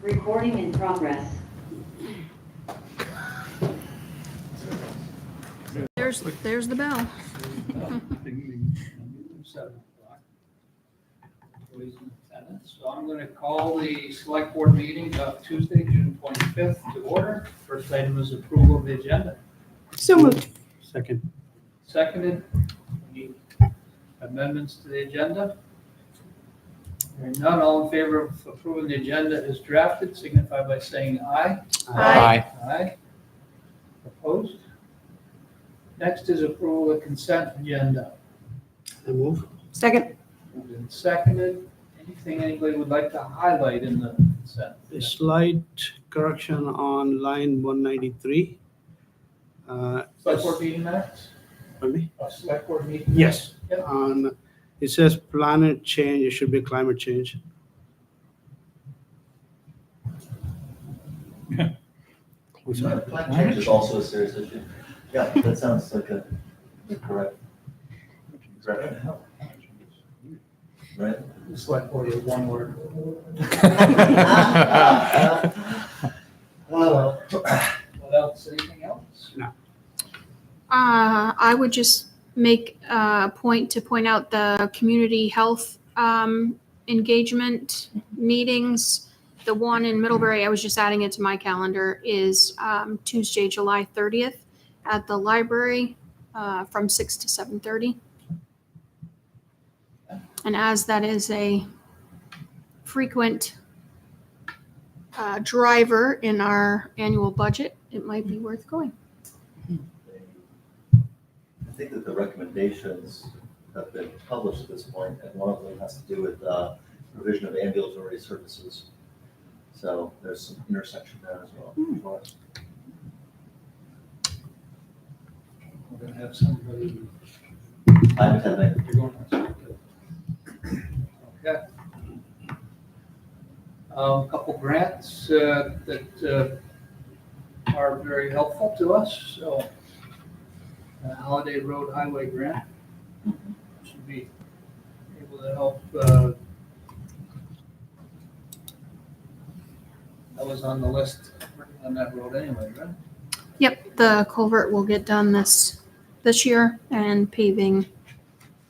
Recording in progress. There's the bell. 7 o'clock. Everybody's in attendance. So I'm going to call the select board meeting of Tuesday, June 25th to order. First item is approval of the agenda. So moved. Second. Seconded. Any amendments to the agenda? Hearing none, all in favor of approving the agenda as drafted, signify by saying aye. Aye. Aye. Opposed? Next is approval of consent agenda. I move. Second. Moved and seconded. Anything anybody would like to highlight in the consent? A slight correction on line 193. Select board meeting minutes? Pardon me? Select board meeting? Yes. Yep. On, it says planet change, it should be climate change. I'm sorry. Climate change is also a serious issue. Yeah, that sounds like a correct. Right? The select board is one word. What else? Anything else? No. I would just make a point to point out the community health engagement meetings. The one in Middlebury, I was just adding it to my calendar, is Tuesday, July 30th at the library from 6 to 7:30. And as that is a frequent driver in our annual budget, it might be worth going. I think that the recommendations have been published at this point, and one of them has to do with provision of ambulatory services. So there's some intersection there as well. We're going to have somebody. I'm attending. You're going to. Okay. A couple grants that are very helpful to us. So, Holiday Road Highway Grant should be able to help. That was on the list on that road anyway, right? Yep, the culvert will get done this year and paving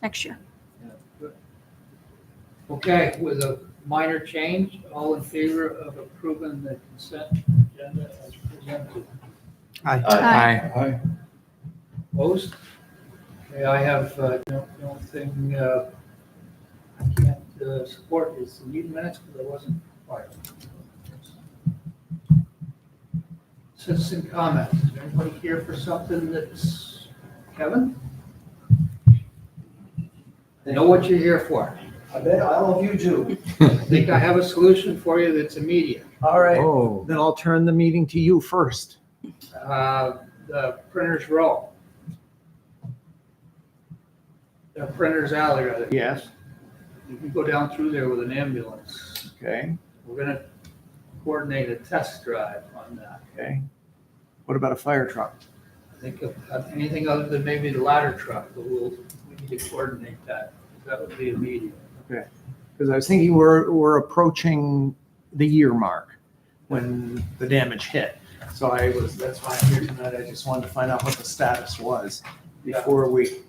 next year. Yeah, good. Okay, with a minor change, all in favor of approving the consent agenda as presented? Aye. Aye. Opposed? Okay, I have, the only thing I can't support is the meeting minutes because I wasn't required. Citizen comments. Is there anybody here for something that's, Kevin? Know what you're here for. I bet all of you do. I think I have a solution for you that's immediate. All right, Oh, then I'll turn the meeting to you first. The Printer's Row. The Printer's Alley, rather. Yes. You can go down through there with an ambulance. Okay, We're gonna coordinate a test drive on that. okay. What about a fire truck? I think of anything other than maybe the ladder truck, but we need to coordinate that. That would be immediate. Because I was thinking we're approaching the year mark when the damage hit. So that's why I'm here tonight. I just wanted to find out what the status was before we.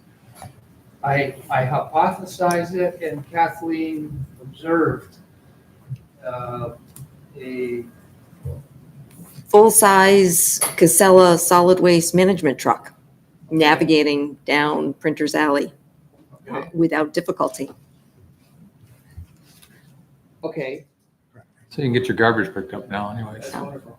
I hypothesized it and Kathleen observed a full-size Casella solid waste management truck navigating down Printer's Alley without difficulty. Okay. so you can get your garbage picked up now anyways. That's wonderful.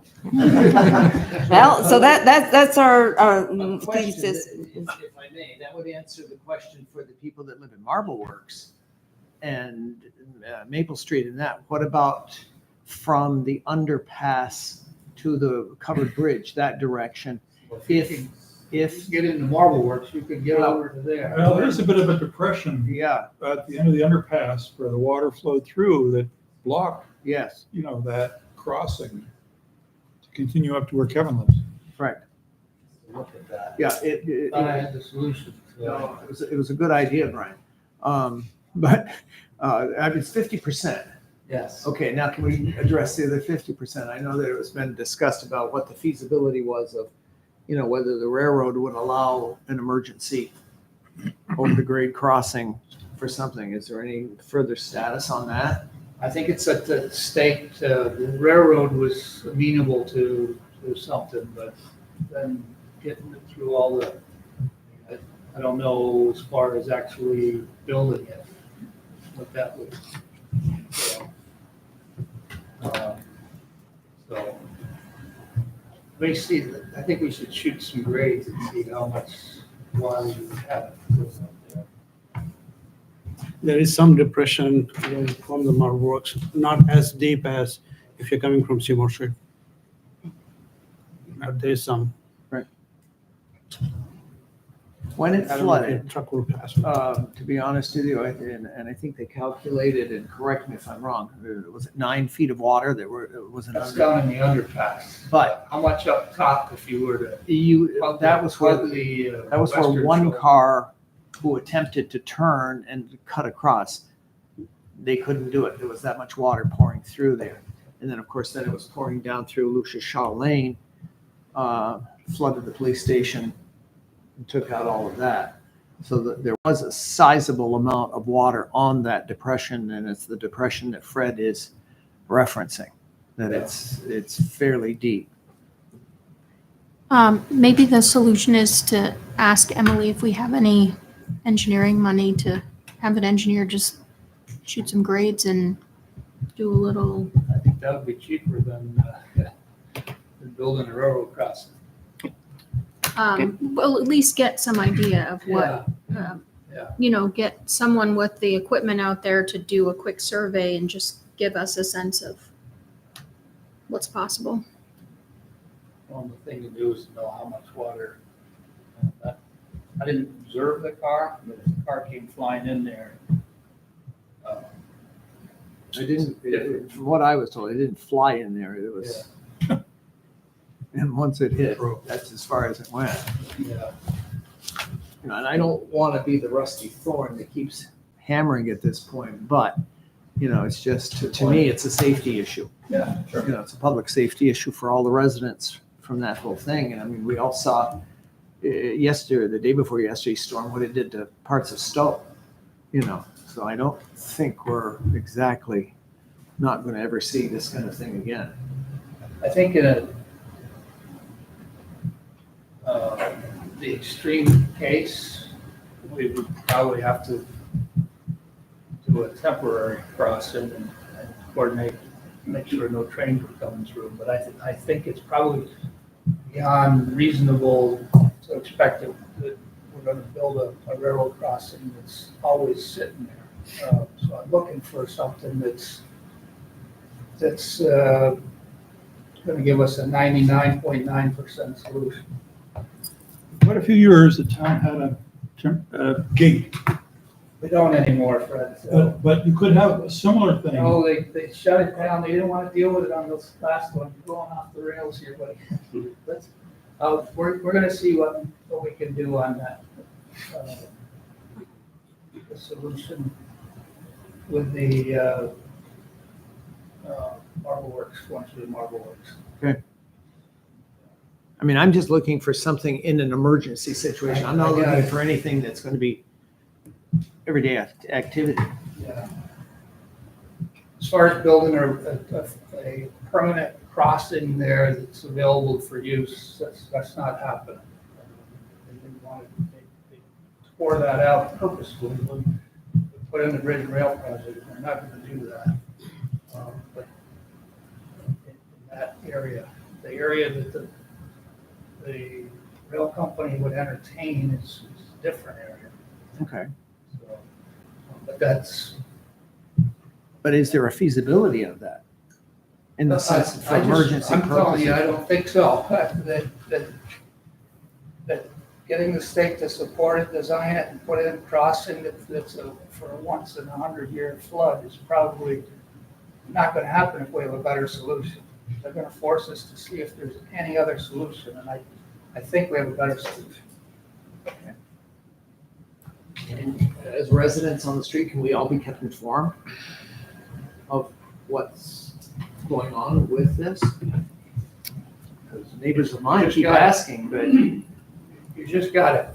Well, so that's our The question thesis. is, if I may, that would answer the question for the people that live in Marble Works and Maple Street and that. What about from the underpass to the covered bridge, that direction? If Get into Marble Works, you could get over to there. Well, there's a bit of a depression yeah, at the end of the underpass where the water flowed through that blocked, yes, that crossing to continue up to where Kevin lives. right. Look at that. Yeah, Thought I had the solution. no, it was a good idea, Brian. But it's 50%. Yes. Okay, now can we address the other 50%? I know that it was been discussed about what the feasibility was of, whether the railroad would allow an emergency over the grade crossing for something. Is there any further status on that? I think it's at the state, the railroad was amenable to something, but then getting it through all the, I don't know as far as actually building it, what that would. So, basically, I think we should shoot some grades and see how much water you have up there. There is some depression going from the Marble Works, not as deep as if you're coming from Seymour Street. But there is some. When it I don't know if flooded, a truck will pass. to be honest with you, and I think they calculated, and correct me if I'm wrong, was it 9 feet of water that was an That's under? down in the underpass. But How much up top if you were to? that was where, That was where one car who attempted to turn and cut across, they couldn't do it. There was that much water pouring through there. And then, of course, then it was pouring down through Lucia Shaw Lane, flooded the police station, and took out all of that. So there was a sizable amount of water on that depression, and it's the depression that Fred is referencing, that it's fairly deep. Maybe the solution is to ask Emily if we have any engineering money to have an engineer just shoot some grades and do a little. I think that would be cheaper than building a railroad crossing. Well, at least get some idea of what, Yeah. get someone with the equipment out there to do a quick survey and just give us a sense of what's possible. Well, the thing to do is to know how much water. I didn't observe the car, but if the car came flying in there. From what I was told, it didn't fly in there. It was, and once it hit, that's as far as it went. Yeah. And I don't want to be the rusty thorn that keeps hammering at this point, but, it's just, to me, it's a safety issue. Yeah, sure. It's a public safety issue for all the residents from that whole thing. And I mean, we all saw yesterday, the day before yesterday's storm, what it did to parts of Stowe, So I don't think we're exactly not going to ever see this kind of thing again. I think in the extreme case, we would probably have to do a temporary crossing and coordinate, make sure no trains are coming through. But I think it's probably beyond reasonable to expect that we're going to build a railroad crossing that's always sitting there. So I'm looking for something that's going to give us a 99.9% solution. Quite a few years, the town had a gate, We don't anymore, Fred. So. but you could have a similar thing. No, they shut it down. They didn't want to deal with it on this last one. You're going off the rails here, buddy. Let's, we're going to see what we can do on that. The solution with the Marble Works, going through the Marble Works. I mean, I'm just looking for something in an emergency situation. I'm not I got looking it. for anything that's going to be everyday activity. Yeah. As far as building a permanent crossing there that's available for use, that's not happening. They didn't want to, they tore that out purposefully when we put in the bridge and rail project. They're not going to do that. But in that area, the area that the rail company would entertain is a different area. Okay. So, but that's. But is there a feasibility of that? In the sense for emergency I'm telling you, I purposes? don't think so. That getting the state to support it, design it, and put in a crossing that's for a once in 100-year flood is probably not going to happen if we have a better solution. They're going to force us to see if there's any other solution, and I think we have a better solution. And as residents on the street, can we all be kept informed of what's going on with this? Because neighbors of mine Just keep got it. asking, but You just got it.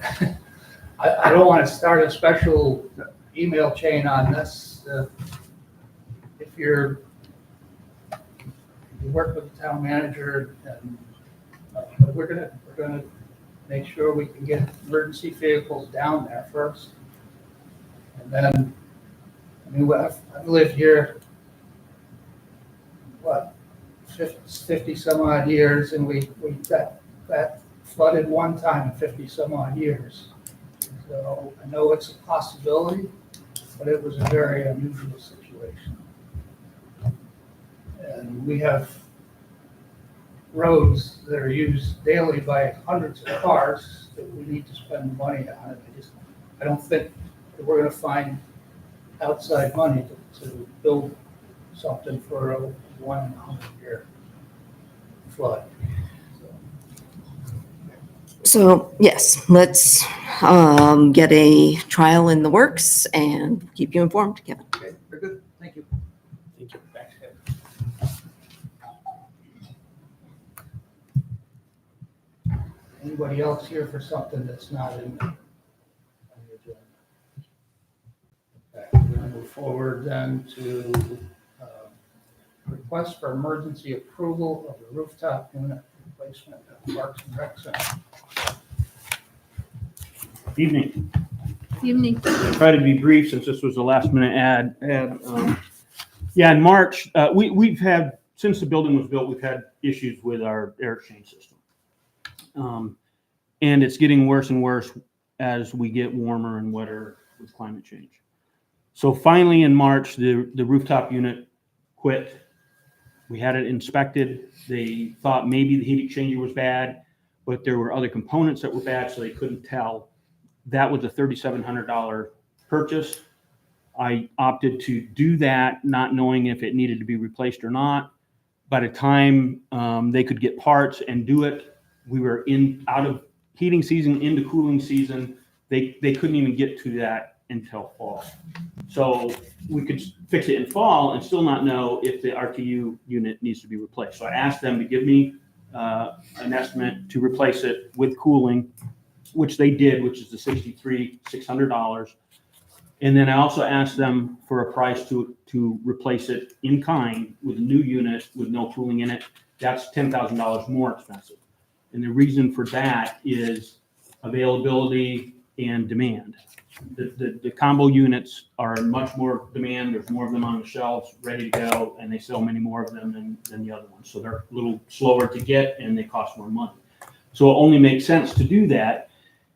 I don't want to start a special email chain on this. If you work with the town manager, and we're gonna make sure we can get emergency vehicles down there first. And then, I mean, I've lived here, 50 some odd years, and we got flooded one time in 50 some odd years. So I know it's a possibility, but it was a very unusual situation. And we have roads that are used daily by hundreds of cars that we need to spend money on. I don't think that we're gonna find outside money to build something for a 1 in 100-year flood. So yes, let's get a trial in the works and keep you informed, Kevin. okay, very good, thank you. Thank you. Thanks, Kevin. Anybody else here for something that's not in the agenda? Okay, we're gonna move forward then to request for emergency approval of the rooftop unit replacement at Parks and Rec Center. Evening. Evening. Try to be brief since this was a last minute ad. Yeah, in March, we've had, since the building was built, we've had issues with our air exchange system. And it's getting worse and worse as we get warmer and wetter with climate change. So finally in March, the rooftop unit quit. We had it inspected. They thought maybe the heat exchanger was bad, but there were other components that were bad, so they couldn't tell. That was a $3,700 purchase. I opted to do that, not knowing if it needed to be replaced or not. By the time they could get parts and do it, we were out of heating season into cooling season. They couldn't even get to that until fall. So we could fix it in fall and still not know if the RTU unit needs to be replaced. So I asked them to give me an estimate to replace it with cooling, which they did, which is the $63,600. And then I also asked them for a price to replace it in kind with a new unit with no cooling in it. That's $10,000 more expensive. And the reason for that is availability and demand. The combo units are in much more demand. There's more of them on the shelves ready to go, and they sell many more of them than the other ones. So they're a little slower to get and they cost more money. So it only makes sense to do that.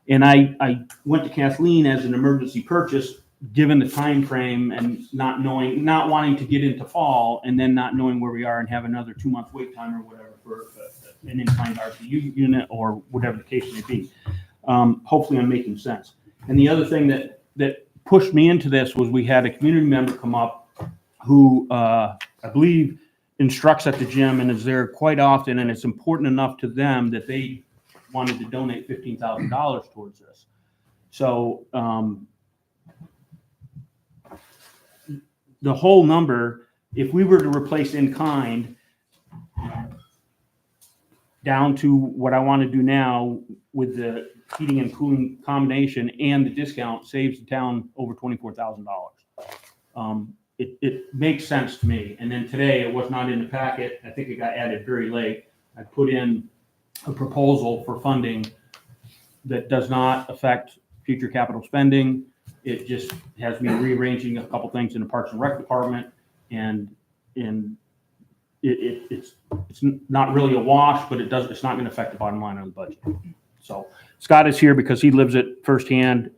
And I went to Kathleen as an emergency purchase, given the time frame and not wanting to get into fall and then not knowing where we are and have another 2-month wait time or whatever for an in-kind RTU unit or whatever the case may be. Hopefully I'm making sense. And the other thing that pushed me into this was we had a community member come up who I believe instructs at the gym and is there quite often, and it's important enough to them that they wanted to donate $15,000 towards this. So the whole number, if we were to replace in kind down to what I want to do now with the heating and cooling combination and the discount, saves the town over $24,000. It makes sense to me. And then today it was not in the packet. I think it got added very late. I put in a proposal for funding that does not affect future capital spending. It just has me rearranging a couple things in the Parks and Rec department, and it's not really a wash, but it's not going to affect the bottom line on the budget. So Scott is here because he lives it firsthand,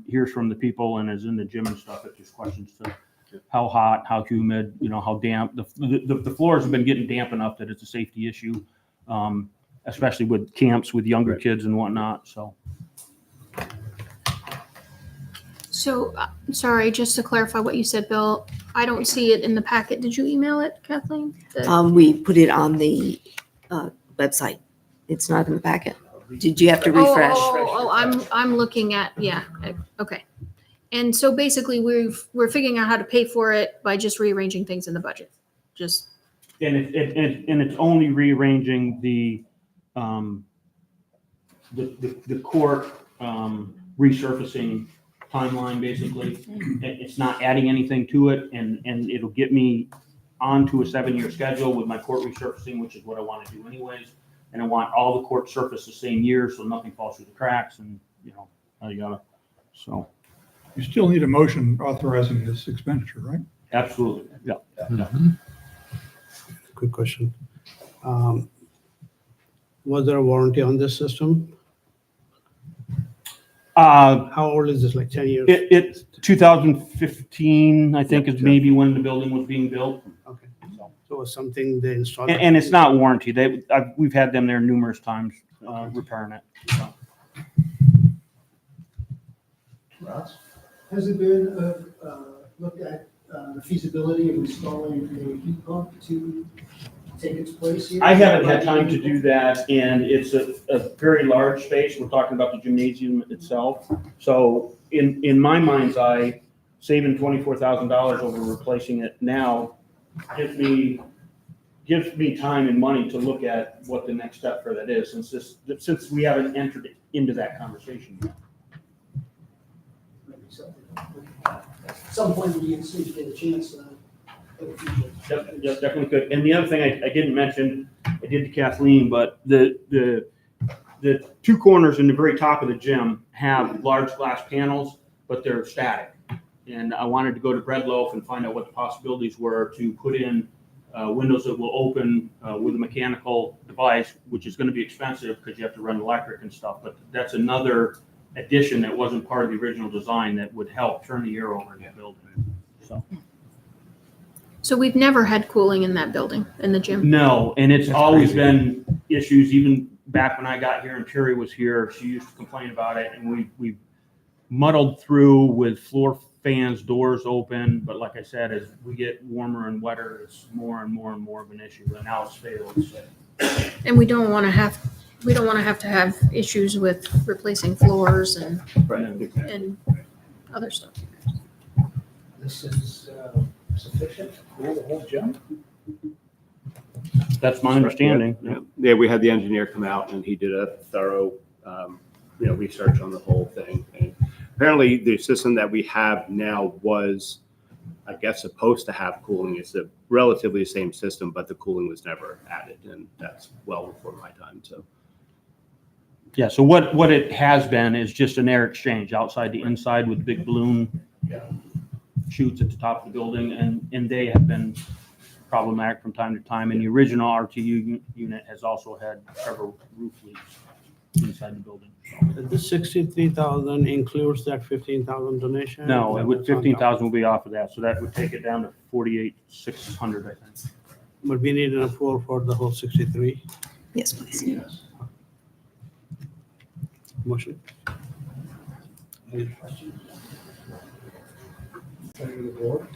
hears from the people, and is in the gym and stuff. It's just questions to how hot, how humid, how damp. The floors have been getting damp enough that it's a safety issue, especially with camps with younger kids and whatnot. So, sorry, just to clarify what you said, Bill, I don't see it in the packet. Did you email it, Kathleen? We put it on the website. It's not in the packet. Did you have to refresh? I'm looking at, yeah, okay. And so basically we're figuring out how to pay for it by just rearranging things in the budget. just, And it's only rearranging the court resurfacing timeline, basically. It's not adding anything to it, and it'll get me onto a 7-year schedule with my court resurfacing, which is what I want to do anyways. And I want all the court surface the same year, so nothing falls through the cracks, and, yada. So, You still need a motion authorizing this expenditure, right? absolutely, yeah. Quick question. Was there a warranty on this system? How old is this, like 10 years? It's 2015, I think, is maybe when the building was being built. Okay, so it was something they installed. And it's not warranty. We've had them there numerous times, repairing it. So. Ross? Has it been looked at the feasibility of installing a heat pump to take its place here? I haven't had time to do that, and it's a very large space. We're talking about the gymnasium itself. So in my mind's eye, saving $24,000 over replacing it now gives me time and money to look at what the next step for that is, since we haven't entered into that conversation yet. Maybe something. At some point, we get a chance for the future. Yep, definitely could. And the other thing I didn't mention, I did to Kathleen, but the two corners in the very top of the gym have large glass panels, but they're static. And I wanted to go to Breadloaf and find out what the possibilities were to put in windows that will open with a mechanical device, which is going to be expensive because you have to run electric and stuff. But that's another addition that wasn't part of the original design that would help turn the air over in the building. so we've never had cooling in that building, in the gym. No, and it's That's always crazy. been issues, even back when I got here and Terry was here, she used to complain about it, and we muddled through with floor fans, doors open, but like I said, as we get warmer and wetter, it's more and more and more of an issue, and now it's failed, so. And we don't want to have to have issues with replacing floors and other stuff. This is sufficient to cool the whole gym? That's my understanding. Yeah, we had the engineer come out and he did a thorough, research on the whole thing. And apparently the system that we have now was, I guess, supposed to have cooling. It's a relatively the same system, but the cooling was never added, and that's well before my time, so. Yeah, so what it has been is just an air exchange outside the inside with big balloon chutes at the top of the building, and they have been problematic from time to time. And the original RTU unit has also had several roof leaks inside the building. The 63,000 includes that 15,000 donation? No, That it was would, on top. 15,000 will be off of that, so that would take it down to 48,600, I think. But we need an approval for the whole 63 Yes, please. Yes. motion. Any questions? Pleasure of the board.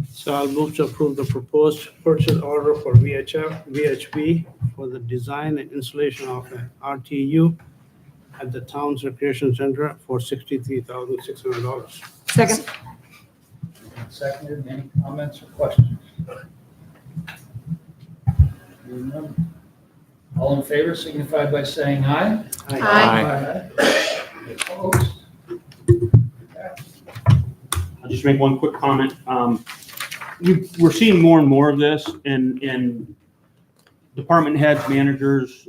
So I'll move to approve the proposed purchase order for VHB for the design and installation of an RTU at the town's recreation center for $63,600. Second. Seconded, any comments or questions? Hearing none. All in favor signify by saying aye. Aye. Any opposed? I'll just make one quick comment. We're seeing more and more of this, and department heads, managers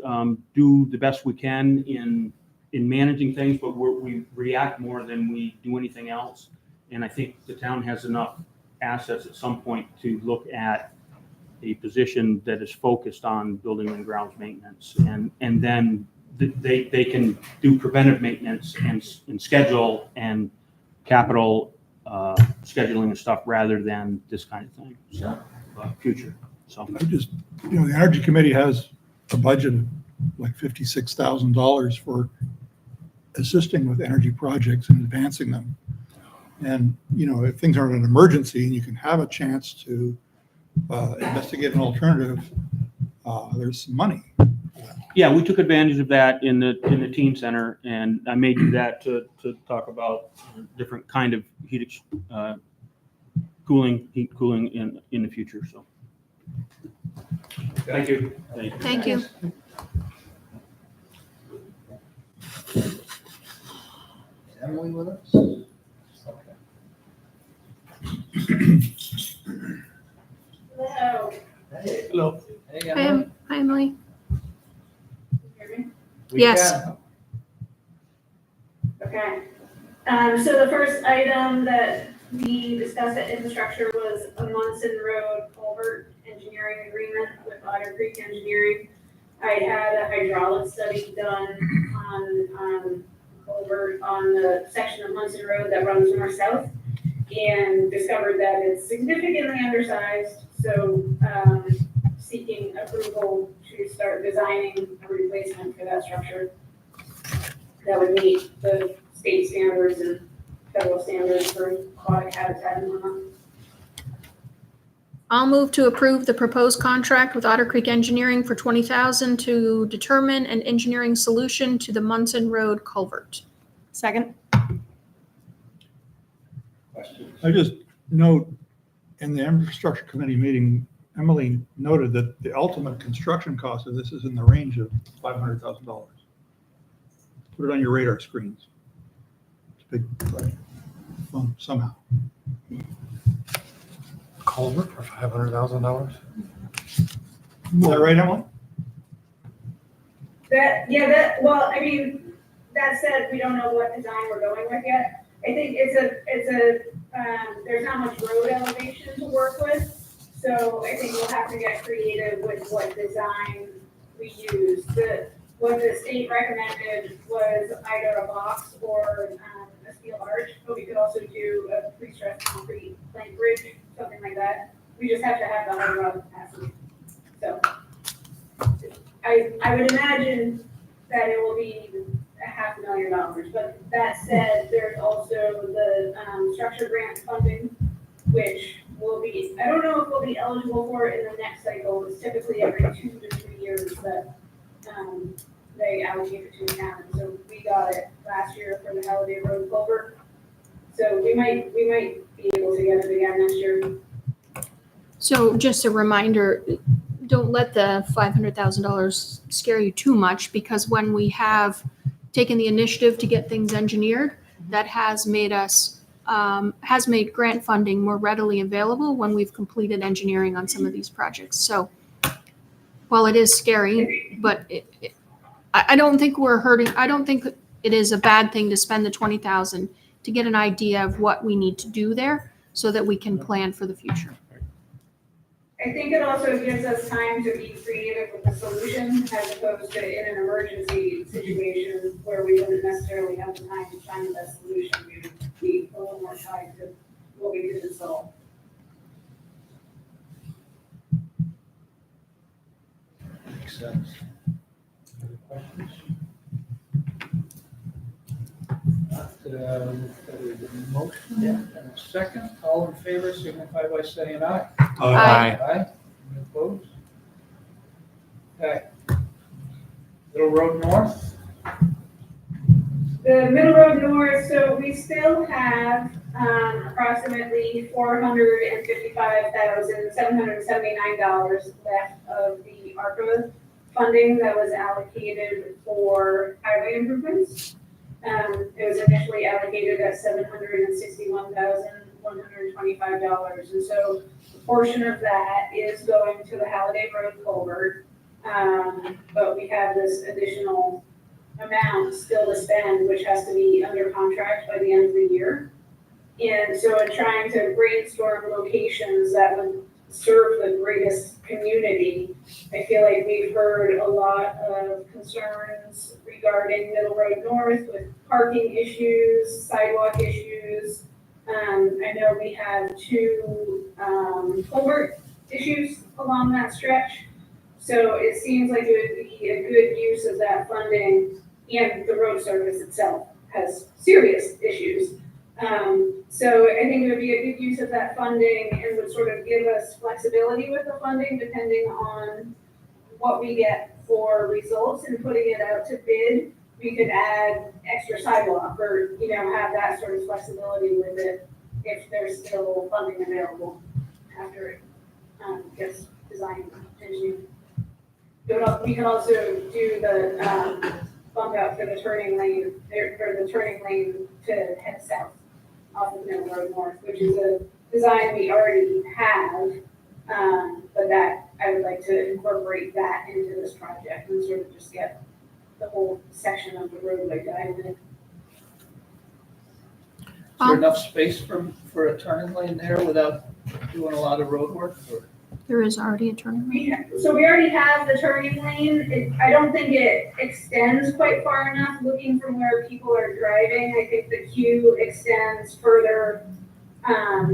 do the best we can in managing things, but we react more than we do anything else. And I think the town has enough assets at some point to look at a position that is focused on building and grounds maintenance, and then they can do preventive maintenance and schedule and capital scheduling and stuff rather than this kind of thing. So, future. So I just, the Energy Committee has a budget of like $56,000 for assisting with energy projects and advancing them. And, if things aren't an emergency and you can have a chance to investigate an alternative, there's some money. yeah, we took advantage of that in the teen center, and I may do that to talk about different kind of heat cooling in the future. So Thank you. Thank you. Is Emily with us? Okay. Hello. Hey, Hello. hey, Hi, Emily. Hi, Emily. Hear me? We Yes. can. Okay. So the first item that we discussed at infrastructure was a Munson Road culvert engineering agreement with Otter Creek Engineering. I had a hydraulic study done on culvert on the section of Munson Road that runs north-south and discovered that it's significantly undersized. So seeking approval to start designing a replacement for that structure that would meet the state standards and federal standards for aquatic habitat and whatnot. I'll move to approve the proposed contract with Otter Creek Engineering for $20,000 to determine an engineering solution to the Munson Road culvert. Second? Questions? I just note, in the infrastructure committee meeting, Emily noted that the ultimate construction cost of this is in the range of $500,000. Put it on your radar screens. It's a big project. Somehow. Culvert for $500,000? Is that right, Emily? Well, I mean, that said, we don't know what design we're going with yet. I think there's not much road elevation to work with. So I think we'll have to get creative with what design we use. What the state recommended was either a box or a steel arch, but we could also do a pre-stressed concrete plank bridge, something like that. We just have to have the high rod capacity. So I would imagine that it will be $500,000, but that said, there's also the structure grant funding, which will be, I don't know if we'll be eligible for it in the next cycle. It's typically every 2 to 3 years that they allocate it to account. So we got it last year for the Halliday Road culvert. So we might be able to get it again next year. So just a reminder, don't let the $500,000 scare you too much, because when we have taken the initiative to get things engineered, that has made grant funding more readily available when we've completed engineering on some of these projects. So while it is scary, but I don't think we're hurting. I don't think it is a bad thing to spend the $20,000 to get an idea of what we need to do there so that we can plan for the future. I think it also gives us time to be creative with the solution as opposed to in an emergency situation where we wouldn't necessarily have the time to find the best solution. We would be a little more tied to what we could install. Makes sense. Other questions? Motion and a second. All in favor, signify by saying aye. Aye. Aye. Any opposed? Okay. Middle Road North. The Middle Road North, so we still have approximately $455,779 left of the ARPA funding that was allocated for highway improvements. It was initially allocated at $761,125, and so a portion of that is going to the Halliday Road culvert, but we have this additional amount still to spend, which has to be under contract by the end of the year. And so in trying to brainstorm locations that would serve the greatest community, I feel like we've heard a lot of concerns regarding Middle Road North with parking issues, sidewalk issues. I know we have 2 culvert issues along that stretch. So it seems like it would be a good use of that funding, and the road surface itself has serious issues. So I think it would be a good use of that funding and would sort of give us flexibility with the funding depending on what we get for results, and putting it out to bid. We could add extra sidewalk or, have that sort of flexibility with it if there's still funding available after it gets design engineering. We can also do the bump out for the turning lane, or the turning lane to head south off of Middle Road North, which is a design we already have, but that I would like to incorporate that into this project and sort of just get the whole section of the roadway diamond. Is there enough space for a turning lane there without doing a lot of road work? Or- There is already a turning lane. So we already have the turning lane. I don't think it extends quite far enough looking from where people are driving. I think the queue extends further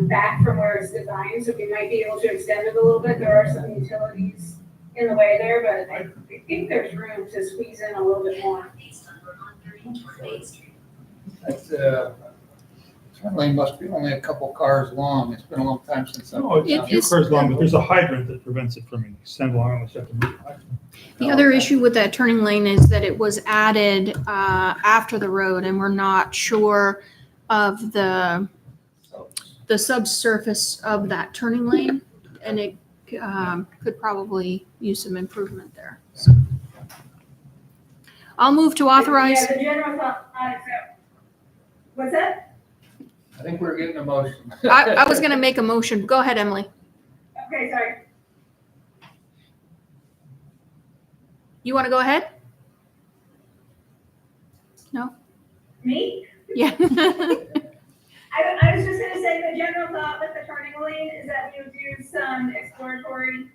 back from where it's designed, so we might be able to extend it a little bit. There are some utilities in the way there, but I think there's room to squeeze in a little bit more. That turn lane must be only a couple cars long. It's been a long time since I've. No, it's a It few is- cars long, but there's a hydrant that prevents it from extending long unless you have to move the hydrant. The other issue with that turning lane is that it was added after the road, and we're not sure of the subsurface of that turning lane, and it could probably use some improvement there. So. I'll move to authorize. Yeah, the general thought, what's that? I think we're getting a motion. I was going to make a motion. Go ahead, Emily. Okay, sorry. You want to go ahead? No? Me? Yeah. I was just gonna say the general thought with the turning lane is that we would do some exploratory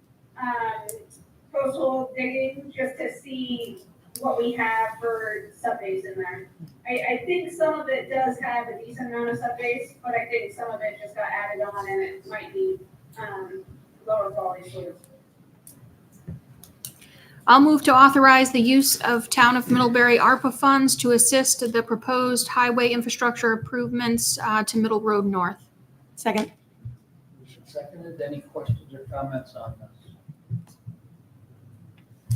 coastal digging just to see what we have for subbase in there. I think some of it does have a decent amount of subbase, but I think some of it just got added on and it might be lower quality soils. I'll move to authorize the use of Town of Middlebury ARPA funds to assist the proposed highway infrastructure improvements to Middle Road North. Second. Motion seconded. Any questions or comments on this?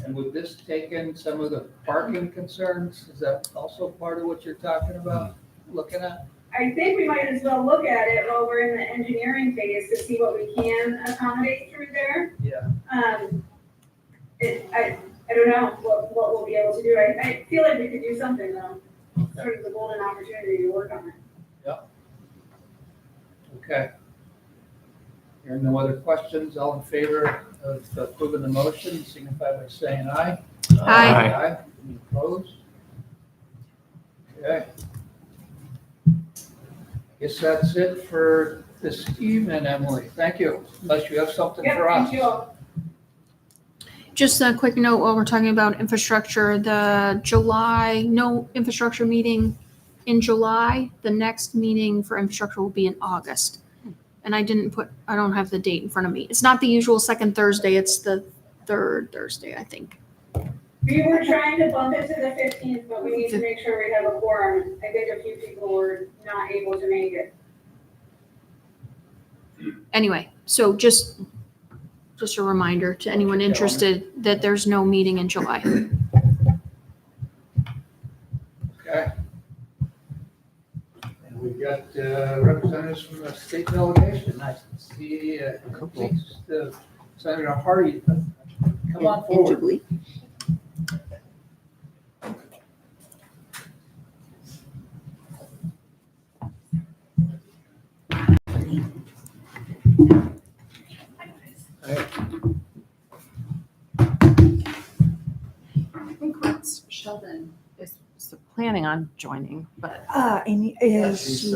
And would this take in some of the parking concerns? Is that also part of what you're talking about, looking at? I think we might as well look at it while we're in the engineering phase to see what we can accommodate through there. Yeah. I don't know what we'll be able to do. I feel like we could do something though, sort of the golden opportunity to work on it. Okay. Hearing no other questions, all in favor of approving the motion, signify by saying aye. Aye. Any opposed? Okay. Guess that's it for this evening, Emily. Thank you. Unless you have something Yep, for us. thank you all. Just a quick note while we're talking about infrastructure, no infrastructure meeting in July. The next meeting for infrastructure will be in August. And I don't have the date in front of me. It's not the usual second Thursday, it's the third Thursday, I think. We were trying to bump it to the 15th, but we need to make sure we have a quorum. I think a few people were not able to make it. Anyway, so just a reminder to anyone interested that there's no meeting in July. Okay. And we've got representatives from the state delegation. Nice to see Senator Hardy. Come on forward. I think Rex Sheldon is planning on joining, but Amy She's,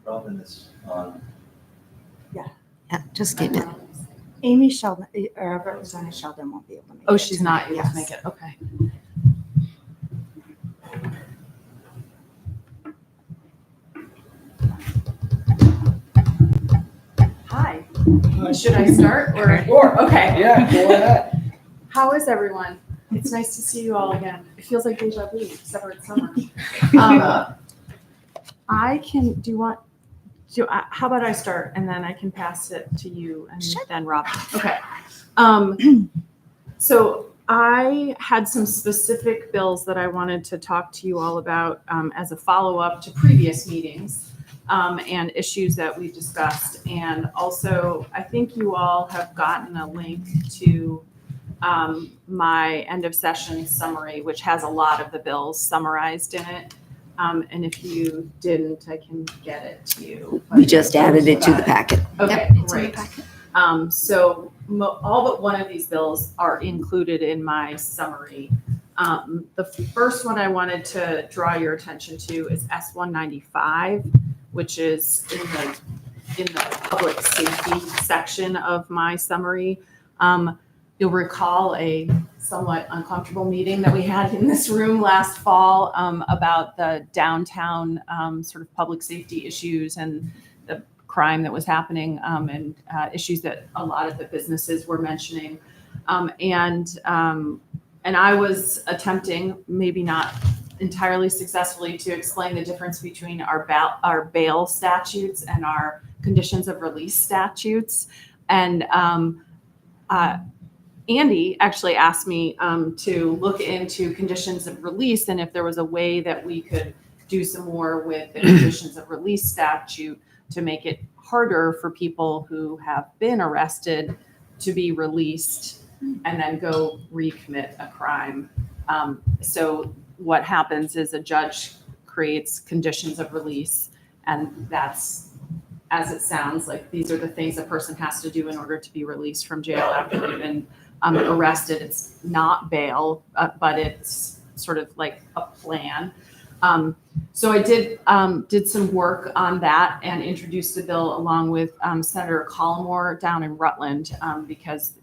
Robin is on. Yeah, just keep it. Amy Sheldon, or Representative Sheldon won't be able to make it. Oh, she's not able to make it. Okay. Hi. Should I start or? Sure. Okay. Yeah, go ahead. How is everyone? It's nice to see you all again. It feels like deja vu, except for it's summer. How about I start and then I can pass it to you and then Rob. Okay. So I had some specific bills that I wanted to talk to you all about as a follow-up to previous meetings. and issues that we've discussed. And also, I think you all have gotten a link to my end of session summary, which has a lot of the bills summarized in it. And if you didn't, I can get it to you. We just added it to the packet. Okay, Yep, it's in the great. packet. So all but one of these bills are included in my summary. The first one I wanted to draw your attention to is S-195, which is in the public safety section of my summary. You'll recall a somewhat uncomfortable meeting that we had in this room last fall about the downtown sort of public safety issues and the crime that was happening and issues that a lot of the businesses were mentioning. And I was attempting, maybe not entirely successfully, to explain the difference between our bail statutes and our conditions of release statutes. And Andy actually asked me to look into conditions of release and if there was a way that we could do some more with the conditions of release statute to make it harder for people who have been arrested to be released and then go recommit a crime. So what happens is a judge creates conditions of release, and that's, as it sounds, like these are the things a person has to do in order to be released from jail after they've been arrested. It's not bail, but it's sort of like a plan. So I did some work on that and introduced the bill along with Senator Collmore down in Rutland because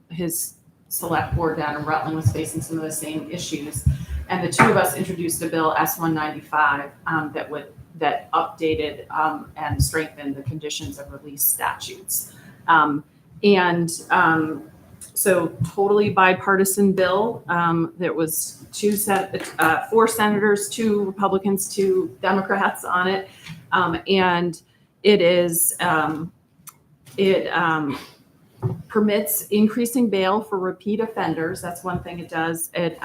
his select board down in Rutland was facing some of the same issues. And the two of us introduced a bill, S-195, that updated and strengthened the conditions of release statutes. So totally bipartisan bill. There was 4 senators, 2 Republicans, 2 Democrats on it. And it permits increasing bail for repeat offenders. That's one thing it does. It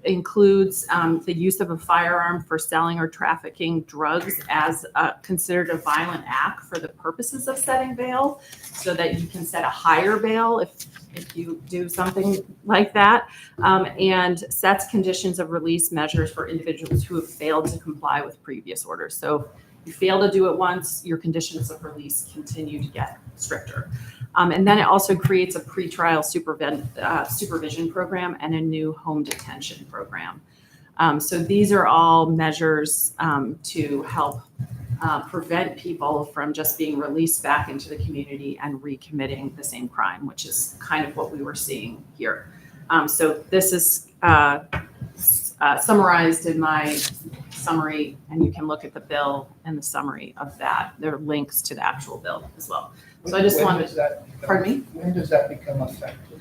includes the use of a firearm for selling or trafficking drugs as considered a violent act for the purposes of setting bail, so that you can set a higher bail if you do something like that, and sets conditions of release measures for individuals who have failed to comply with previous orders. So if you fail to do it once, your conditions of release continue to get stricter. And then it also creates a pretrial supervision program and a new home detention program. So these are all measures to help prevent people from just being released back into the community and recommitting the same crime, which is kind of what we were seeing here. So this is summarized in my summary, and you can look at the bill and the summary of that. There are links to the actual bill as well. So I just wanted to, pardon me? When does that become effective?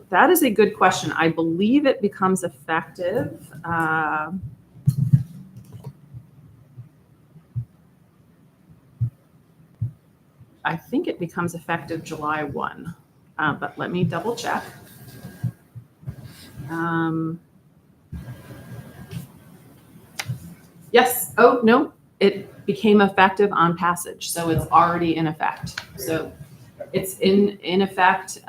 That is a good question. I believe it becomes effective. I think it becomes effective July 1, but let me double check. Yes. Oh, no. It became effective on passage, so it's already in effect. So it's in effect.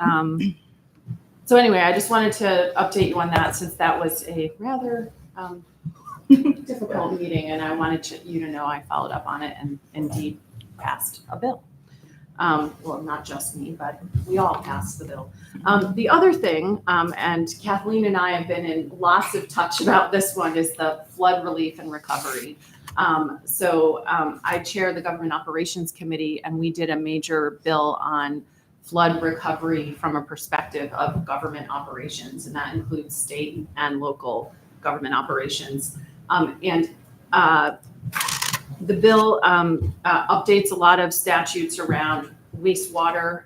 So anyway, I just wanted to update you on that, since that was a rather difficult meeting, and I wanted you to know I followed up on it and indeed passed a bill. Well, not just me, but we all passed the bill. The other thing, and Kathleen and I have been in lots of touch about this one, is the flood relief and recovery. I chair the Government Operations Committee, and we did a major bill on flood recovery from a perspective of government operations, and that includes state and local government operations. The bill updates a lot of statutes around wastewater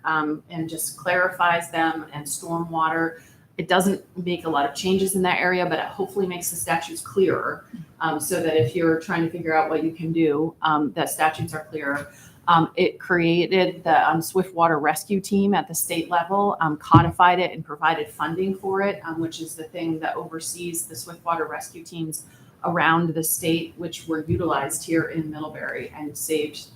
and just clarifies them, and stormwater. It doesn't make a lot of changes in that area, but it hopefully makes the statutes clearer, so that if you're trying to figure out what you can do, that statutes are clearer. It created the Swiftwater Rescue Team at the state level, codified it and provided funding for it, which is the thing that oversees the Swiftwater Rescue Teams around the state, which were utilized here in Middlebury and saved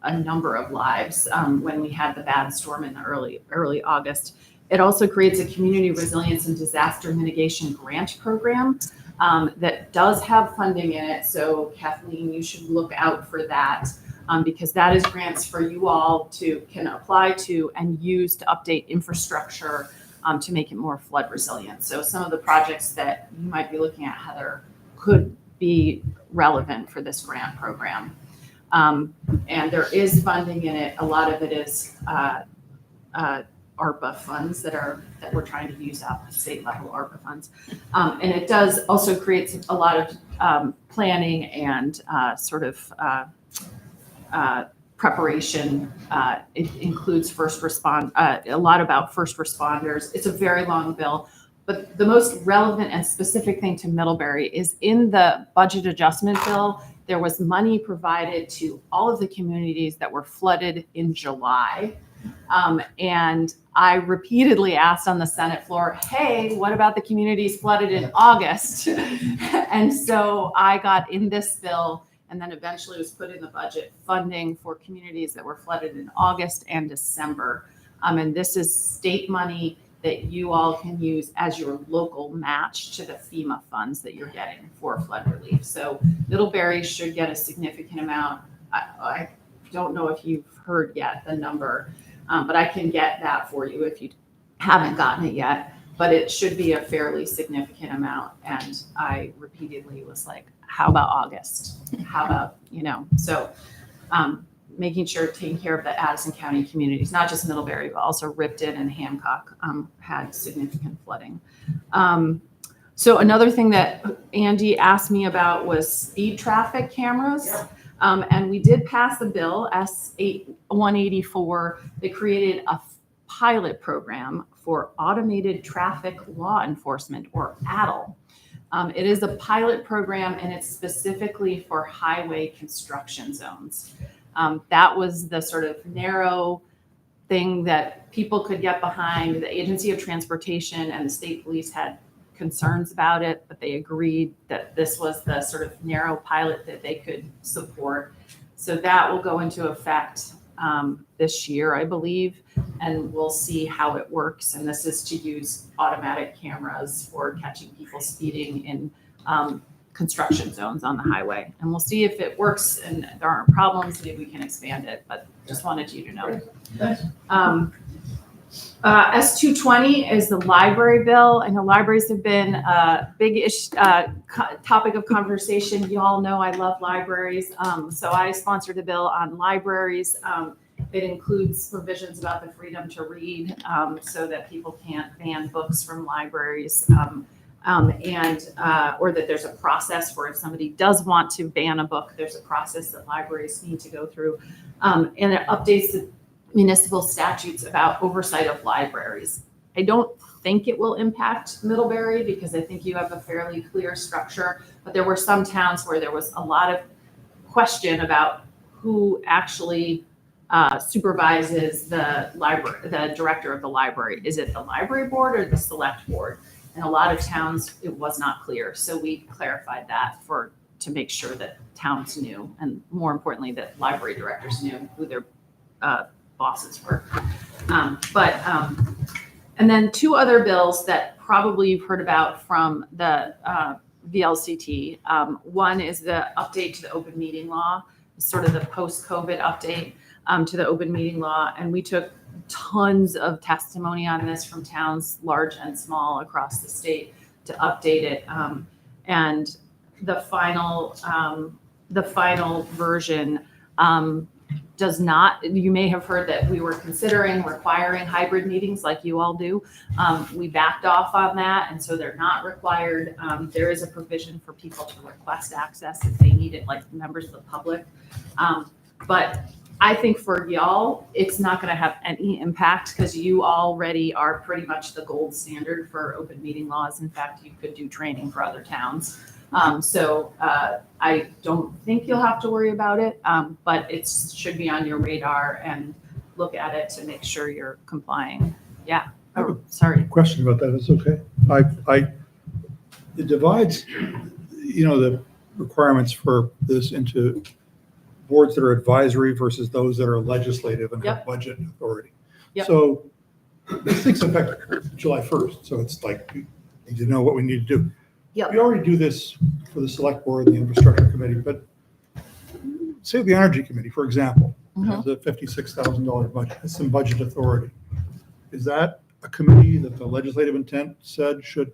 a number of lives when we had the bad storm in the early August. It also creates a community resilience and disaster mitigation grant program that does have funding in it. So Kathleen, you should look out for that because that is grants for you all can apply to and use to update infrastructure to make it more flood resilient. So some of the projects that you might be looking at, Heather, could be relevant for this grant program. And there is funding in it. A lot of it is ARPA funds that we're trying to use at the state level, ARPA funds. And it does also create a lot of planning and preparation. It includes a lot about first responders. It's a very long bill, but the most relevant and specific thing to Middlebury is in the budget adjustment bill, there was money provided to all of the communities that were flooded in July. And I repeatedly asked on the Senate floor, hey, what about the communities flooded in August? And so I got in this bill, and then eventually was put in the budget, funding for communities that were flooded in August and December. And this is state money that you all can use as your local match to the FEMA funds that you're getting for flood relief. So Middlebury should get a significant amount. I don't know if you've heard yet the number, but I can get that for you if you haven't gotten it yet. But it should be a fairly significant amount. And I repeatedly was like, how about August? How about, so making sure taking care of the Addison County communities, not just Middlebury, but also Ripton and Hancock had significant flooding. So another thing that Andy asked me about was speed traffic cameras. Yeah. And we did pass a bill, S184, that created a pilot program for automated traffic law enforcement, or ATL. It is a pilot program, and it's specifically for highway construction zones. That was the sort of narrow thing that people could get behind. The Agency of Transportation and the state police had concerns about it, but they agreed that this was the sort of narrow pilot that they could support. So that will go into effect this year, I believe, and we'll see how it works. And this is to use automatic cameras for catching people speeding in construction zones on the highway. And we'll see if it works and there aren't problems, maybe we can expand it, but just wanted you to know. S220 is the library bill. I know libraries have been a big topic of conversation. You all know I love libraries. So I sponsored a bill on libraries. It includes provisions about the freedom to read so that people can't ban books from libraries. Or that there's a process where if somebody does want to ban a book, there's a process that libraries need to go through. And it updates the municipal statutes about oversight of libraries. I don't think it will impact Middlebury because I think you have a fairly clear structure, but there were some towns where there was a lot of question about who actually supervises the library, the director of the library. Is it the library board or the select board? In a lot of towns, it was not clear. So we clarified that to make sure that towns knew, and more importantly, that library directors knew who their bosses were. And then two other bills that probably you've heard about from the VLCT. One is the update to the open meeting law, sort of the post-COVID update to the open meeting law. And we took tons of testimony on this from towns large and small across the state to update it. And the final version does not, you may have heard that we were considering requiring hybrid meetings like you all do. We backed off on that, and so they're not required. There is a provision for people to request access if they need it, like members of the public. But I think for y'all, it's not going to have any impact because you already are pretty much the gold standard for open meeting laws. In fact, you could do training for other towns. So I don't think you'll have to worry about it, but it should be on your radar and look at it to make sure you're complying. Yeah. Oh, sorry. Question about that, it's okay. It divides, the requirements for this into boards that are advisory versus those that are legislative and have Yep. budget authority. Yep. So this takes effect July 1st, so it's like, we need to know what we need to do. Yep. We already do this for the select board and the infrastructure committee, but say the energy committee, for example, has a $56,000 budget, has some budget authority. Is that a committee that the legislative intent said should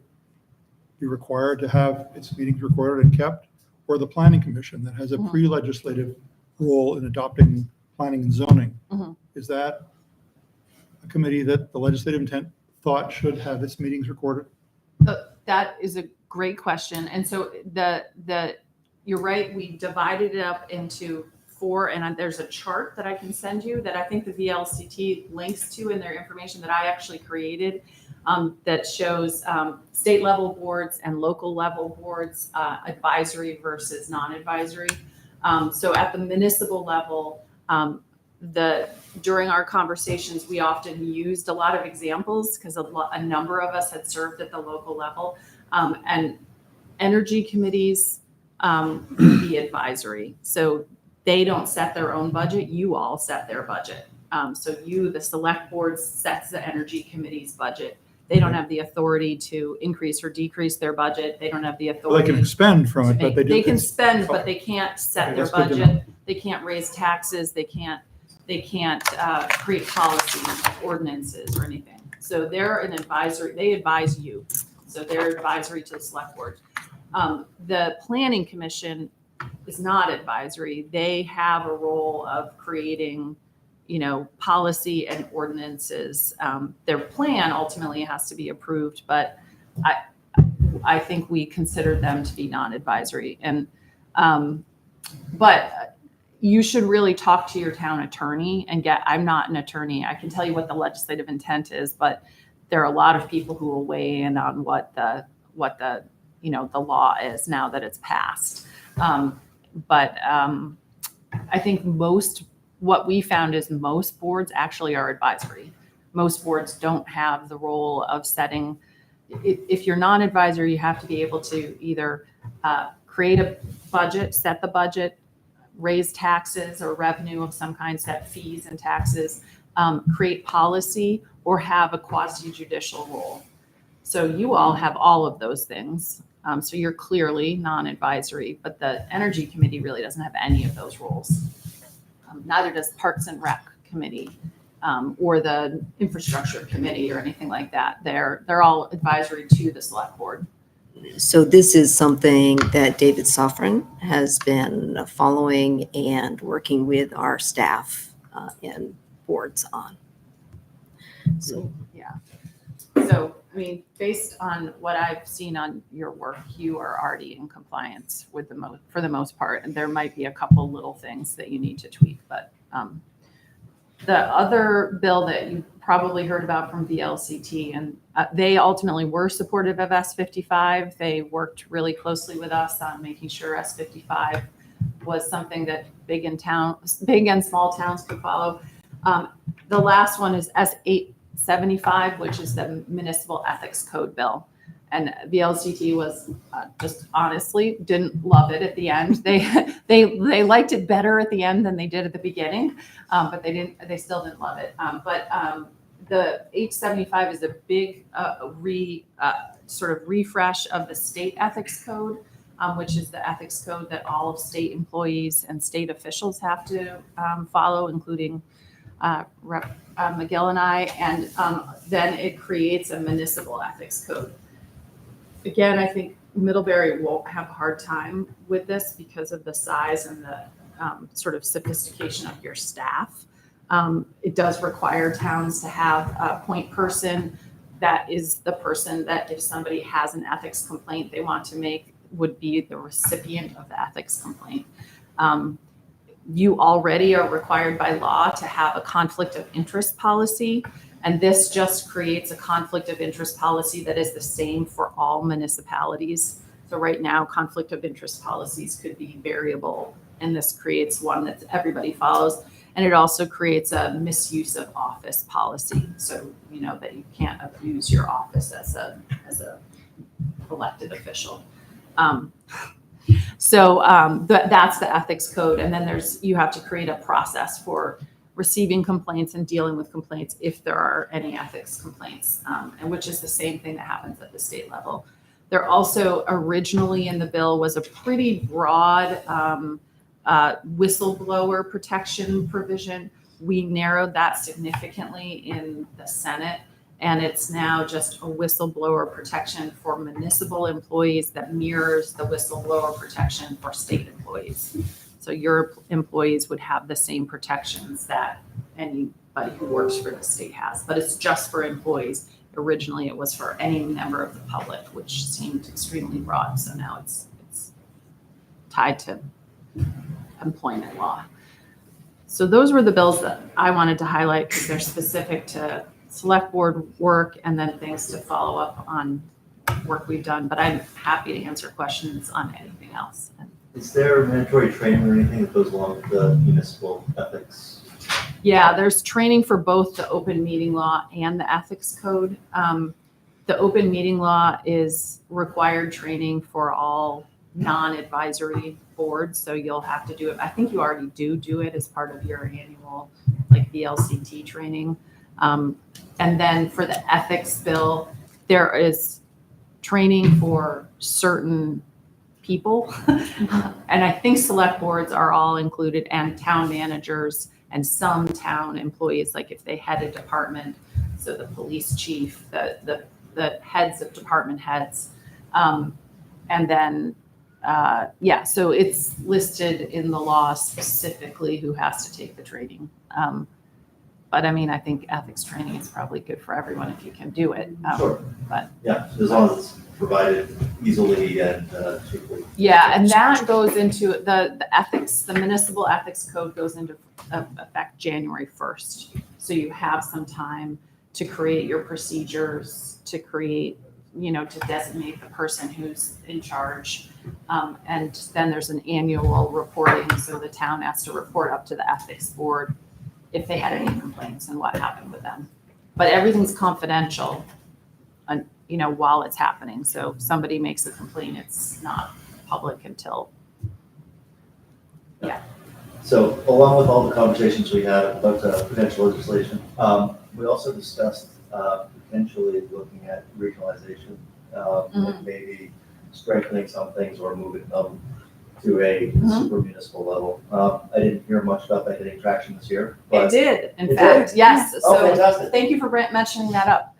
be required to have its meetings recorded and kept? Or the planning commission that has a pre-legislative role in adopting planning and zoning? Is that a committee that the legislative intent thought should have its meetings recorded? That is a great question. And so you're right, we divided it up into 4, and there's a chart that I can send you that I think the VLCT links to in their information that I actually created, that shows state level boards and local level boards, advisory versus non-advisory. So at the municipal level, during our conversations, we often used a lot of examples because a number of us had served at the local level, and energy committees can be advisory. So they don't set their own budget. You all set their budget. So the select board sets the energy committee's budget. They don't have the authority to increase or decrease their budget. They don't have the Well, authority. they can expend from it, but they do. They can spend, but they can't set Okay, their that's good to budget. They can't raise taxes. They can't create policy ordinances or anything. So they're an advisory. They advise you. So they're advisory to the select board. The planning commission is not advisory. They have a role of creating, policy and ordinances. Their plan ultimately has to be approved, but I think we considered them to be non-advisory. And but you should really talk to your town attorney and I'm not an attorney. I can tell you what the legislative intent is, but there are a lot of people who will weigh in on what the the law is now that it's passed. But I think what we found is most boards actually are advisory. Most boards don't have the role of setting. If you're non-advisory, you have to be able to either create a budget, set the budget, raise taxes or revenue of some kind, set fees and taxes, create policy, or have a quasi-judicial role. So you all have all of those things. So you're clearly non-advisory, but the Energy Committee really doesn't have any of those roles. Neither does Parks and Rec Committee or the Infrastructure Committee or anything like that. They're all advisory to the Select Board. So this is something that David Soffren has been following and working with our staff and boards on. So Yeah. So, I mean, based on what I've seen on your work, you are already in compliance with for the most part. And there might be a couple little things that you need to tweak, but the other bill that you probably heard about from VLCT, and they ultimately were supportive of S55. They worked really closely with us on making sure S55 was something that big and small towns could follow. The last one is S875, which is the Municipal Ethics Code bill. And VLCT was just honestly didn't love it at the end. They liked it better at the end than they did at the beginning, but they still didn't love it. But the H75 is a big sort of refresh of the state ethics code, which is the ethics code that all of state employees and state officials have to follow, including Rep. McGill and I. And then it creates a municipal ethics code. Again, I think Middlebury won't have a hard time with this because of the size and the sort of sophistication of your staff. It does require towns to have a point person that is the person that if somebody has an ethics complaint they want to make would be the recipient of the ethics complaint. You already are required by law to have a conflict of interest policy. And this just creates a conflict of interest policy that is the same for all municipalities. So right now, conflict of interest policies could be variable, and this creates one that everybody follows. And it also creates a misuse of office policy. So, that you can't abuse your office as a elected official. So that's the ethics code. And then you have to create a process for receiving complaints and dealing with complaints if there are any ethics complaints, and which is the same thing that happens at the state level. There also originally in the bill was a pretty broad whistleblower protection provision. We narrowed that significantly in the Senate, and it's now just a whistleblower protection for municipal employees that mirrors the whistleblower protection for state employees. So your employees would have the same protections that anybody who works for the state has, but it's just for employees. Originally, it was for any member of the public, which seemed extremely broad. So now it's tied to employment law. So those were the bills that I wanted to highlight because they're specific to select board work and then things to follow up on work we've done. But I'm happy to answer questions on anything else. Is there mandatory training or anything that goes along with the municipal ethics? Yeah, there's training for both the open meeting law and the ethics code. The open meeting law is required training for all non-advisory boards. So you'll have to do it. I think you already do it as part of your annual like VLCT training. And then for the ethics bill, there is training for certain people. And I think select boards are all included, and town managers and some town employees, like if they head a department, so the police chief, the heads of department heads. And then, so it's listed in the law specifically who has to take the training. But I mean, I think ethics training is probably good for everyone if you can do it. Sure. But yeah, as long as it's provided easily and cheaply. Yeah, and that goes into the ethics, the municipal ethics code goes into effect January 1st. So you have some time to create your procedures, to create, to designate the person who's in charge. And then there's an annual reporting. So the town has to report up to the ethics board if they had any complaints and what happened with them. But everything's confidential, while it's happening. So if somebody makes a complaint, it's not public until, yeah. So along with all the conversations we had about potential legislation, we also discussed potentially looking at regionalization, and maybe strengthening some things or moving them to a super municipal level. I didn't hear much about that getting traction this year. But it did, in fact, yes. Oh, So fantastic. thank you for mentioning that.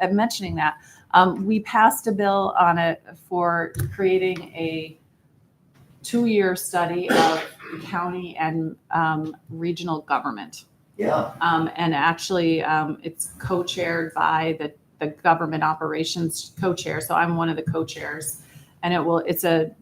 We passed a bill on it for creating a 2-year study of county and regional government. Yeah. And actually, it's co-chaired by the government operations co-chair. So I'm one of the co-chairs, and it's a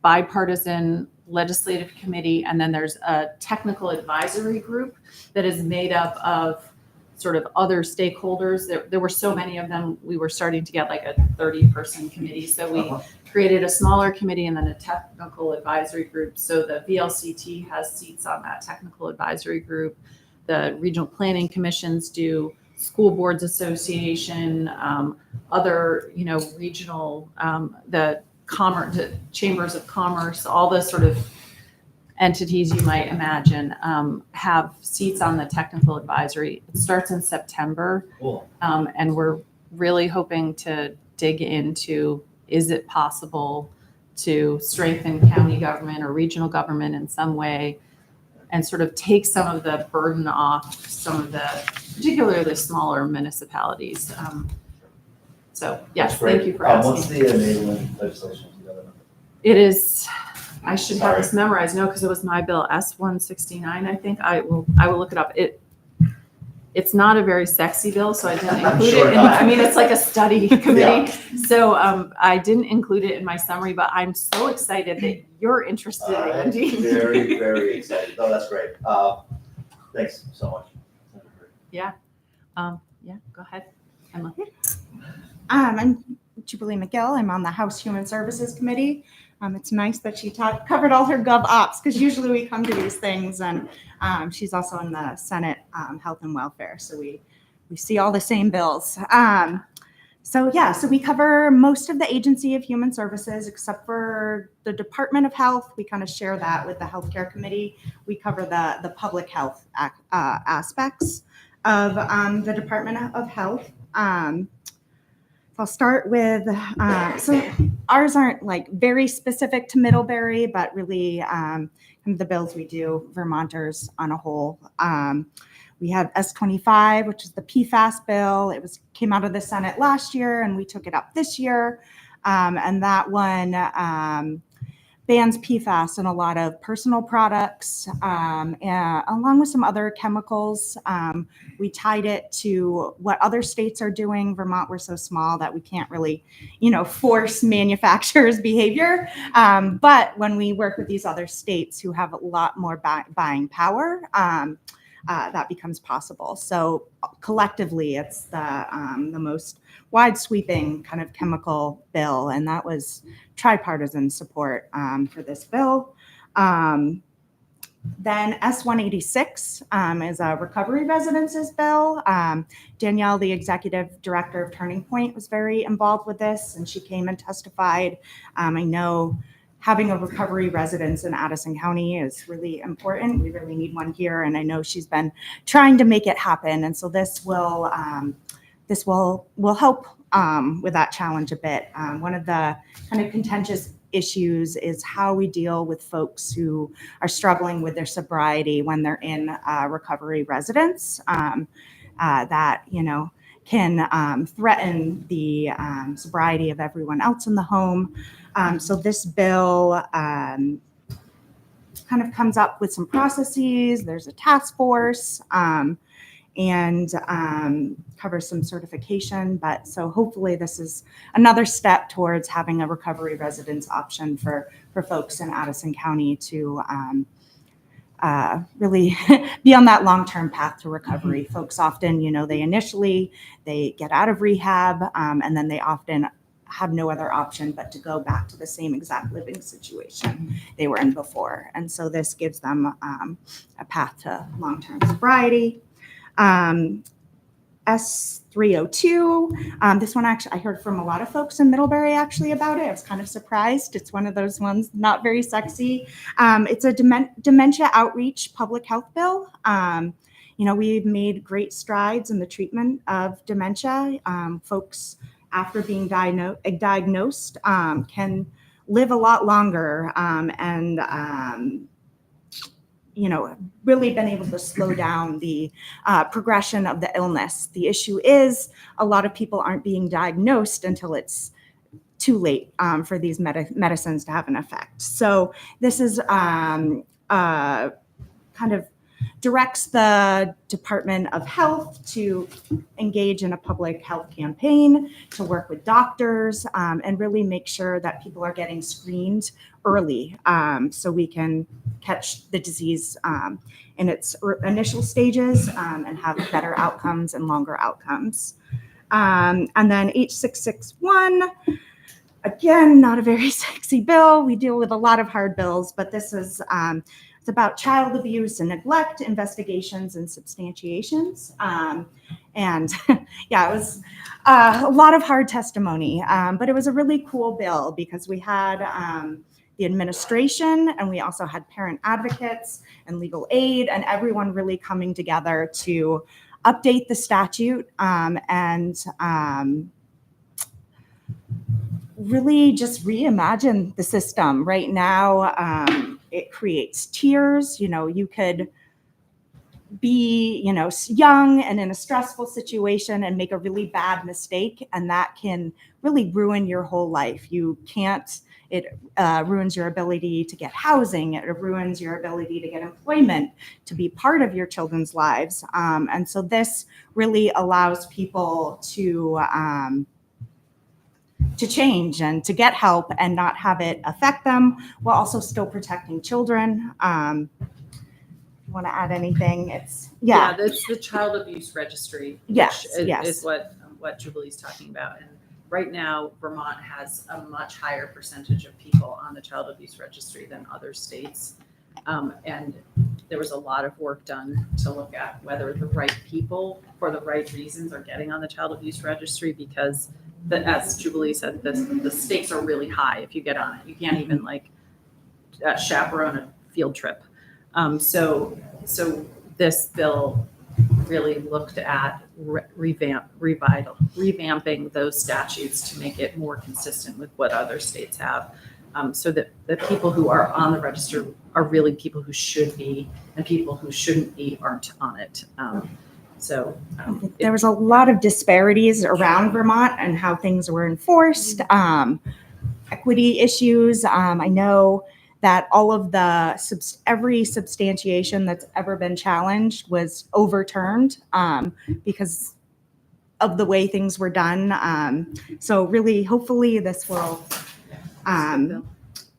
bipartisan legislative committee. And then there's a technical advisory group that is made up of sort of other stakeholders. There were so many of them, we were starting to get like a 30-person committee. So we created a smaller committee and then a technical advisory group. So the VLCT has seats on that technical advisory group. The regional planning commissions do, school boards association, other, regional, the chambers of commerce, all the sort of entities you might imagine have seats on the technical advisory. It starts in September. Cool. And we're really hoping to dig into, is it possible to strengthen county government or regional government in some way and sort of take some of the burden off some of the, particularly the smaller municipalities. So yes, thank you for asking. What's the enabling legislation? It is, I should have this memorized, no, because it was my bill, S-169, I think. I will look it up. It's not a very sexy bill, so I didn't include it. It's like a study committee. Yeah. So I didn't include it in my summary, but I'm so excited that you're interested, Andy. Very, very excited. Oh, that's great. Thanks so much. Yeah. Go ahead, Emma. I'm Jubilee McGill. I'm on the House Human Services Committee. It's nice that she covered all her gov ops, because usually we come to these things, and she's also in the Senate Health and Welfare, so we see all the same bills. So yeah, so we cover most of the Agency of Human Services except for the Department of Health. We kind of share that with the Healthcare Committee. We cover the public health aspects of the Department of Health. I'll start with, so ours aren't like very specific to Middlebury, but really the bills we do, Vermonters on a whole. We have S25, which is the PFAS bill. It came out of the Senate last year, and we took it up this year. And that one bans PFAS in a lot of personal products, and along with some other chemicals. We tied it to what other states are doing. Vermont, we're so small that we can't really, force manufacturers' behavior. But when we work with these other states who have a lot more buying power, that becomes possible. So collectively, it's the most wide sweeping kind of chemical bill, and that was tripartisan support for this bill. Then S186 is a recovery residences bill. Danielle, the executive director of Turning Point, was very involved with this, and she came and testified. I know having a recovery residence in Addison County is really important. We really need one here, and I know she's been trying to make it happen. And so this will help with that challenge a bit. One of the kind of contentious issues is how we deal with folks who are struggling with their sobriety when they're in recovery residence. That can threaten the sobriety of everyone else in the home. So this bill kind of comes up with some processes. There's a task force and covers some certification. But so hopefully this is another step towards having a recovery residence option for folks in Addison County to really be on that long-term path to recovery. Folks often, they get out of rehab and then they often have no other option but to go back to the same exact living situation they were in before. And so this gives them a path to long-term sobriety. S302, this one actually, I heard from a lot of folks in Middlebury actually about it. I was kind of surprised. It's one of those ones, not very sexy. It's a dementia outreach public health bill. We've made great strides in the treatment of dementia. Folks after being diagnosed can live a lot longer and really been able to slow down the progression of the illness. The issue is a lot of people aren't being diagnosed until it's too late for these medicines to have an effect. So this is kind of directs the Department of Health to engage in a public health campaign, to work with doctors, and really make sure that people are getting screened early so we can catch the disease in its initial stages and have better outcomes and longer outcomes. And then H661, again, not a very sexy bill. We deal with a lot of hard bills, but this is it's about child abuse and neglect investigations and substantiations. And yeah, it was a lot of hard testimony, but it was a really cool bill because we had the administration and we also had parent advocates and legal aid and everyone really coming together to update the statute and really just reimagine the system. Right now, it creates tiers. You could be, young and in a stressful situation and make a really bad mistake, and that can really ruin your whole life. It ruins your ability to get housing. It ruins your ability to get employment, to be part of your children's lives. And so this really allows people to change and to get help and not have it affect them while also still protecting children. You want to add anything? That's the child abuse registry. Yes, is what Jubilee's talking about. And right now, Vermont has a much higher percentage of people on the child abuse registry than other states. And there was a lot of work done to look at whether the right people for the right reasons are getting on the child abuse registry, because as Jubilee said, the stakes are really high if you get on it. You can't even chaperone a field trip. So this bill really looked at revamping those statutes to make it more consistent with what other states have. So that the people who are on the register are really people who should be, and people who shouldn't be aren't on it. There was a lot of disparities around Vermont and how things were enforced, equity issues. I know that all of every substantiation that's ever been challenged was overturned because of the way things were done. So really, hopefully this will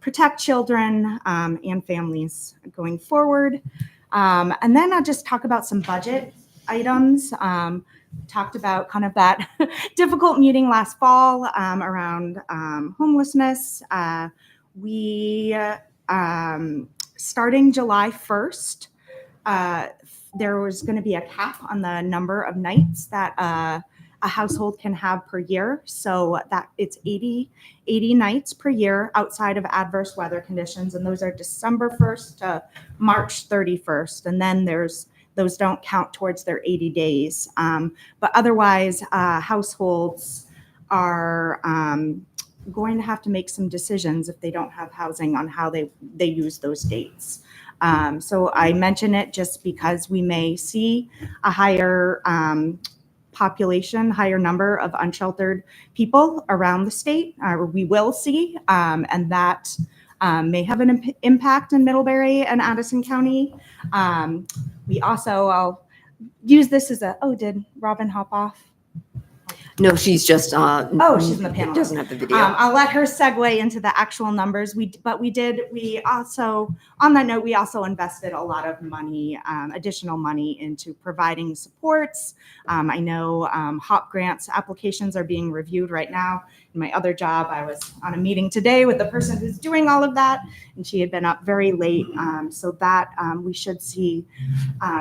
protect children and families going forward. And then I'll just talk about some budget items. Talked about kind of that difficult meeting last fall around homelessness. We, starting July 1st, there was going to be a cap on the number of nights that a household can have per year. So that it's 80 nights per year outside of adverse weather conditions. And those are December 1st to March 31st. And then those don't count towards their 80 days. But otherwise, households are going to have to make some decisions if they don't have housing on how they use those dates. So I mention it just because we may see a higher population, higher number of unsheltered people around the state, or we will see, and that may have an impact in Middlebury and Addison County. We also, I'll use this as did Robin hop off? No, she's just, she's in the panel. Doesn't have the video. I'll let her segue into the actual numbers. We also, on that note, we also invested a lot of money, additional money into providing supports. I know HOP grants applications are being reviewed right now. In my other job, I was on a meeting today with the person who's doing all of that, and she had been up very late. So that we should see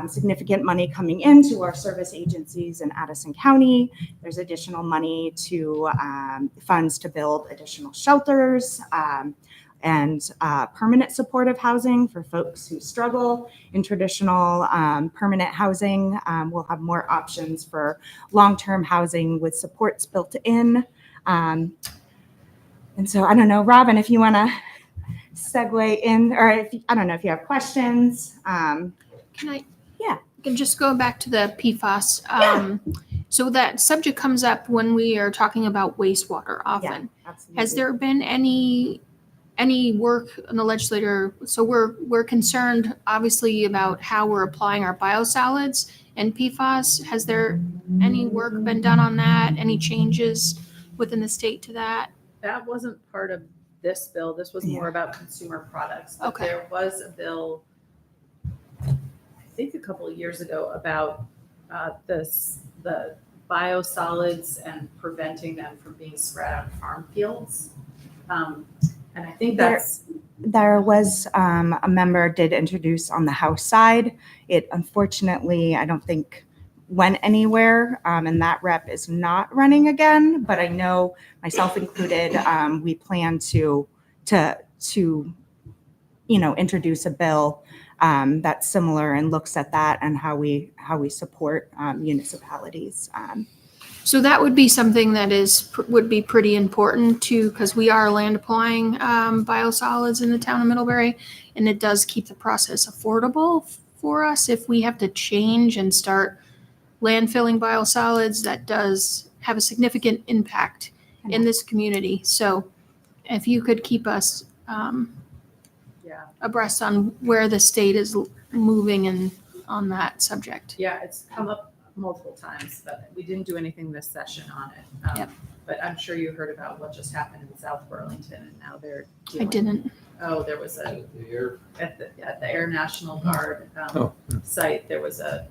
significant money coming into our service agencies in Addison County. There's additional money to funds to build additional shelters and permanent supportive housing for folks who struggle in traditional permanent housing. We'll have more options for long-term housing with supports built in. And so I don't know, Robin, if you want to segue in, or I don't know if you have questions. Can I? Yeah. I can just go back to the PFAS. So that subject comes up when we are talking about wastewater often. Yeah, absolutely. Has there been any work in the legislature? So we're concerned obviously about how we're applying our biosolids and PFAS. Has there any work been done on that? Any changes within the state to that? That wasn't part of this bill. This was more about consumer products. But Okay. there was a bill, I think a couple of years ago, about the biosolids and preventing them from being spread on farm fields. And I think there was a member did introduce on the House side. It unfortunately, I don't think went anywhere, and that rep is not running again. But I know, myself included, we plan to introduce a bill that's similar and looks at that and how we support municipalities. So that would be something that would be pretty important too, because we are land applying biosolids in the town of Middlebury, and it does keep the process affordable for us. If we have to change and start landfilling biosolids, that does have a significant impact in this community. So if you could keep us abreast on where the state is moving on that subject. Yeah, it's come up multiple times, but we didn't do anything this session on it. Yep. But I'm sure you heard about what just happened in South Burlington, and now they're I didn't. Oh, there was at the Air National Guard site. There was a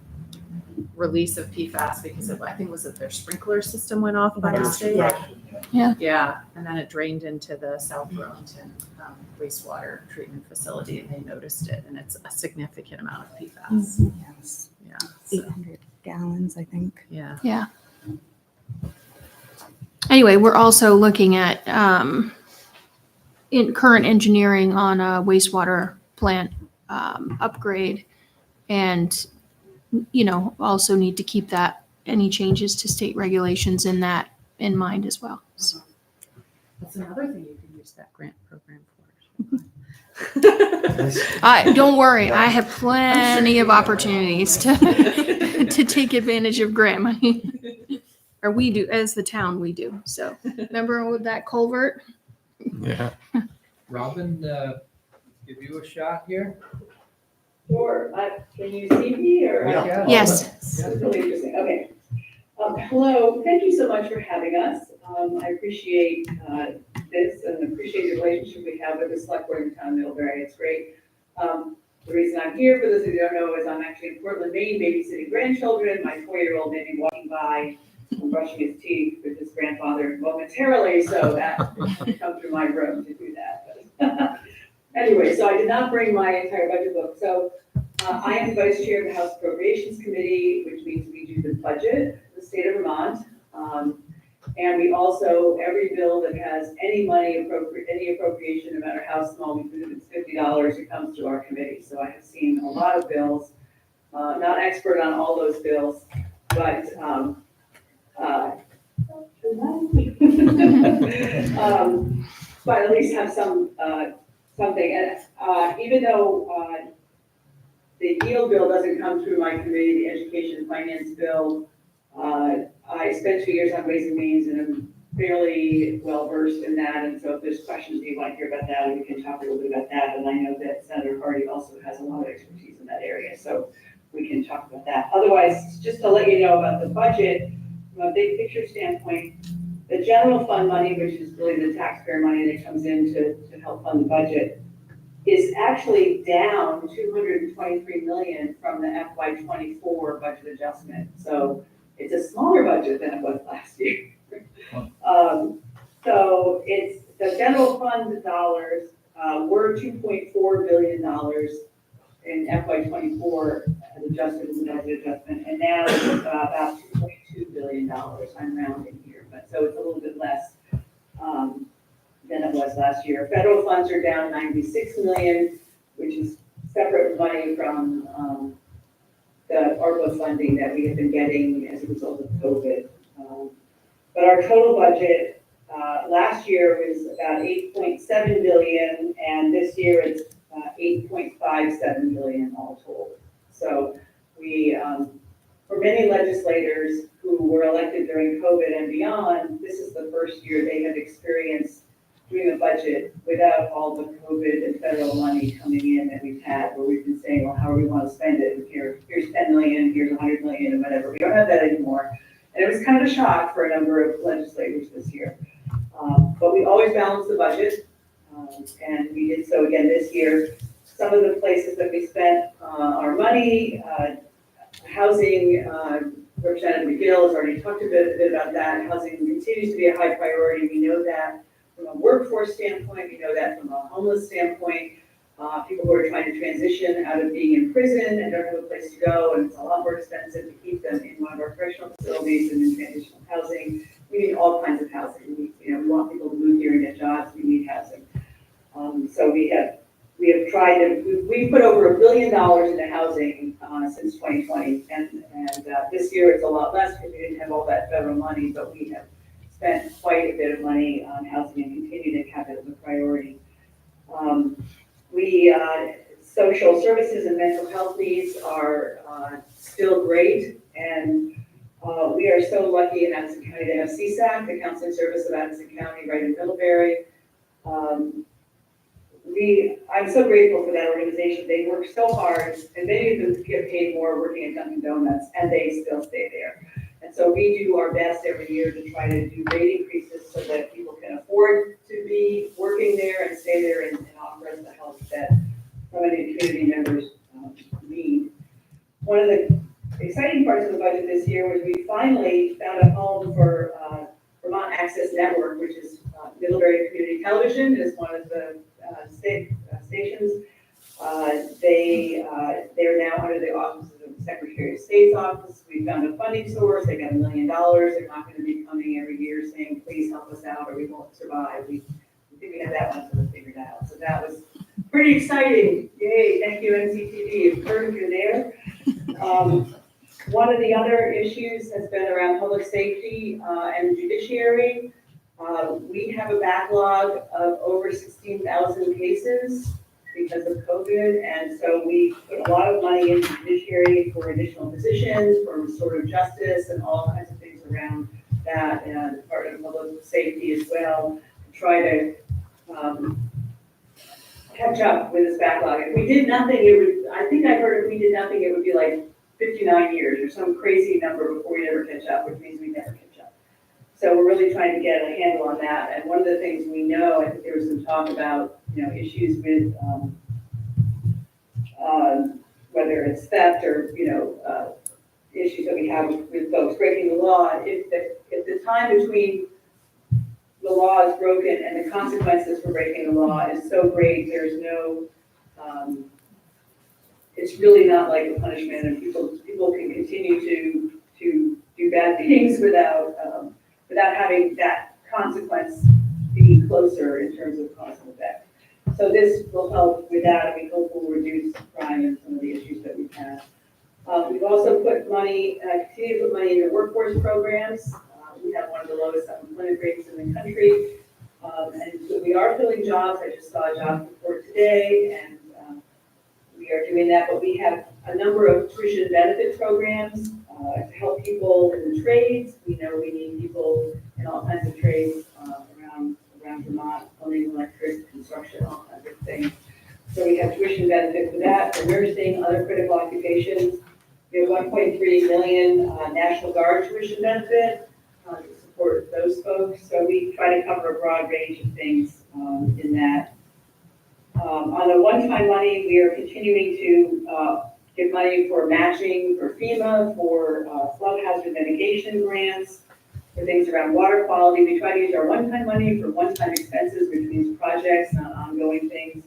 release of PFAS because I think was it their sprinkler system went off by mistake? Yeah. Yeah, and then it drained into the South Burlington wastewater treatment facility, and they noticed it, and it's a significant amount of PFAS. Yes. Yeah, so, 800 gallons, I think. yeah. Yeah. Anyway, we're also looking at in current engineering on a wastewater plant upgrade, and also need to keep that any changes to state regulations in mind as well. So, That's another thing you can use that grant program for. don't worry, I have plenty of opportunities to take advantage of grant money. Or we do, as the town, we do. So remember with that culvert? Yeah. Robin, give you a shot here? Sure. Can you see me or? Yeah. Yes. That's really interesting. Okay. Hello. Thank you so much for having us. I appreciate this and appreciate the relationship we have with the select board in town of Middlebury. It's great. The reason I'm here, for those of you who don't know, is I'm actually in Portland, Maine, babysitting grandchildren. My 4-year-old may be walking by and brushing his teeth with his grandfather momentarily, so that come through my room to do that. But anyway, so I did not bring my entire budget book. So I am vice chair of the House Appropriations Committee, which means we do the budget for the state of Vermont. And we also, every bill that has any money, any appropriation, no matter how small, even if it's $50, it comes to our committee. So I have seen a lot of bills, not expert on all those bills, but but at least have something. And even though the yield bill doesn't come through my committee, the education and finance bill, I spent 2 years on Ways and Means and I'm fairly well versed in that. And so if there's questions you want to hear about that, we can talk a little bit about that. And I know that Senator Hardy also has a lot of expertise in that area, so we can talk about that. Otherwise, just to let you know about the budget, from a big picture standpoint, the general fund money, which is really the taxpayer money that comes in to help fund the budget, is actually down $223 million from the FY24 budget adjustment. So it's a smaller budget than it was last year. So it's the general fund dollars were $2.4 billion in FY24 as adjusted as a budget adjustment, and now it's about $2.2 billion. I'm rounding here, but so it's a little bit less than it was last year. Federal funds are down $96 million, which is separate money from the ARPA funding that we have been getting as a result of COVID. But our total budget last year was about $8.7 billion, and this year it's $8.57 billion all told. So we, for many legislators who were elected during COVID and beyond, this is the first year they have experienced doing a budget without all the COVID and federal money coming in that we've had, where we've been saying, well, how do we want to spend it? Here's 10 million, here's 100 million, and whatever. We don't have that anymore. And it was kind of a shock for a number of legislators this year. But we always balance the budget, and we did so again this year. Some of the places that we spent our money, housing, Representative McGill has already talked a bit about that. Housing continues to be a high priority. We know that from a workforce standpoint. We know that from a homeless standpoint. People who are trying to transition out of being in prison and don't have a place to go, and it's a lot more expensive to keep them in one of our correctional facilities and in transitional housing. We need all kinds of housing. We want people to move here and get jobs. We need housing. So we have tried to, we've put over $1 billion into housing since 2020, and this year it's a lot less because we didn't have all that federal money, but we have spent quite a bit of money on housing and continue to have it as a priority. Social services and mental health needs are still great, and we are so lucky in Addison County to have CSAC, the Counseling Service of Addison County, right in Middlebury. I'm so grateful for that organization. They work so hard, and many of them get paid more working at Dunkin' Donuts, and they still stay there. And so we do our best every year to try to do rate increases so that people can afford to be working there and stay there and offer us the help that so many community members need. One of the exciting parts of the is Middlebury Community Television, is one of the stations. They're now under the office of the Secretary of State's office. We found a funding source. They got $1 million. They're not going to be coming every year saying, please help us out or we won't survive. We think we have that one sort of figured out. So that was pretty exciting. Yay, thank you, NCTV. If you're there. One of the other issues has been around public safety and judiciary. We have a backlog of over 16,000 cases because of COVID, and so we put a lot of money into judiciary for additional positions, for restorative justice, and all kinds of things around that, and Department of Public Safety as well, to try to catch up with this backlog. If we did nothing, I think I heard if we did nothing, it would be like 59 years or some crazy number before we ever catch up, which means we never catch up. So we're really trying to get a handle on that. And one of the things we know, I think there was some talk about, issues with whether it's theft or, issues that we have with folks breaking the law. If the time between the law is broken and the consequences for breaking the law is so great, there's no, it's really not like a punishment, and people can continue to do bad things without having that consequence be closer in terms of cause and effect. So this will help with that, and we hope will reduce crime and some of the issues that we've had. We've also put money, continue to put money into workforce programs. We have one of the lowest unemployment rates in the country, and so we are filling jobs. I just saw a job report today, and we are doing that, but we have a number of tuition benefit programs to help people in the trades. We know we need people in all kinds of trades around Vermont, plumbing, electric, construction, all kinds of things. So we have tuition benefit for that, for nursing, other critical occupations. We have 1.3 million National Guard tuition benefit to support those folks. So we try to cover a broad range of things in that. On the one-time money, we are continuing to give money for matching for FEMA, for flood hazard mitigation grants, for things around water quality. We try to use our one-time money for one-time expenses, which means projects, not ongoing things.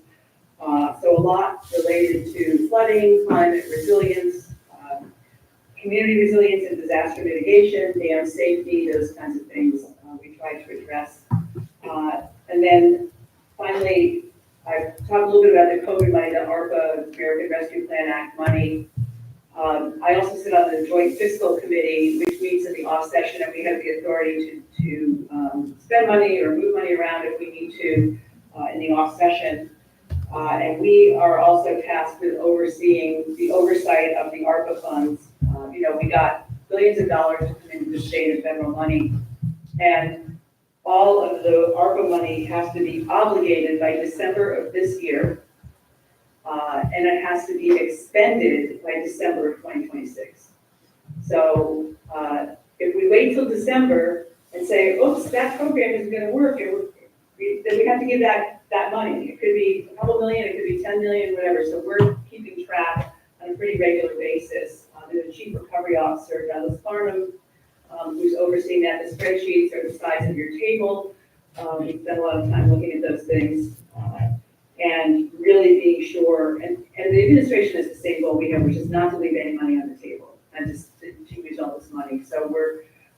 So a lot related to flooding, climate resilience, community resilience and disaster mitigation, dam safety, those kinds of things we try to address. And then finally, I talked a little bit about the COVID money, the ARPA, American Rescue Plan Act money. I also sit on the Joint Fiscal Committee, which meets in the off session, and we have the authority to spend money or move money around if we need to in the off session. And we are also tasked with overseeing the oversight of the ARPA funds. We got billions of dollars to come into the state and federal money, and all of the ARPA money has to be obligated by December of this year, and it has to be expended by December of 2026. So if we wait till December and say, oops, that program isn't going to work, then we have to give that money. It could be a couple million, it could be 10 million, whatever. So we're keeping track on a pretty regular basis. There's a Chief Recovery Officer, Douglas Farnham, who's overseeing that. The spreadsheets are the size of your table. We spent a lot of time looking at those things and really being sure. And the administration has the same goal we have, which is not to leave any money on the table and just to use all this money. So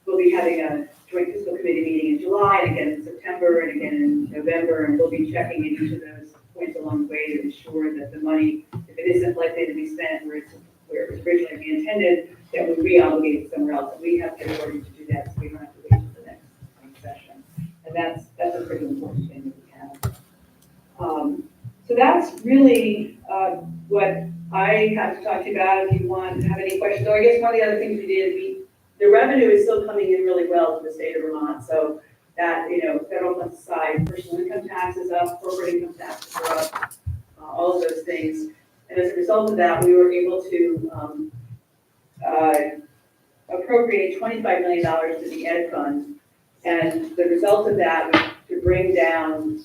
we'll be having a Joint Fiscal Committee meeting in July, and again in September, and again in November, and we'll be checking in each of those points along the way to ensure that the money, if it isn't likely to be spent where it was originally intended, that we re-obligate somewhere else. And we have the authority to do that, so we don't have to wait until the next session. And that's a pretty important thing that we have. So that's really what I have to talk to you about. If you have any questions, or I guess one of the other things we did, the revenue is still coming in really well to the state of Vermont. So that, federal funds aside, personal income tax is up, corporate income taxes are up, all of those things. And as a result of that, we were able to appropriate $25 million to the Ed Fund. And the result of that was to bring down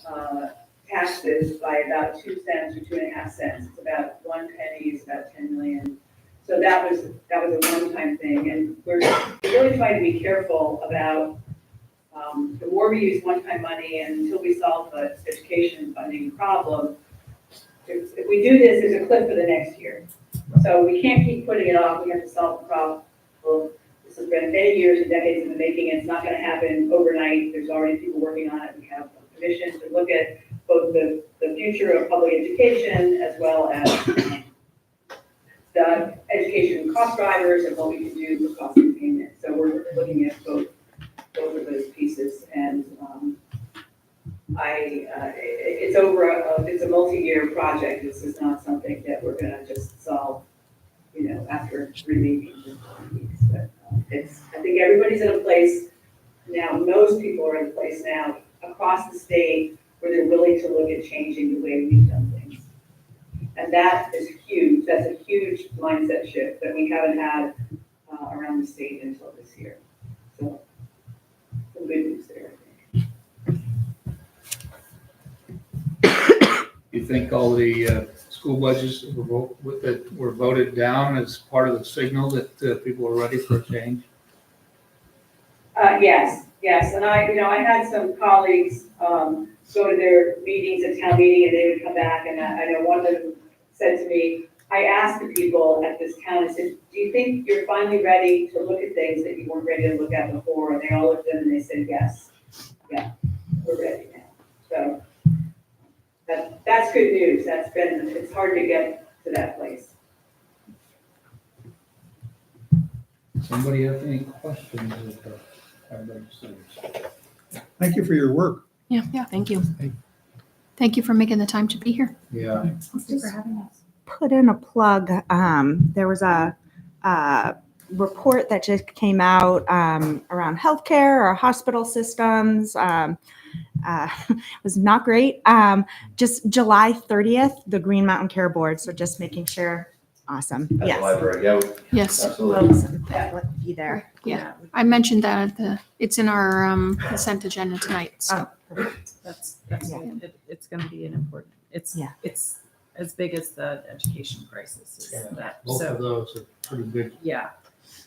taxes by about 2 cents or 2.5 cents. It's about 1 penny is about 10 million. So that was a one-time thing. And we're really trying to be careful about The more we use one-time money and until we solve the education funding problem, if we do this, there's a cliff for the next year. So we can't keep putting it off. We have to solve the problem. This has been many years and decades in the making, and it's not going to happen overnight. There's already people working on it. We have a commission to look at both the future of public education as well as the education cost drivers and what we can do for cost containment. So we're looking at both of those pieces, and it's a multi-year project. This is not something that we're going to just solve, after 3 meetings or 4 weeks. But I think everybody's in a place now. Most people are in a place now across the state where they're willing to look at changing the way we've done things, and that is huge. That's a huge mindset shift that we haven't had around the state until this year. So some good news there, I think. You think all the school budgets that were voted down as part of the signal that people are ready for a change? Yes, and I had some colleagues go to their meetings at town meeting, and they would come back, and I know one of them said to me, I asked the people at this town, I said, do you think you're finally ready to look at things that you weren't ready to look at before? And they all looked at them and they said, yes, yeah, we're ready now. So that's good news. It's hard to get to that place. Somebody have any questions of our legislators? Thank you for your work. Yeah, thank you. Thank you for making the time to be here. Yeah. Thank you for having us. Put in a plug. There was a report that just came out around healthcare or hospital systems. It was not great. Just July 30th, the Green Mountain Care Board. So just making sure. Awesome. At Yes. the library, yeah. Yes. Absolutely. Be there. Yeah. I mentioned that it's in our consent agenda tonight. So. That's good. It's going to be an important, it's as big as the education crisis is that. Both So, of those are pretty big yeah,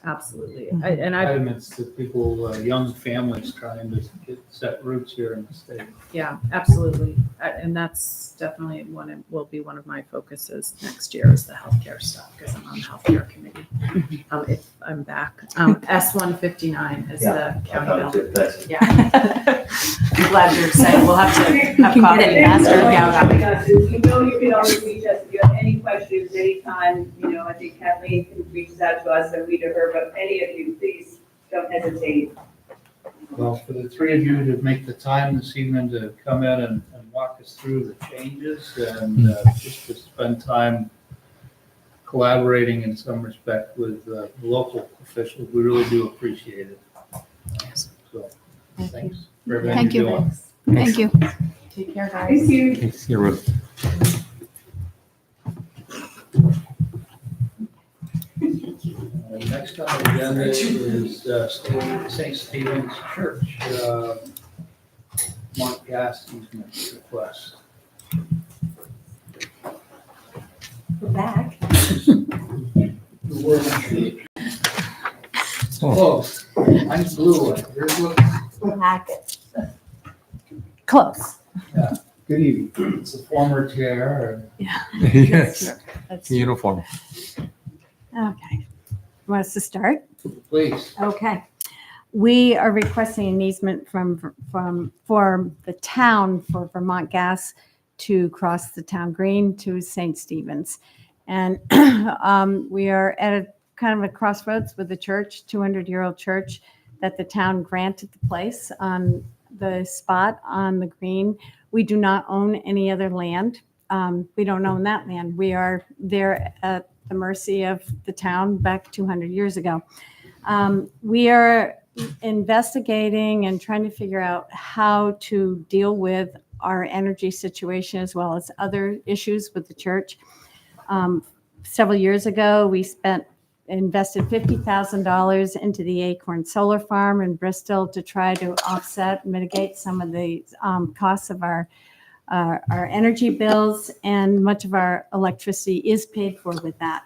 absolutely. Mm-hmm. impediments to people, young families trying to set roots here in the state. Yeah, absolutely. And that's definitely will be one of my focuses next year is the healthcare stuff because I'm on the healthcare committee. If I'm back, S-159 is the county bill. Yeah. I'm glad you're saying we'll have to have coffee. Yeah, you can always reach us if you have any questions anytime. I think Kathleen reaches out to us and we to her, but any of you, please don't hesitate. Well, for the three of you to make the time this evening to come in and walk us through the changes and just to spend time collaborating in some respect with local officials, we really do appreciate it. So, thanks for everything Thank you're you. doing. Thank you. Take care, guys. Thank you. Thanks, you're welcome. Next on the agenda is St. Stephen's Church, Mark Gas easement request. We're back. Close. Mine's blue one. Yours looks. We're back. Close. Good evening. It's a former chair. Yes, uniform. Okay. Want us to start? Please. Okay. We are requesting an easement for the town for Vermont Gas to cross the town green to St. Stephen's. And we are at a kind of a crossroads with the church, 200-year-old church, that the town granted the place on the spot on the green. We do not own any other land. We don't own that land. We are there at the mercy of the town back 200 years ago. We are investigating and trying to figure out how to deal with our energy situation as well as other issues with the church. Several years ago, we invested $50,000 into the Acorn Solar Farm in Bristol to try to offset, mitigate some of the costs of our energy bills, and much of our electricity is paid for with that.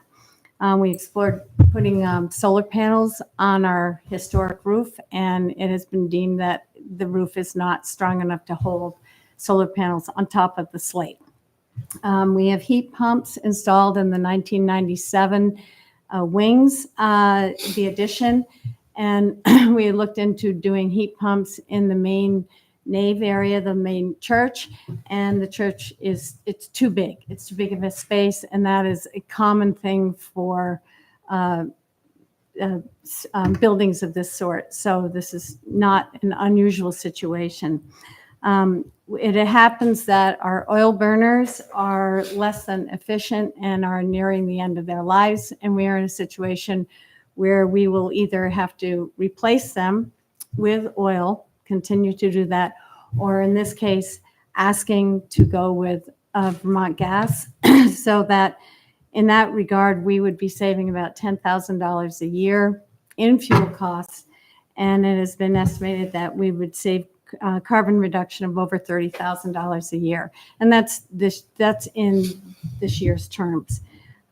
We explored putting solar panels on our historic roof, and it has been deemed that the roof is not strong enough to hold solar panels on top of the slate. We have heat pumps installed in the 1997 wings, the addition, and we looked into doing heat pumps in the main nave area, the main church, and the church it's too big. It's too big of a space, and that is a common thing for buildings of this sort. So this is not an unusual situation. It happens that our oil burners are less than efficient and are nearing the end of their lives, and we are in a situation where we will either have to replace them with oil, continue to do that, or in this case, asking to go with Vermont Gas, so that in that regard, we would be saving about $10,000 a year in fuel costs, and it has been estimated that we would save carbon reduction of over $30,000 a year, and that's in this year's terms.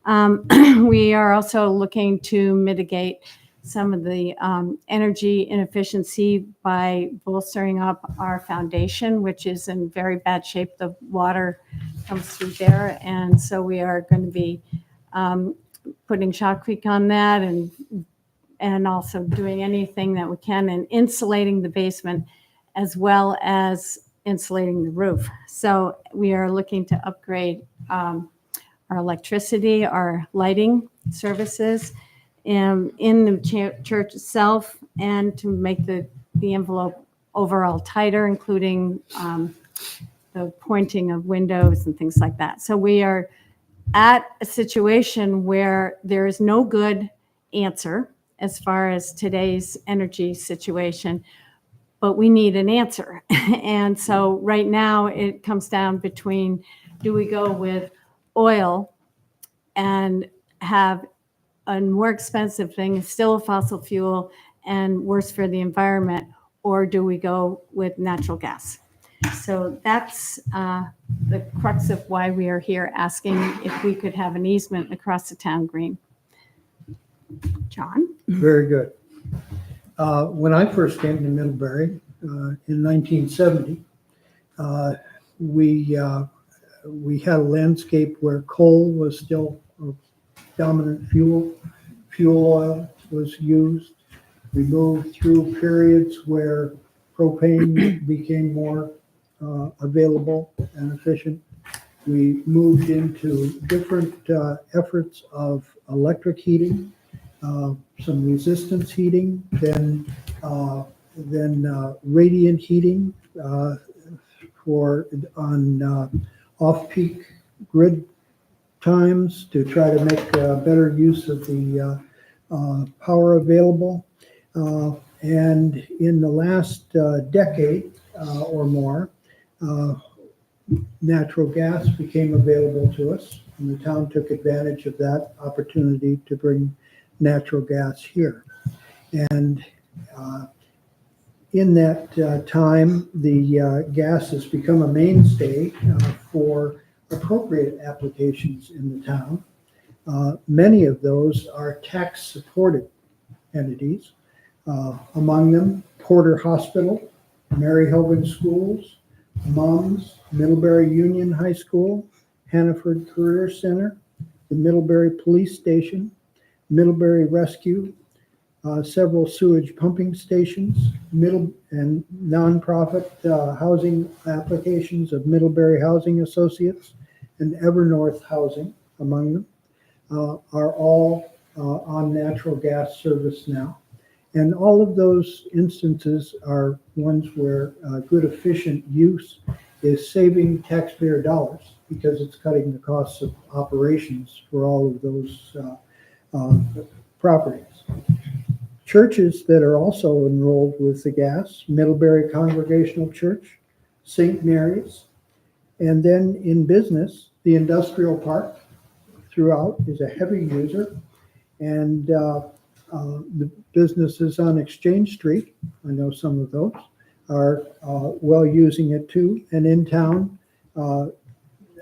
We are also looking to mitigate some of the energy inefficiency by bolstering up our foundation, which is in very bad shape. The water comes through there, and so we are going to be putting shotcrete on that, and also doing anything that we can and insulating the basement as well as insulating the roof. So we are looking to upgrade our electricity, our lighting services in the church itself, and to make the envelope overall tighter, including the pointing of windows and things like that. So we are at a situation where there is no good answer as far as today's energy situation, but we need an answer. And so right now it comes down between, do we go with oil and have a more expensive thing, still a fossil fuel and worse for the environment, or do we go with natural gas? So that's the crux of why we are here, asking if we could have an easement across the town green. John? Very good. When I first came to Middlebury in 1970, we had a landscape where coal was still a dominant fuel. Fuel oil was used. We moved through periods where propane became more available and efficient. We moved into different efforts of electric heating, some resistance heating, then radiant heating on off-peak grid times to try to make better use of the power available. And in the last decade or more, natural gas became available to us, and the town took advantage of that opportunity to bring natural gas here. And in that time, the gas has become a mainstay for appropriate applications in the town. Many of those are tax-supported entities. Among them, Porter Hospital, Mary Hogan Schools, MUMS, Middlebury Union High School, Hannaford Career Center, the Middlebury Police Station, Middlebury Rescue, several sewage pumping stations, and nonprofit housing applications of Middlebury Housing Associates and Evernorth Housing, among them, are all on natural gas service now. And all of those instances are ones where good efficient use is saving taxpayer dollars, because it's cutting the costs of operations for all of those properties. Churches that are also enrolled with the gas: Middlebury Congregational Church, St. Mary's, and then in business, the industrial park throughout is a heavy user, and the businesses on Exchange Street, I know some of those, are well using it too. And in town,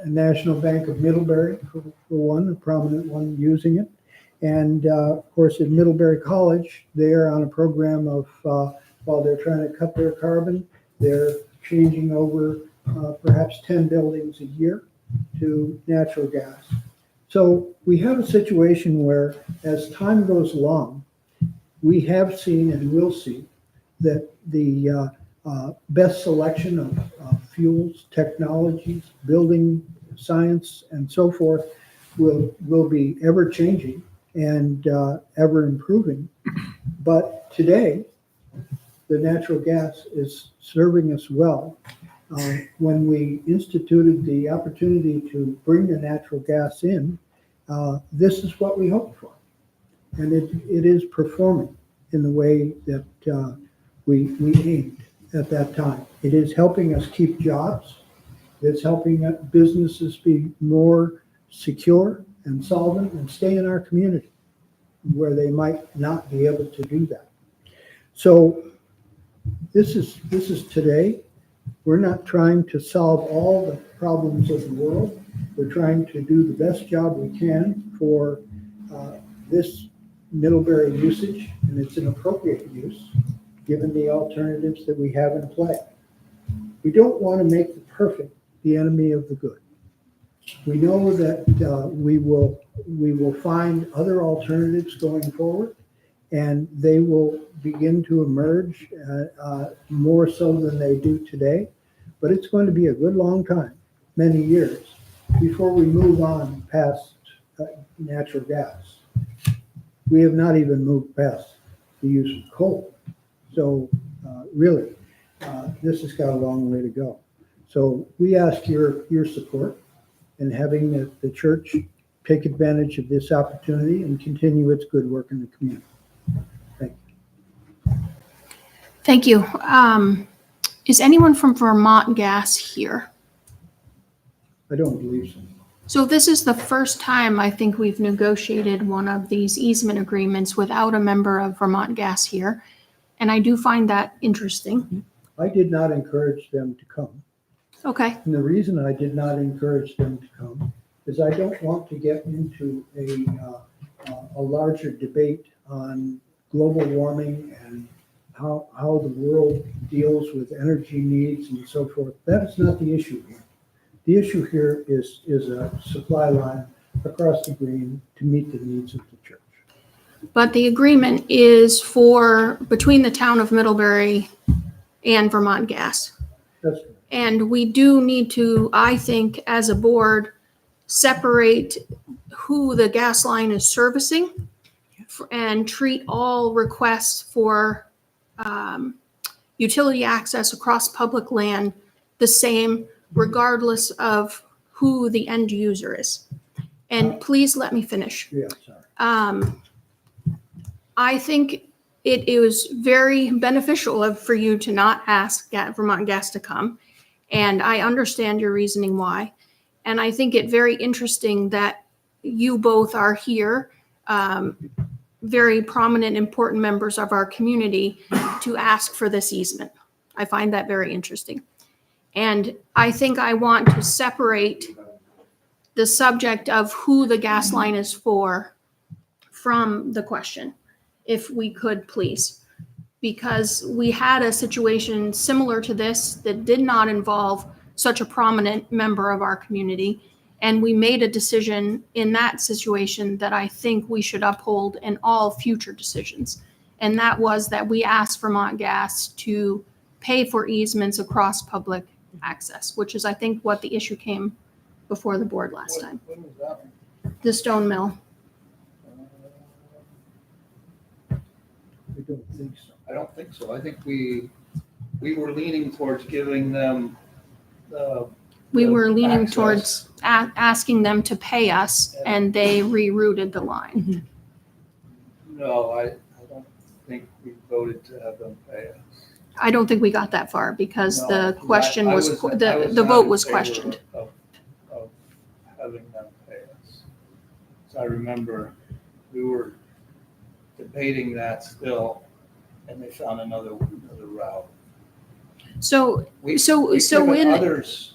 National Bank of Middlebury, for one, a prominent one using it. And of course, at Middlebury College, they're on a program of, while they're trying to cut their carbon, they're changing over perhaps 10 buildings a year to natural gas. So we have a situation where as time goes along, we have seen and will see that the best selection of fuels, technologies, building science, and so forth will be ever changing and ever improving. But today, the natural gas is serving us well. When we instituted the opportunity to bring the natural gas in, this is what we hoped for. And it is performing in the way that we aimed at that time. It is helping us keep jobs. It's helping businesses be more secure and solvent and stay in our community where they might not be able to do that. So this is today. We're not trying to solve all the problems of the world. We're trying to do the best job we can for this Middlebury usage, and it's an appropriate use given the alternatives that we have in play. We don't want to make the perfect the enemy of the good. We know that we will find other alternatives going forward, and they will begin to emerge more so than they do today. But it's going to be a good long time, many years, before we move on past natural gas. We have not even moved past the use of coal. So really, this has got a long way to go. So we ask your support in having the church take advantage of this opportunity and continue its good work in the community. Thank you. Is anyone from Vermont Gas here? I don't believe so. So this is the first time I think we've negotiated one of these easement agreements without a member of Vermont Gas here. And I do find that interesting. I did not encourage them to come. Okay. And the reason I did not encourage them to come is I don't want to get into a larger debate on global warming and how the world deals with energy needs and so forth. That is not the issue here. The issue here is a supply line across the green to meet the needs of the church. But the agreement is between the town of Middlebury and Vermont Gas. That's right. And we do need to, I think, as a board, separate who the gas line is servicing and treat all requests for utility access across public land the same, regardless of who the end user is. And please let me finish. Yeah, sorry. I think it was very beneficial for you to not ask Vermont Gas to come. And I understand your reasoning why. And I think it very interesting that you both are here, very prominent, important members of our community, to ask for this easement. I find that very interesting. And I think I want to separate the subject of who the gas line is for from the question, if we could please. Because we had a situation similar to this that did not involve such a prominent member of our community. And we made a decision in that situation that I think we should uphold in all future decisions. And that was that we asked Vermont Gas to pay for easements across public access, which is, I think, what the issue came before the board last time. When was that one? The stone mill. I don't think so. I don't think so. I think we were leaning towards giving them We were leaning access. towards asking them to pay us, and they rerouted the line. No, I don't think we voted to have them pay us. I don't think we got that far because No, the 'cause question I was, I the not vote in was favor questioned. Of having them pay us. So I remember we were debating that still, and they found another route. So, We've so given in, others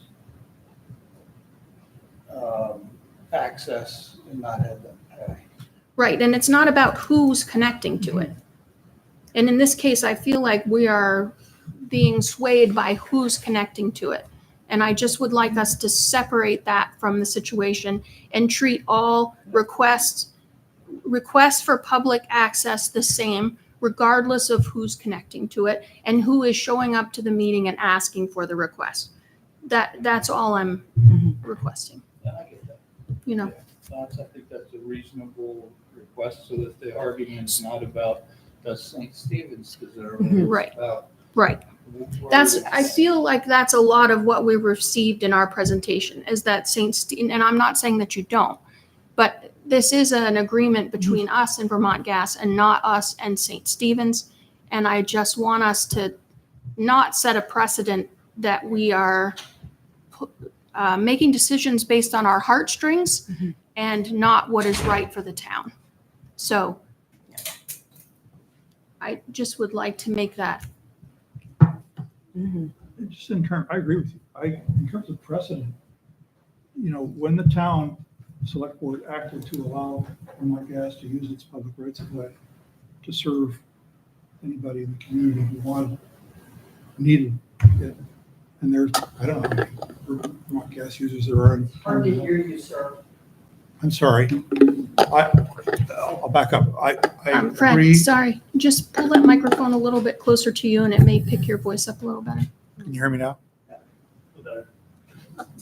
access and not had them pay. Right, and it's not about who's connecting to it. And in this case, I feel like we are being swayed by who's connecting to it. And I just would like us to separate that from the situation and treat all requests for public access the same, regardless of who's connecting to it and who is showing up to the meeting and asking for the request. That's all I'm requesting, Yeah, I get that. you know. I think that's a reasonable request, so that the argument's not about does St. Stephen's deserve it. Right. It's about Right. I feel like that's a lot of what we received in our presentation is that St. Stephen, and I'm not saying that you don't, but this is an agreement between us and Vermont Gas and not us and St. Stephen's. And I just want us to not set a precedent that we are making decisions based on our heartstrings and not what is right for the town. So I just would like to make that. Just I agree with you. In terms of precedent, when the town select board acted to allow Vermont Gas to use its public rights of way to serve anybody in the community who needed it. And there's, I don't know how many Vermont Gas users there are. Hardly hear you, sir. I'm sorry. I'll back up. I Fred, agree. sorry, just pull that microphone a little bit closer to you and it may pick your voice up a little better. Can you hear me now?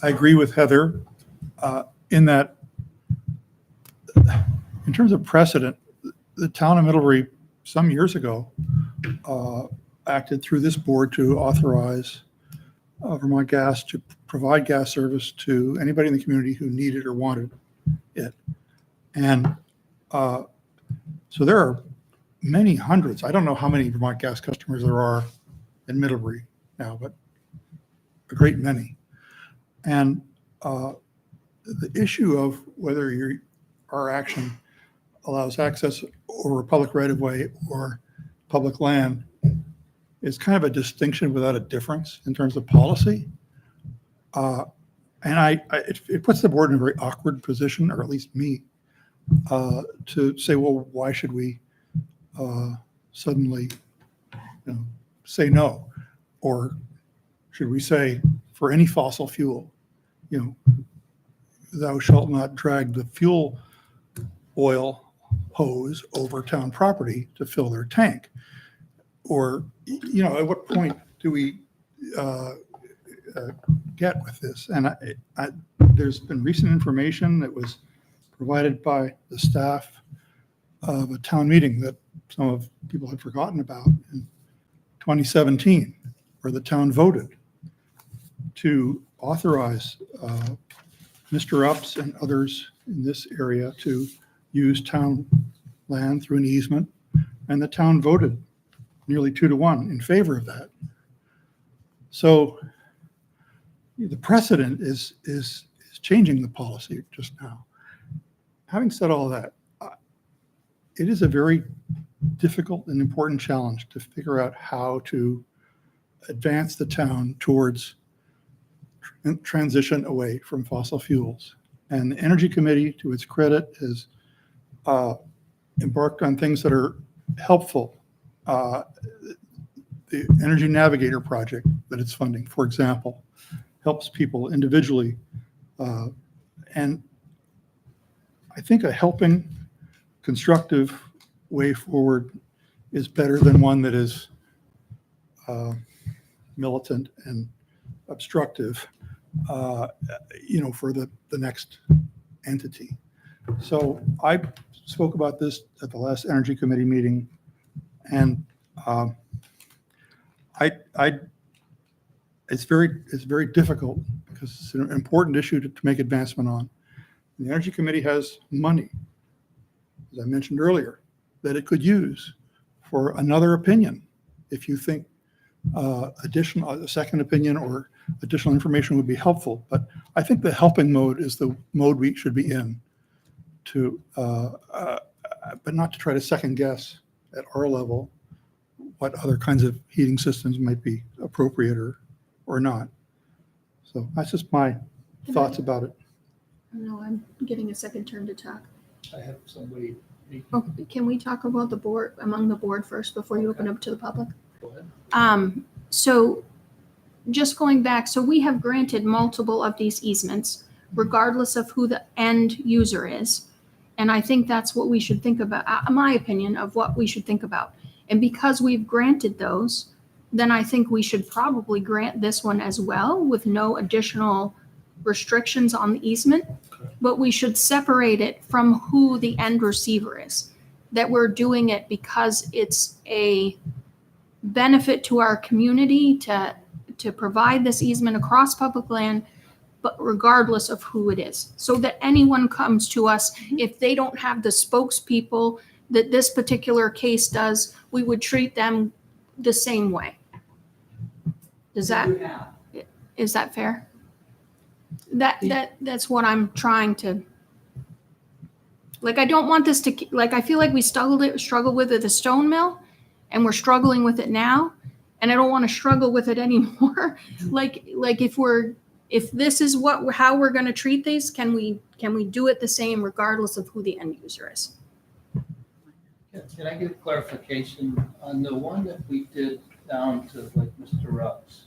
I agree with Heather in that, in terms of precedent, the town of Middlebury some years ago acted through this board to authorize Vermont Gas to provide gas service to anybody in the community who needed or wanted it. And so there are many hundreds. I don't know how many Vermont Gas customers there are in Middlebury now, but a great many. And the issue of whether our action allows access over a public right-of-way or public land is kind of a distinction without a difference in terms of policy. And it puts the board in a very awkward position, or at least me, to say, well, why should we suddenly say no? Or should we say, for any fossil fuel, thou shalt not drag the fuel oil hose over town property to fill their tank? Or, at what point do we get with this? And there's been recent information that was provided by the staff of a town meeting that some of people had forgotten about in 2017, where the town voted to authorize Mr. Ups and others in this area to use town land through an easement, and the town voted nearly 2-1 in favor of that. So the precedent is changing the policy just now. Having said all that, it is a very difficult and important challenge to figure out how to advance the town towards transition away from fossil fuels. And the Energy Committee, to its credit, has embarked on things that are helpful. The Energy Navigator project that it's funding, for example, helps people individually. And I think a helping, constructive way forward is better than one that is militant and obstructive, for the next entity. So I spoke about this at the last Energy Committee meeting, and it's very difficult because it's an important issue to make advancement on. The Energy Committee has money, as I mentioned earlier, that it could use for another opinion. If you think a second opinion or additional information would be helpful, but I think the helping mode is the mode we should be in, but not to try to second guess at our level what other kinds of heating systems might be appropriate or not. So that's just my thoughts about it. No, I'm getting a second turn to talk. I have somebody Oh, can we talk about the board, among the board first before you open up to the public? Go ahead. So just going back, so we have granted multiple of these easements regardless of who the end user is. And I think that's what we should think about, my opinion of what we should think about. And because we've granted those, then I think we should probably grant this one as well with no additional restrictions on the easement. But we should separate it from who the end receiver is. That we're doing it because it's a benefit to our community to provide this easement across public land, but regardless of who it is. So that anyone comes to us, if they don't have the spokespeople that this particular case does, we would treat them the same way. Is that fair? That's what I'm trying to, like, I don't want this to, like, I feel like we struggled with it at the stone mill, and we're struggling with it now, and I don't want to struggle with it anymore. Like if this is how we're going to treat these, can we do it the same regardless of who the end user is? Can I get clarification on the one that we did down to like Mr. Rugg's?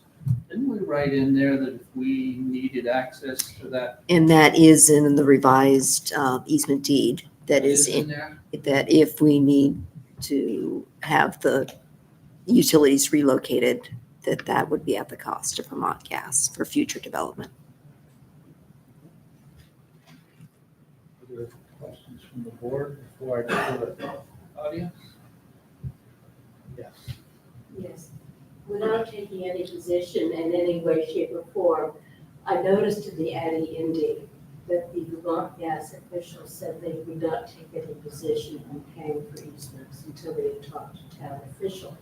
Didn't we write in there that if we needed access to that? And that is in the revised easement deed. That is in there? that if we need to have the utilities relocated, that would be at the cost of Vermont Gas for future development. Other questions from the board before I go to the audience? Yes. Yes. Without taking any position in any way, shape, or form, I noticed in the ADDI that the Vermont Gas officials said they would not take any position on paying for easements until they had talked to town officials.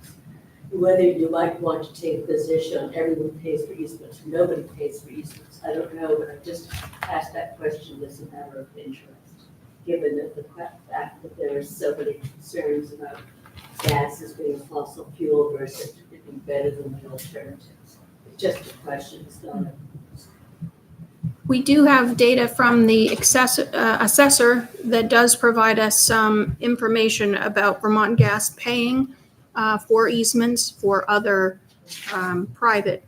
Whether you might want to take a position on everyone pays for easements, or nobody pays for easements, I don't know, but I just asked that question as a matter of interest, given that the fact that there are so many concerns about gas as being a fossil fuel versus it being better than the alternatives. It's just a question, it's not a. We do have data from the assessor that does provide us some information about Vermont Gas paying for easements for other private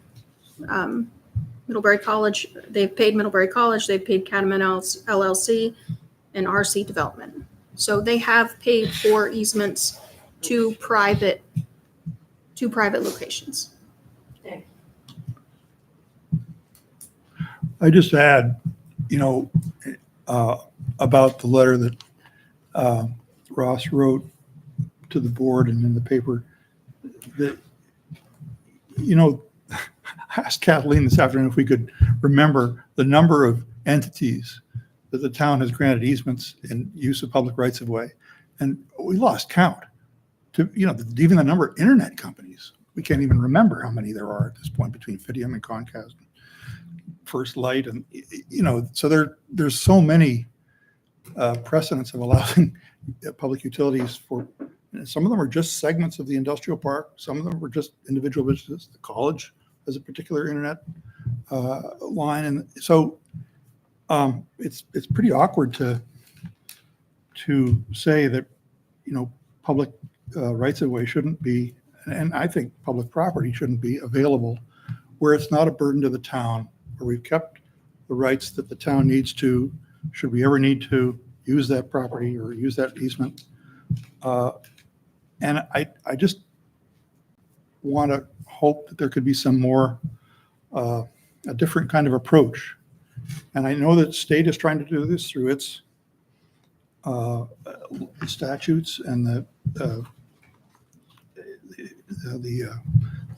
Middlebury College. They've paid Middlebury College, they've paid Catamount LLC, and RC Development. So they have paid for easements to private locations. Thank I just add, about the letter that Ross wrote to the board and in the paper, that, I asked Kathleen this afternoon if we could remember the number of entities that the town has granted easements in use of public rights of way. And we lost count to, even the number of internet companies. We can't even remember how many there are at this point between Fidium and Comcast, First Light, and so there's so many precedents of allowing public utilities for. Some of them are just segments of the industrial park. Some of them were just individual businesses. The college has a particular internet line, and so it's pretty awkward to say that public rights of way shouldn't be, and I think public property shouldn't be available where it's not a burden to the town, where we've kept the rights that the town needs to, should we ever need to use that property or use that easement. And I just want to hope that there could be some more, a different kind of approach. And I know that the state is trying to do this through its statutes and the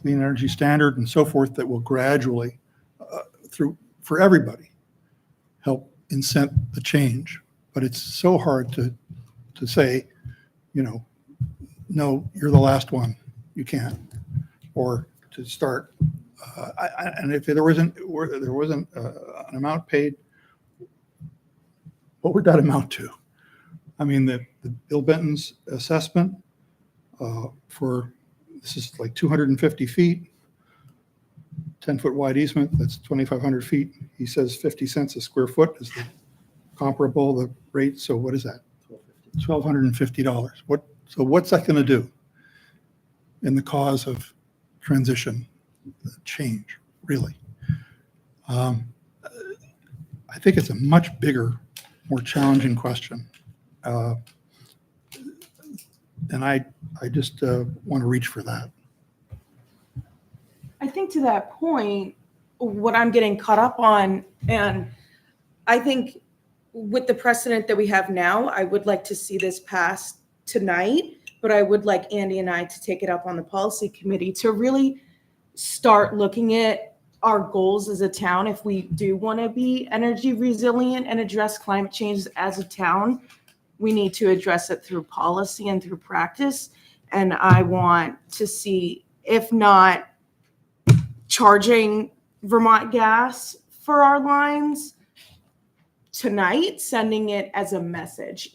Clean Energy Standard and so forth that will gradually, for everybody, help incent the change. But it's so hard to say, no, you're the last one, you can't, or to start. And if there wasn't an amount paid, what would that amount to? I mean, the Bill Benton's assessment for, this is like 250 feet, 10-foot wide easement, that's 2,500 feet. He says 50 cents a square foot is the comparable, the rate. So what is that? $1,250. What's that going to do in the cause of transition change, really? I think it's a much bigger, more challenging question. And I just want to reach for that. I think to that point, what I'm getting caught up on, and I think with the precedent that we have now, I would like to see this passed tonight, but I would like Andy and I to take it up on the policy committee to really start looking at our goals as a town. If we do want to be energy resilient and address climate change as a town, we need to address it through policy and through practice. And I want to see, if not charging Vermont Gas for our lines tonight, sending it as a message,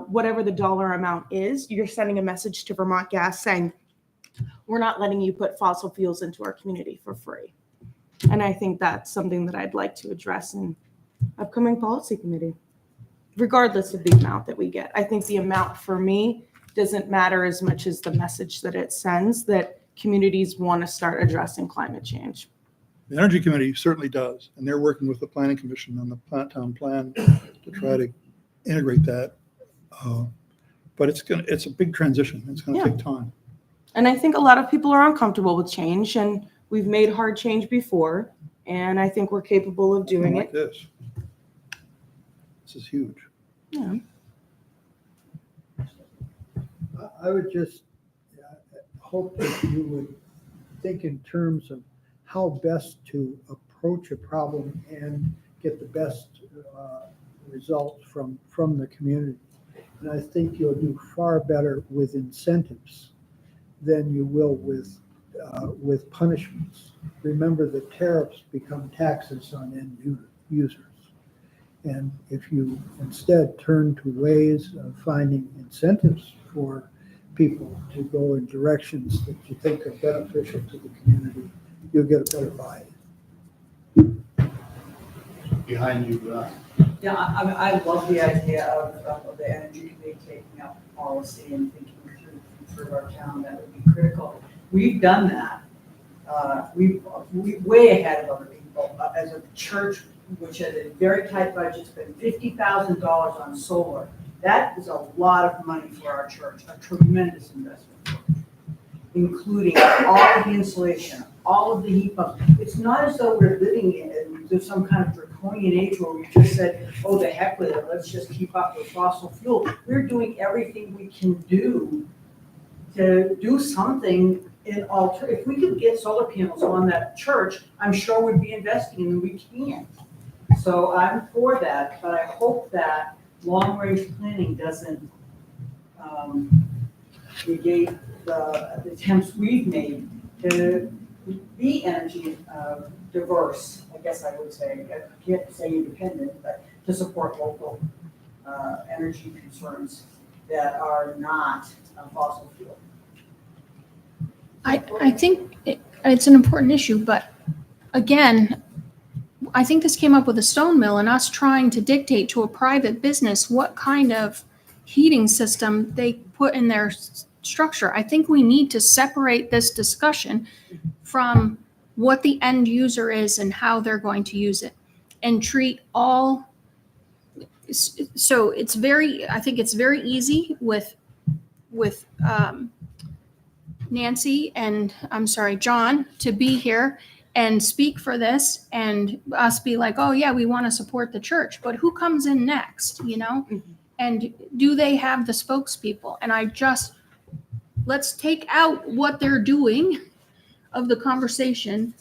whatever the dollar amount is, you're sending a message to Vermont Gas saying, we're not letting you put fossil fuels into our community for free. And I think that's something that I'd like to address in upcoming policy committee, regardless of the amount that we get. I think the amount for me doesn't matter as much as the message that it sends, that communities want to start addressing climate change. The Energy Committee certainly does, and they're working with the Planning Commission on the town plan to try to integrate that. But it's a big transition. It's going to take time. And I think a lot of people are uncomfortable with change, and we've made hard change before, and I think we're capable of doing it. This is huge. Yeah. I would just hope that you would think in terms of how best to approach a problem and get the best results from the community. And I think you'll do far better with incentives than you will with punishments. Remember that tariffs become taxes on end users. And if you instead turn to ways of finding incentives for people to go in directions that you think are beneficial to the community, you'll get a better buy-in. Behind you, Yeah, I love the idea of the energy committee taking up policy and thinking through the future of our town. That would be critical. We've done that. We've way ahead of other people. As a church, which has a very tight budget, spent $50,000 on solar. That is a lot of money for our church, a tremendous investment, including all of the insulation, all of the heat pumps. It's not as though we're living in some kind of draconian age where we just said, oh, the heck with it, let's just keep up with fossil fuel. We're doing everything we can do to do something in alter. If we could get solar panels on that church, I'm sure we'd be investing in them. We can't. So I'm for that, but I hope that long-range planning doesn't negate the attempts we've made to be energy diverse, I guess I would say. I can't say independent, but to support local energy concerns that are not fossil fuel. I think it's an important issue, but again, I think this came up with a stone mill and us trying to dictate to a private business what kind of heating system they put in their structure. I think we need to separate this discussion from what the end user is and how they're going to use it, and treat all. So I think it's very easy with Nancy and John to be here and speak for this and us be like, oh yeah, we want to support the church, but who comes in next, and do they have the spokespeople? And let's take out what they're doing of the conversation.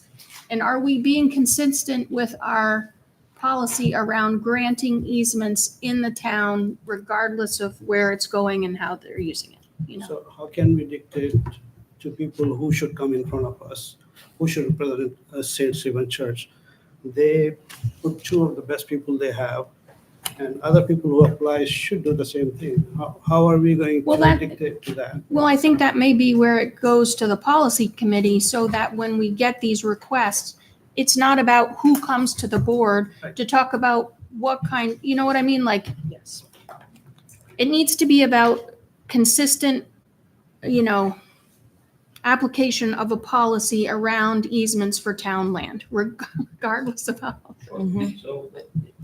And are we being consistent with our policy around granting easements in the town, regardless of where it's going and how they're using it? So how can we dictate to people who should come in front of us, who should represent St. Stephen Church? They put two of the best people they have, and other people who apply should do the same thing. How are we going to dictate to that? Well, I think that may be where it goes to the policy committee, so that when we get these requests, it's not about who comes to the board to talk about what kind, you know what I mean? Like, yes, it needs to be about consistent, you know, application of a policy around easements for town land, regardless of how. So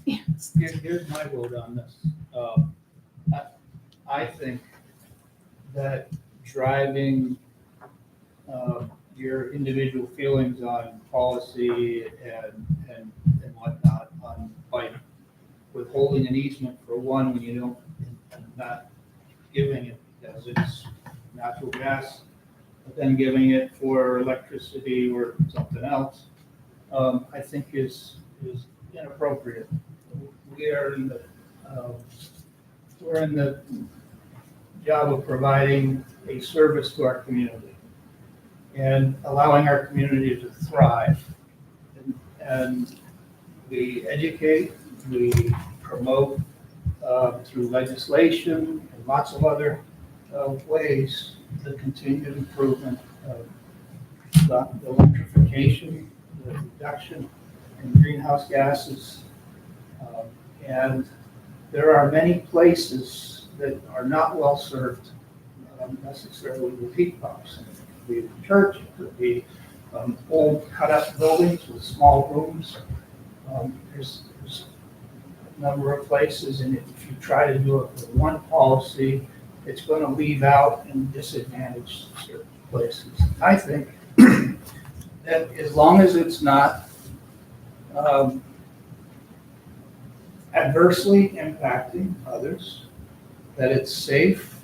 Yes. here's my vote on this. I think that driving your individual feelings on policy and whatnot, on like withholding an easement for one when you don't, and not giving it because it's natural gas, but then giving it for electricity or something else, I think is inappropriate. We're in the job of providing a service to our community and allowing our community to thrive. And we educate, we promote through legislation and lots of other ways the continued improvement of the electrification, the reduction in greenhouse gases. And there are many places that are not well served necessarily with heat pumps. It could be a church, it could be old cut up buildings with small rooms. There's a number of places, and if you try to do it with one policy, it's going to leave out and disadvantage certain places. I think that as long as it's not adversely impacting others, that it's safe,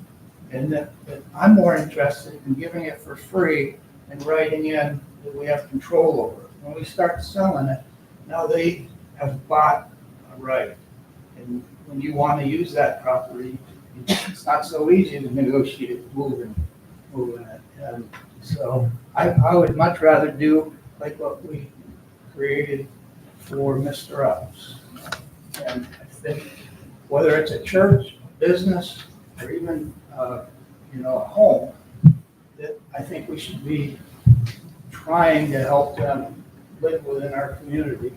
and that I'm more interested in giving it for free and writing in that we have control over it. When we start selling it, now they have bought a right. And when you want to use that property, it's not so easy to negotiate moving it. And so I would much rather do like what we created for Mr. Ups. And I think whether it's a church, business, or even a home, that I think we should be trying to help them live within our community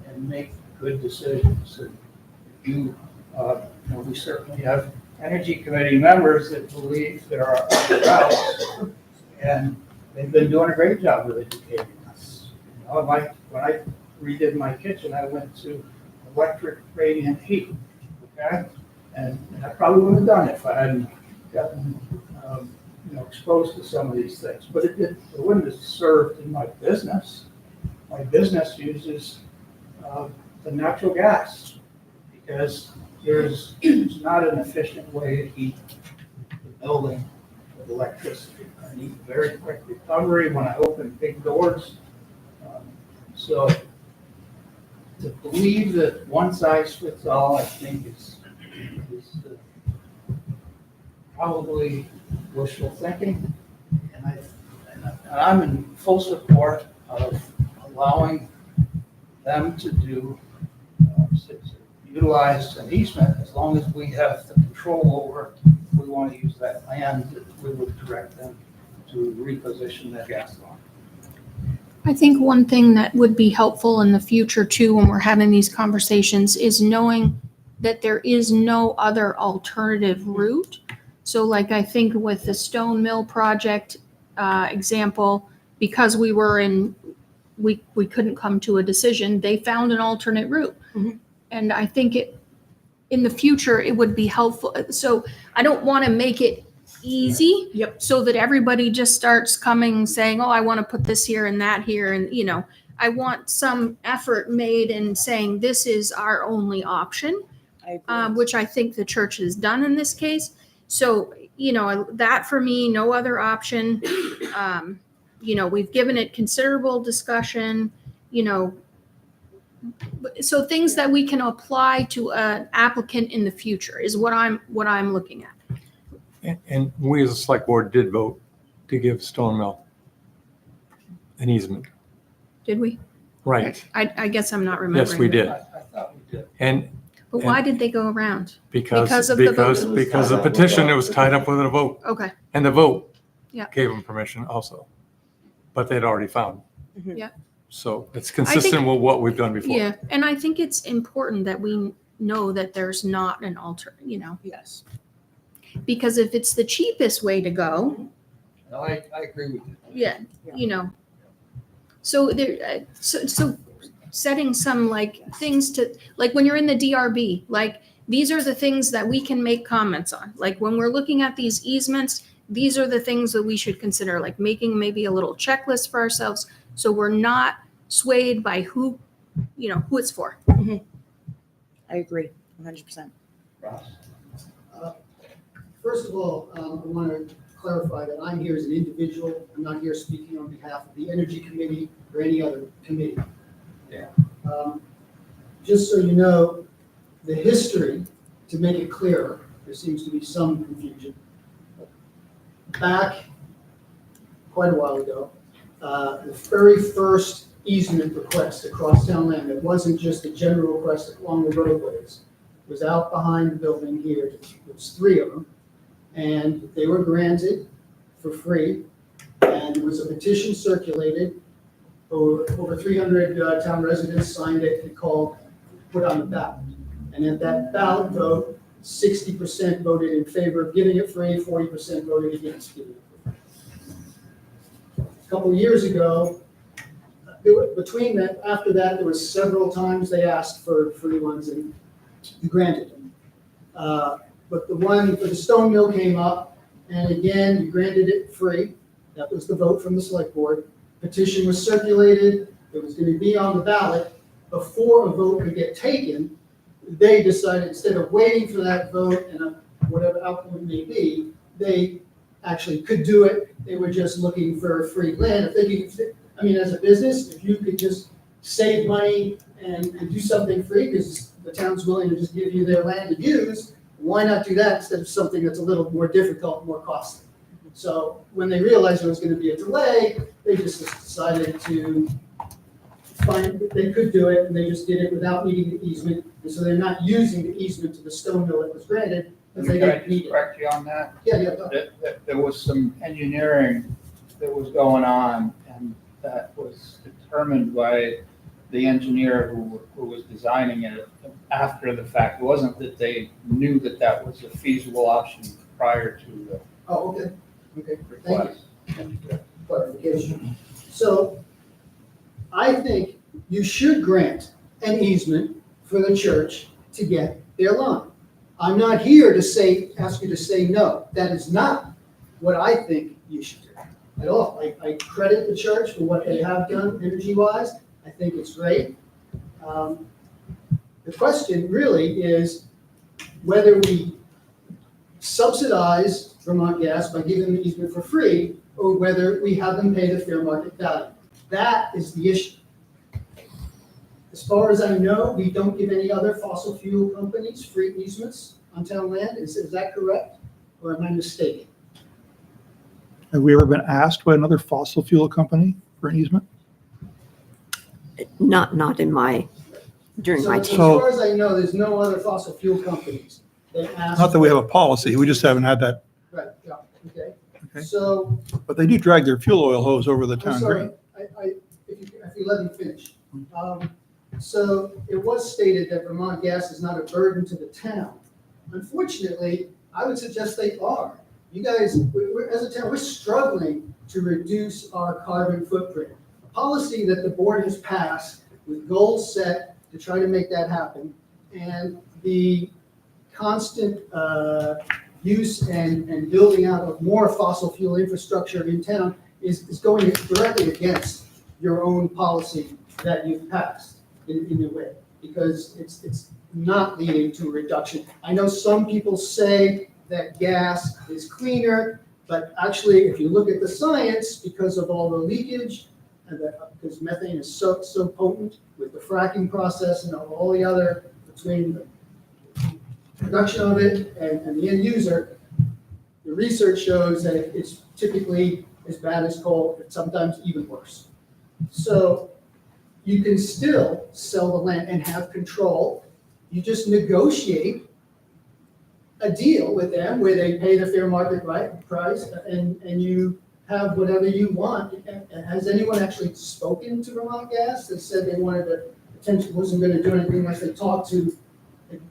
and make good decisions. And we certainly have energy committee members that believe there are other routes, and they've been doing a great job of educating us. When I redid my kitchen, I went to electric radiant heat, okay? And I probably would have done it if I hadn't gotten exposed to some of these things. But it wouldn't have served in my business. My business uses the natural gas because there's not an efficient way to heat the building with electricity. I need very quick recovery when I open big doors. So to believe that one size fits all, I think is probably wishful thinking. And I'm in full support of allowing them to utilize an easement as long as we have the control over if we want to use that land, we would direct them to reposition that gas line. I think one thing that would be helpful in the future too, when we're having these conversations, is knowing that there is no other alternative route. So like I think with the Stone Mill project example, because we couldn't come to a decision, they found an alternate route. Mhm. And I think in the future, it would be helpful. So I don't want to make it easy. Yep. So that everybody just starts coming saying, oh, I want to put this here and that here. And, I want some effort made in saying this is our only option, which I think the church has done in this case. So, that for me, no other option. We've given it considerable discussion, so things that we can apply to an applicant in the future is what I'm looking at. And we as a select board did vote to give Stone Mill an easement. Did we? Right. I guess I'm not remembering. Yes, we did. I thought we did. But why did they go around? Because of the vote? because the petition, it was tied up with a vote. Okay. And the vote Yeah. gave them permission also. But they'd already found. Yeah. So it's consistent with what we've done before. Yeah, and I think it's important that we know that there's not an alter. Yes. Because if it's the cheapest way to go, No, I agree with you. yeah, you know. So there, so setting some like things to, like when you're in the DRB, like these are the things that we can make comments on. Like when we're looking at these easements, these are the things that we should consider, like making maybe a little checklist for ourselves. So we're not swayed by who, you know, who it's for. I agree, 100%. Ross? First of all, I want to clarify that I'm here as an individual. I'm not here speaking on behalf of the Energy Committee or any other committee. Yeah. Just so you know, the history, to make it clearer, there seems to be some confusion. Back quite a while ago, the very first easement request across town land, it wasn't just a general request along the roadways, it was out behind the building here. There was 3 of them, and they were granted for free. And there was a petition circulated. Over 300 town residents signed it and put on the ballot. And at that ballot vote, 60% voted in favor of giving it free, 40% voted against giving it free. A couple of years ago, between that, after that, there was several times they asked for free ones and you granted them. But the one for the stone mill came up, and again, you granted it free. That was the vote from the select board. Petition was circulated. It was going to be on the ballot. Before a vote could get taken, they decided instead of waiting for that vote and whatever outcome it may be, they actually could do it. They were just looking for free land. If they could, I mean, as a business, if you could just save money and do something free because the town's willing to just give you their land to use, why not do that instead of something that's a little more difficult, more costly? So when they realized there was going to be a delay, they just decided to find they could do it, and they just did it without needing the easement. And so they're not using the easement to the stone mill that was granted, because they Can I didn't need just it. correct you on that? Yeah, go ahead. There was some engineering that was going on, and that was determined by the engineer who was designing it after the fact. It wasn't that they knew that that was a feasible option prior to the Oh, okay. Okay, request. thank you. Clarification. So I think you should grant an easement for the church to get their line. I'm not here to ask you to say no. That is not what I think you should do at all. I credit the church for what they have done energy-wise. I think it's great. The question really is whether we subsidize Vermont Gas by giving them the easement for free, or whether we have them pay the fair market value. That is the issue. As far as I know, we don't give any other fossil fuel companies free easements on town land. Is that correct? Or am I mistaken? Have we ever been asked by another fossil fuel company for an easement? Not during my As tenure. So- far as I know, there's no other fossil fuel companies that ask. Not that we have a policy, we just haven't had that, Right, yeah, okay. Okay. So, but they do drag their fuel oil hose over the I'm town sorry, green. if you let me finish. So it was stated that Vermont Gas is not a burden to the town. Unfortunately, I would suggest they are. You guys, as a town, we're struggling to reduce our carbon footprint. A policy that the board has passed with goals set to try to make that happen, and the constant use and building out of more fossil fuel infrastructure in town is going directly against your own policy that you've passed in a way, because it's not leading to a reduction. I know some people say that gas is cleaner, but actually, if you look at the science, because of all the leakage, and because methane is so potent with the fracking process and all the other between the production of it and the end user, the research shows that it's typically as bad as coal, but sometimes even worse. So you can still sell the land and have control. You just negotiate a deal with them where they pay the fair market price and you have whatever you want. Has anyone actually spoken to Vermont Gas that said they wanted to, potentially wasn't going to do anything unless they talked to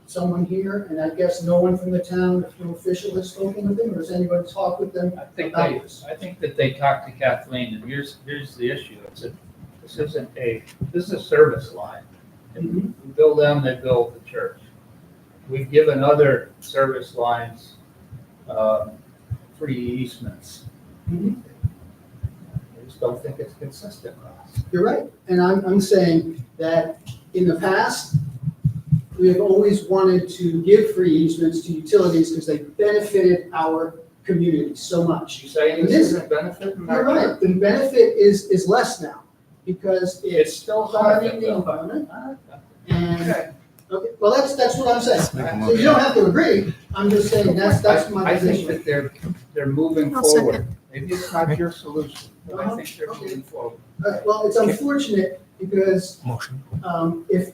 someone here, and I guess no one from the town, no official has spoken with them, or has anybody talked with them I think about this? I think that they talked to Kathleen, and here's the issue. This is a service line. If we bill them, they bill the church. We've given other service lines, free easements. I just don't think it's consistent, Ross. You're right, and I'm saying that in the past, we have always wanted to give free easements to utilities because they benefited our community so much. You saying this isn't benefiting our You're right, the benefit is less now, because it's still harming the environment. And, okay, well, that's what I'm saying. So you don't have to agree, I'm just saying that's my I think position. that they're moving I'll forward. second. Maybe it's not your solution, but I think they're moving forward. All right, well, it's unfortunate because Motion. if,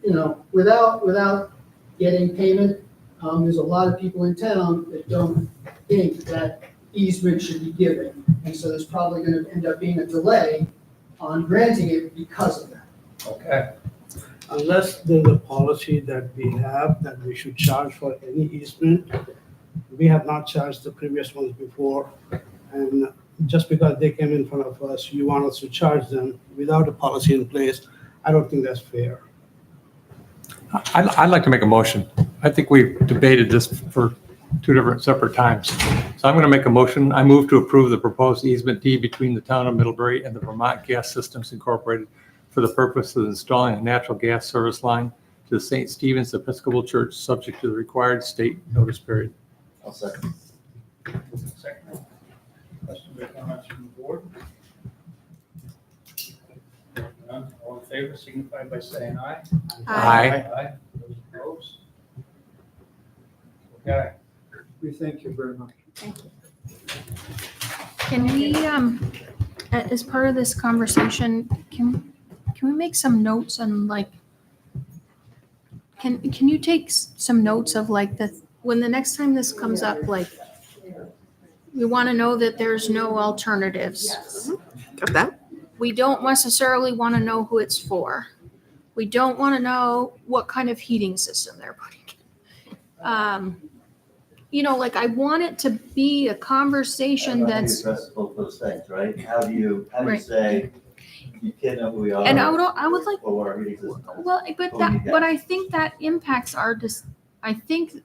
you know, without getting payment, there's a lot of people in town that don't think that easement should be given. And so there's probably gonna end up being a delay on granting it because of that. Okay. Unless there's a policy that we have that we should charge for any easement. We have not charged the previous ones before. And just because they came in front of us, you want us to charge them without a policy in place, I don't think that's fair. I'd like to make a motion. I think we've debated this for two different separate times. So I'm going to make a motion. I move to approve the proposed easement deed between the town of Middlebury and the Vermont Gas Systems Incorporated for the purpose of installing a natural gas service line to the St. Stephen's Episcopal Church, subject to the required state notice period. I'll second. Second. Questions or comments from the board? None. All in favor, signify by saying aye. Aye. Aye. Those opposed? Okay. We thank you very much. Can we, as part of this conversation, can we make some notes on like, can you take some notes of like when the next time this comes up, like, we want to know that there's no alternatives. Got that? We don't necessarily want to know who it's for. We don't want to know what kind of heating system they're putting in. You know, like I want it to be a conversation How do you that's. address both those things, right? How do you Right. say, you can't know who we are? And I would like, Or what our heating system is? well, but Oh, that, you but got I think that impacts our, I think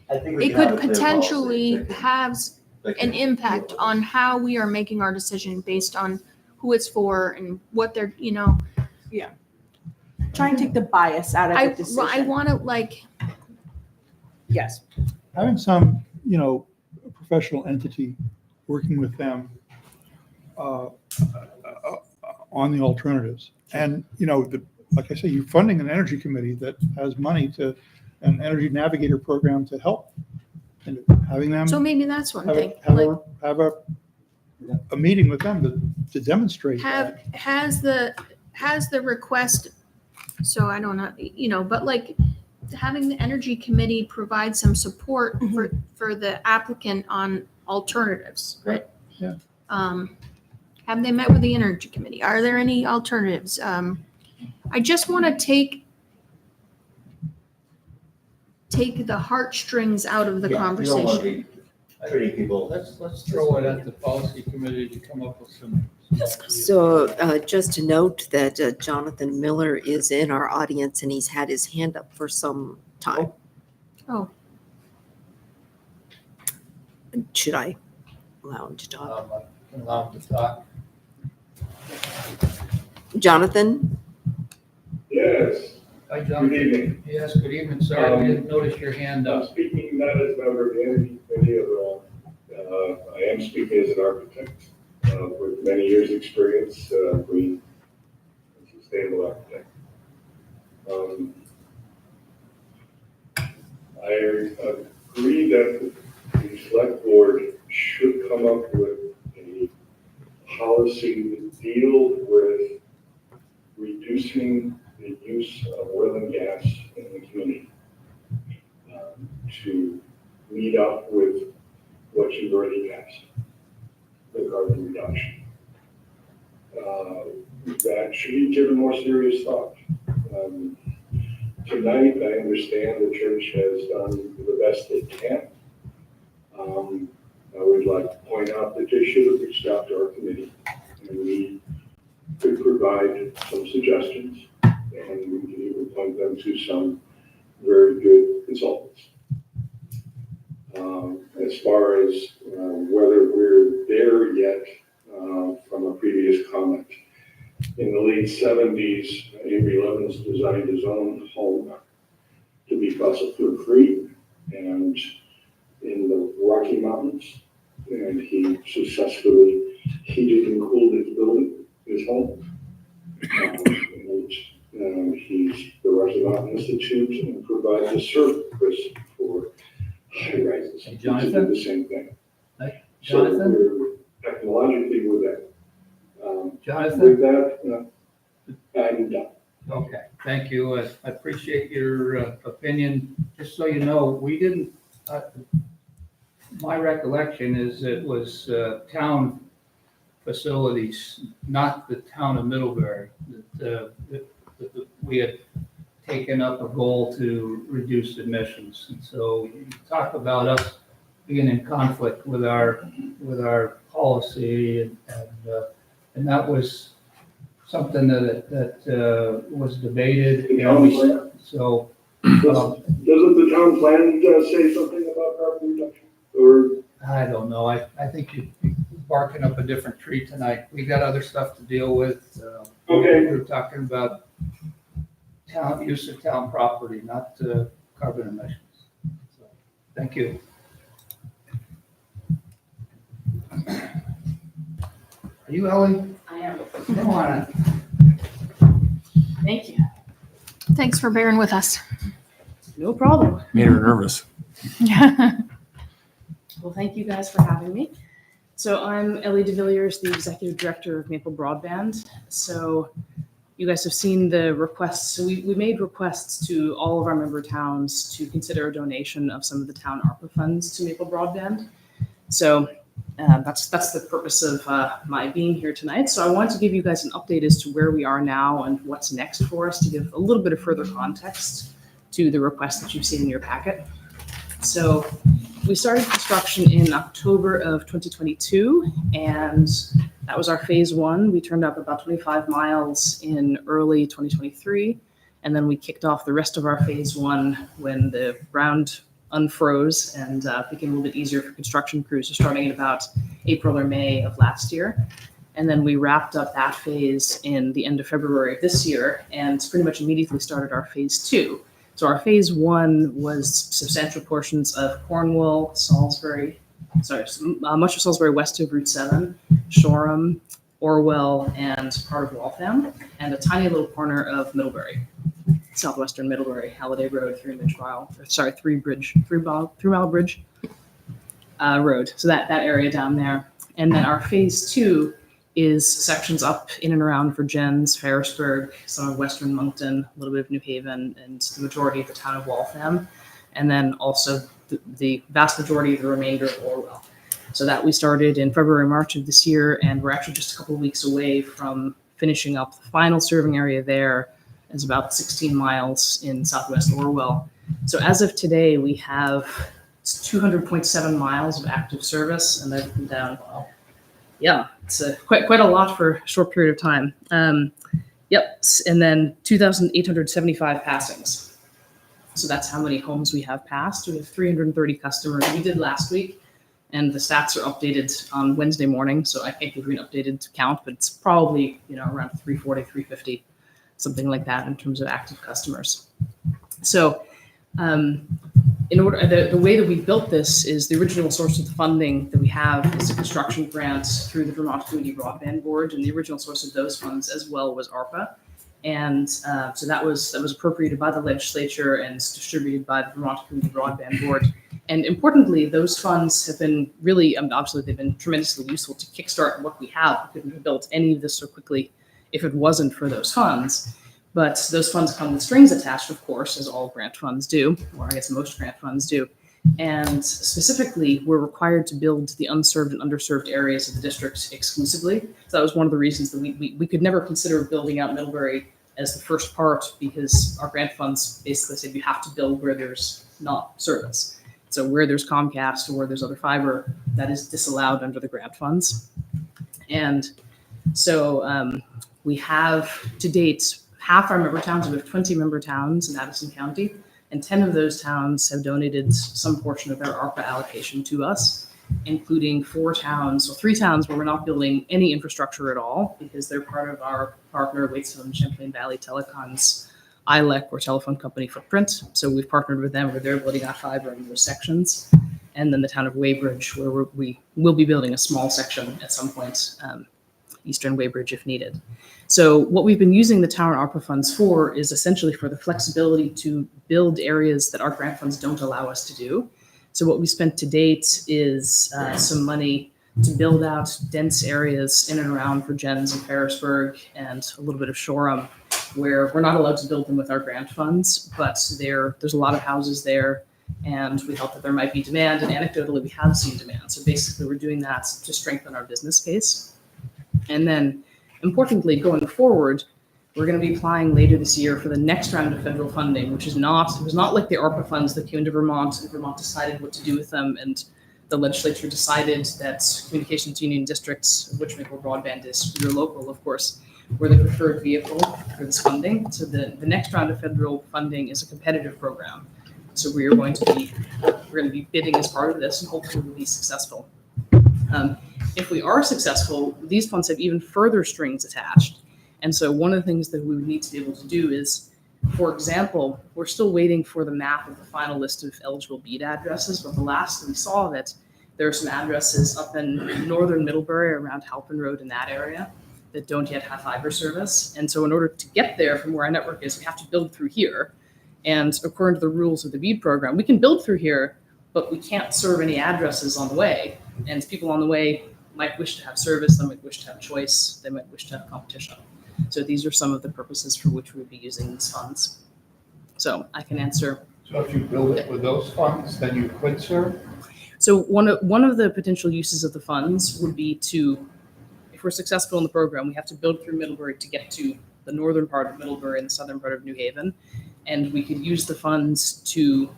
I think we it can have could a clear potentially policy have that an can- impact on how we are making our decision based on who it's for and what they're, you know. Try and take the bias out of the decision. I want to like, Yes. Having some, you know, professional entity working with them on the alternatives. And, you know, like I say, you're funding an energy committee that has money to, an energy navigator program to help. And having them. so maybe that's one thing. Like, Have a meeting with them to demonstrate that. has the request, so I don't know, you know, but like having the energy committee provide some support for the applicant on alternatives, right? Yeah. Have they met with the energy committee? Are there any alternatives? I just want to take the heartstrings out of the Yeah, you don't want to conversation. be treating people. Let's throw it at the policy committee to come up with some. So just to note that Jonathan Miller is in our audience and he's had his hand up for some time. Oh, Should I allow him to talk? Allow them to talk. Jonathan? Yes, Hi, John. good evening. Yes, good evening. Sorry, I didn't notice your hand I'm up. speaking not as a member of the Energy Committee at all. I am speaking as an architect with many years' experience, green and sustainable architect. I agree that the select board should come up with a policy to deal with reducing the use of oil and gas in the community to meet up with what you've already passed, the carbon reduction. That should be given more serious thought. tonight, I understand the church has done the best it can. I would like to point out that they should have reached out to our committee, and we could provide some suggestions, and we can even point them to some very good consultants. As far as whether we're there yet, from a previous comment, in the late 70s, Avery Levins designed his own home to be fossil fuel free and in the Rocky Mountains, and he successfully heated and cooled his building, his home. And he's the Rocky Mountain Institute and provides a service for high rises. Hey, Jonathan? To do the same thing. Hey, So Jonathan? we're technologically with that. Jonathan? With that, I'm done. Okay, thank you. I appreciate your opinion. Just so you know, we didn't, my recollection is it was town facilities, not the town of Middlebury, that we had taken up a goal to reduce emissions. And so you talk about us being in conflict with our policy, and that was something that was debated. The town plan? So, Doesn't the town plan say something about carbon reduction? Or I don't know. I think you're barking up a different tree tonight. We got other stuff to deal with. Okay. We're talking about use of town property, not carbon emissions. So, thank you. Are you Ellie? I am. Come on. Thank you. Thanks for bearing with us. No problem. Made her nervous. Well, thank you guys for having me. So I'm Ellie DeVilliers, the Executive Director of Maple Broadband. So you guys have seen the requests. So we made requests to all of our member towns to consider a donation of some of the town ARPA funds to Maple Broadband. So that's the purpose of my being here tonight. So I wanted to give you guys an update as to where we are now and what's next for us, to give a little bit of further context to the request that you've seen in your packet. So we started construction in October of 2022, and that was our phase one. We turned up about 25 miles in early 2023, and then we kicked off the rest of our phase one when the ground unfroze and became a little bit easier for construction crews. So starting in about April or May of last year. And then we wrapped up that phase in the end of February of this year and pretty much immediately started our phase two. So our phase one was substantial portions of Cornwall, much of Salisbury west of Route 7, Shoreham, Orwell, and part of Waltham, and a tiny little corner of Middlebury, southwestern Middlebury, Halliday Road, 3 Mile Bridge Road. So that area down there. And then our phase two is sections up in and around Virgins, Ferrisburgh, some of western Moncton, a little bit of New Haven, and the majority of the town of Waltham, and then also the vast majority of the remainder of Orwell. So that we started in February, March of this year, and we're actually just a couple of weeks away from finishing up. The final serving area there is about 16 miles in southwest Orwell. So as of today, we have 200.7 miles of active service, and they've been down. Yeah, it's quite a lot for a short period of time. Yep, and then 2,875 passings. So that's how many homes we have passed. We have 330 customers. We did last week, and the stats are updated on Wednesday morning, so I can't give you an updated count, but it's probably around 340, 350, something like that in terms of active customers. So in order, the way that we built this is the original source of the funding that we have is a construction grant through the Vermont Community Broadband Board, and the original source of those funds as well was ARPA. And so that was appropriated by the legislature and distributed by the Vermont Community Broadband Board. And importantly, those funds have been really, obviously they've been tremendously useful to kickstart what we have. We couldn't have built any of this so quickly if it wasn't for those funds. But those funds come with strings attached, of course, as all grant funds do, or I guess most grant funds do. And specifically, we're required to build the unserved and underserved areas of the district exclusively. So that was one of the reasons that we could never consider building out Middlebury as the first part because our grant funds basically said you have to build where there's not service. So where there's Comcast or where there's other fiber, that is disallowed under the grant funds. And so we have to date half our member towns. We have 20 member towns in Addison County, and 10 of those towns have donated some portion of their ARPA allocation to us, including 4 towns, or 3 towns where we're not building any infrastructure at all because they're part of our partner, Waitsfield and Champlain Valley Telecom's ILEC or telephone company footprint. So we've partnered with them where they're building out fiber in those sections. And then the town of Weybridge, where we will be building a small section at some point, Eastern Weybridge if needed. So what we've been using the town ARPA funds for is essentially for the flexibility to build areas that our grant funds don't allow us to do. So what we spent to date is some money to build out dense areas in and around Virgins and Ferrisburg and a little bit of Shoreham, where we're not allowed to build them with our grant funds, but there's a lot of houses there, and we felt that there might be demand, and anecdotally we have seen demand. So basically we're doing that to strengthen our business case. And then importantly, going forward, we're going to be applying later this year for the next round of federal funding, which it was not like the ARPA funds that came into Vermont, and Vermont decided what to do with them, and the legislature decided that communications union districts, of which Maple Broadband is your local, of course, were the preferred vehicle for this funding. So the next round of federal funding is a competitive program. So we're going to be bidding as part of this, and hopefully we'll be successful. If we are successful, these funds have even further strings attached. And so one of the things that we would need to be able to do is, for example, we're still waiting for the map of the final list of eligible BEAD addresses, but the last we saw that there are some addresses up in northern Middlebury around Halpin Road in that area that don't yet have fiber service. And so in order to get there from where our network is, we have to build through here. And according to the rules of the BEAD program, we can build through here, but we can't serve any addresses on the way. And people on the way might wish to have service, they might wish to have choice, they might wish to have competition. So these are some of the purposes for which we would be using these funds. So I can answer. So if you build it with those funds, then you could serve? So one of the potential uses of the funds would be to, if we're successful in the program, we have to build through Middlebury to get to the northern part of Middlebury and the southern part of New Haven. And we could use the funds to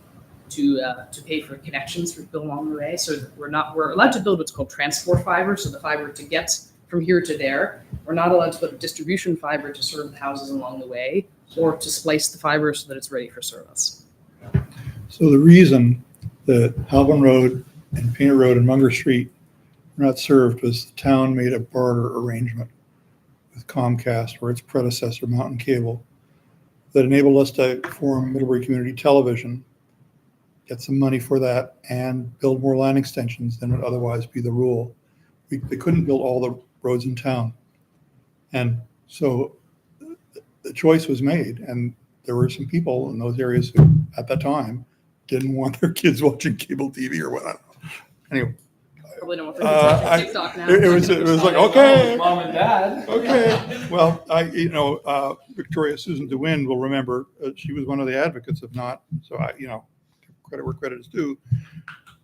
pay for connections for people along the way. So we're allowed to build what's called transport fiber. So the fiber to get from here to there. We're not allowed to put distribution fiber to serve the houses along the way, or to splice the fiber so that it's ready for service. So the reason that Halvin Road and Painter Road and Munger Street were not served was the town made a barter arrangement with Comcast, or its predecessor, Mountain Cable, that enabled us to form Middlebury Community Television, get some money for that, and build more line extensions than would otherwise be the rule. They couldn't build all the roads in town. And so the choice was made, and there were some people in those areas who, at that time, didn't want their kids watching cable TV or whatever. Anyway. Probably don't want their kids watching TikTok now. It was like, okay. Mom and dad. Okay. Well, Victoria Susan DeWin will remember, she was one of the advocates of not, so credit where credit is due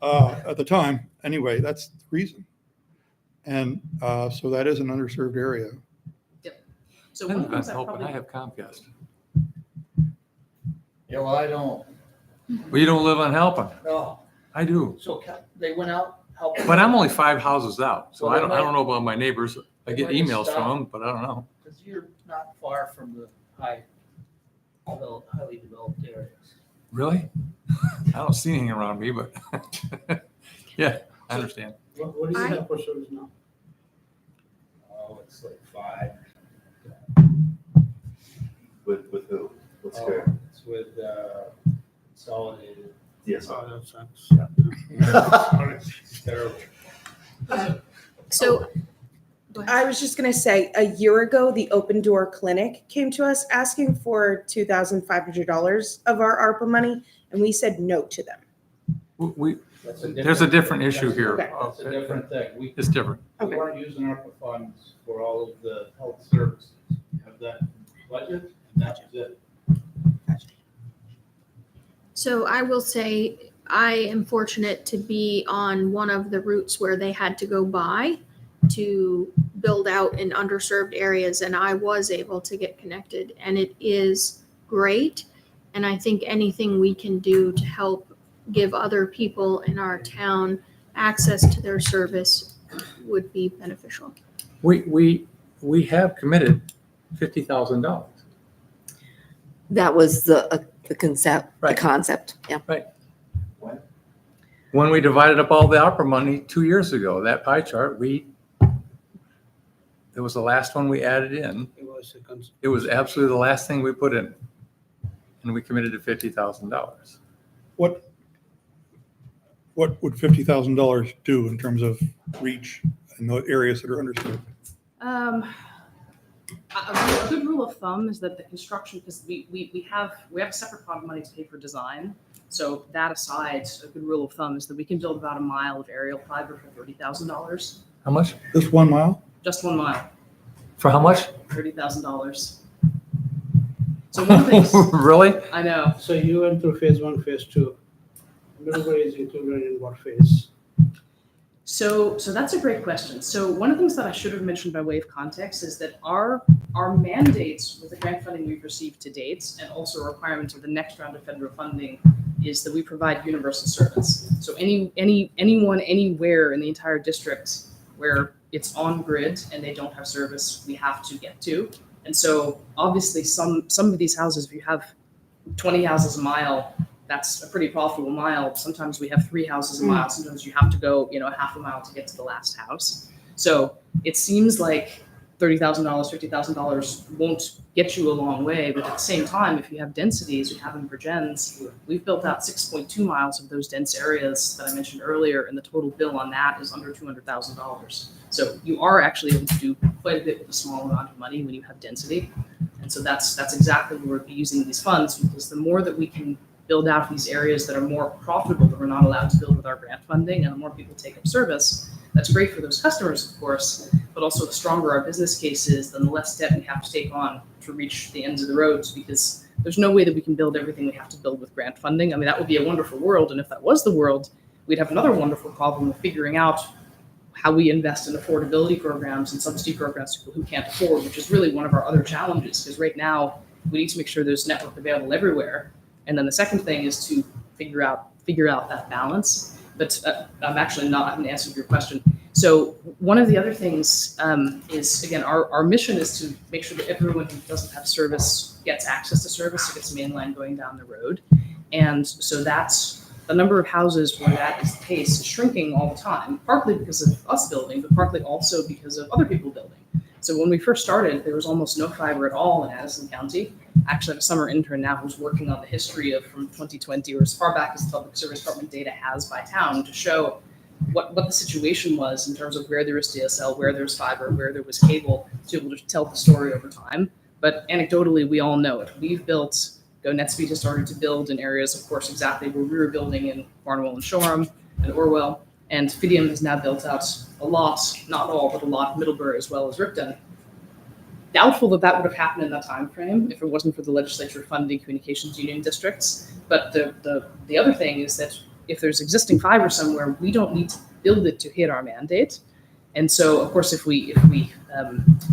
at the time. Anyway, that's the reason. And so that is an underserved area. Yep. So one of the things I have Comcast. Yeah, well, I don't. Well, you don't live on Halpin. No. I do. So they went out helping. But I'm only 5 houses out, so Well, I don't know about my neighbors. I get might just emails stop. from them, but I don't know. Because you're not far from the highly developed areas. Really? I don't see anything around me, but yeah, I understand. What do you have for service now? Oh, it's like 5. With who? What's Oh, fair? it's with Consolidated. Yes. Oh, that sucks. It's terrible. So I was just going to say, a year ago, the Open Door Clinic came to us asking for $2,500 of our ARPA money, and we said no to them. There's a different issue here. Okay. That's a different thing. It's different. We weren't using ARPA funds for all of the health services. We have that budget, and that's it. So I will say I am fortunate to be on one of the routes where they had to go by to build out in underserved areas, and I was able to get connected, and it is great. And I think anything we can do to help give other people in our town access to their service would be beneficial. We have committed $50,000. That was the concept, Right. the concept, yeah. When we divided up all the opera money 2 years ago, that pie chart, it was the last one we added in. It was absolutely the last thing we put in. And we committed to $50,000. What would $50,000 do in terms of reach in the areas that are underserved? A good rule of thumb is that the construction, because we have a separate pot of money to pay for design. So that aside, a good rule of thumb is that we can build about a mile of aerial fiber for $30,000. How much? Just 1 mile? Just 1 mile, For how much? $30,000. So one of the things, Really? I know. So you went through phase 1, phase 2. Middlebury is included in what phase? So that's a great question. So one of the things that I should have mentioned by way of context is that our mandates with the grant funding we've received to date, and also a requirement of the next round of federal funding, is that we provide universal service. So anyone anywhere in the entire district where it's on grid and they don't have service, we have to get to. And so obviously some of these houses, if you have 20 houses a mile, that's a pretty profitable mile. Sometimes we have 3 houses a mile. Sometimes you have to go, a half a mile to get to the last house. So it seems like $30,000, $50,000 won't get you a long way. But at the same time, if you have density, as we have in Virgins, we've built out 6.2 miles of those dense areas that I mentioned earlier, and the total bill on that is under $200,000. So you are actually able to do quite a bit with a small amount of money when you have density. And so that's exactly where we'll be using these funds, because the more that we can build out these areas that are more profitable that we're not allowed to build with our grant funding, and the more people take up service, that's great for those customers, of course, but also the stronger our business case is, then the less debt we have to take on to reach the ends of the roads, because there's no way that we can build everything we have to build with grant funding. I mean, that would be a wonderful world, and if that was the world, we'd have another wonderful problem of figuring out how we invest in affordability programs and subsidy programs for people who can't afford, which is really one of our other challenges, because right now we need to make sure there's network available everywhere. And then the second thing is to figure out that balance. But I haven't answered your question. So one of the other things is, again, our mission is to make sure that everyone who doesn't have service gets access to service, so gets mainline going down the road. And so that's the number of houses where that is the case is shrinking all the time, partly because of us building, but partly also because of other people building. So when we first started, there was almost no fiber at all in Addison County. Actually, I have a summer intern now who's working on the history of from 2020, or as far back as the Public Service Department data has by town, to show what the situation was in terms of where there was DSL, where there was fiber, where there was cable, to be able to tell the story over time. But anecdotally, we all know it. We've built, NetSpeed has started to build in areas, of course, exactly where we were building in Barnwell and Shoreham and Orwell. And Fidium has now built out a lot, not all, but a lot of Middlebury as well as Ripton. Doubtful that would have happened in that time frame if it wasn't for the legislature funding communications union districts. But the other thing is that if there's existing fiber somewhere, we don't need to build it to hit our mandate. And so, of course, if we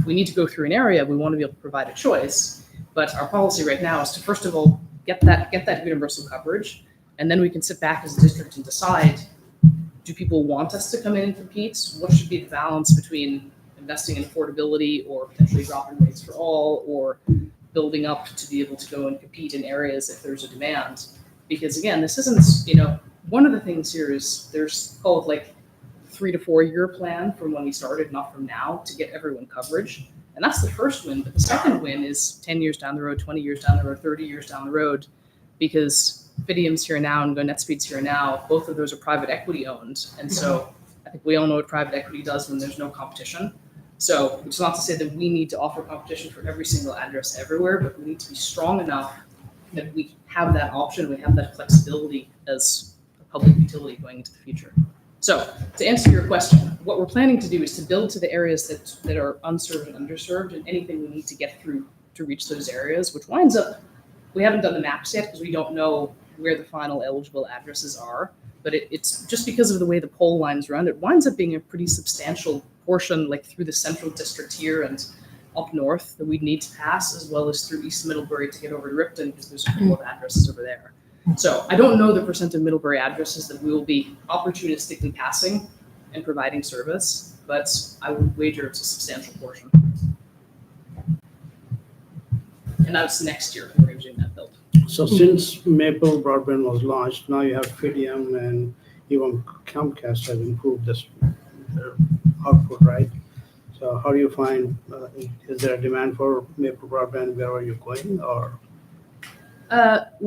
need to go through an area, we want to be able to provide a choice. But our policy right now is to, first of all, get that universal coverage, and then we can sit back as a district and decide, do people want us to come in and compete? What should be the balance between investing in affordability or potentially dropping rates for all, or building up to be able to go and compete in areas if there's a demand? Because again, this isn't, one of the things here is there's called like 3 to 4 year plan from when we started, not from now, to get everyone coverage. And that's the first win. But the second win is 10 years down the road, 20 years down the road, 30 years down the road, because Fidium's here now and NetSpeed's here now. Both of those are private equity owned. And so I think we all know what private equity does when there's no competition. So it's not to say that we need to offer competition for every single address everywhere, but we need to be strong enough that we have that option, we have that flexibility as a public utility going into the future. So to answer your question, what we're planning to do is to build to the areas that are unserved and underserved, and anything we need to get through to reach those areas, which winds up, we haven't done the maps yet because we don't know where the final eligible addresses are, but it's just because of the way the pole lines run, it winds up being a pretty substantial portion like through the central district here and up north that we'd need to pass, as well as through East Middlebury to get over to Ripton, because there's a couple of addresses over there. So I don't know the percent of Middlebury addresses that we will be opportunistically passing and providing service, but I would wager it's a substantial portion. And that's next year when we're doing that build. So since Maple broadband was launched, now you have Fidium and even Comcast have improved their output, right? So how do you find, is there a demand for Maple broadband wherever you're going, or?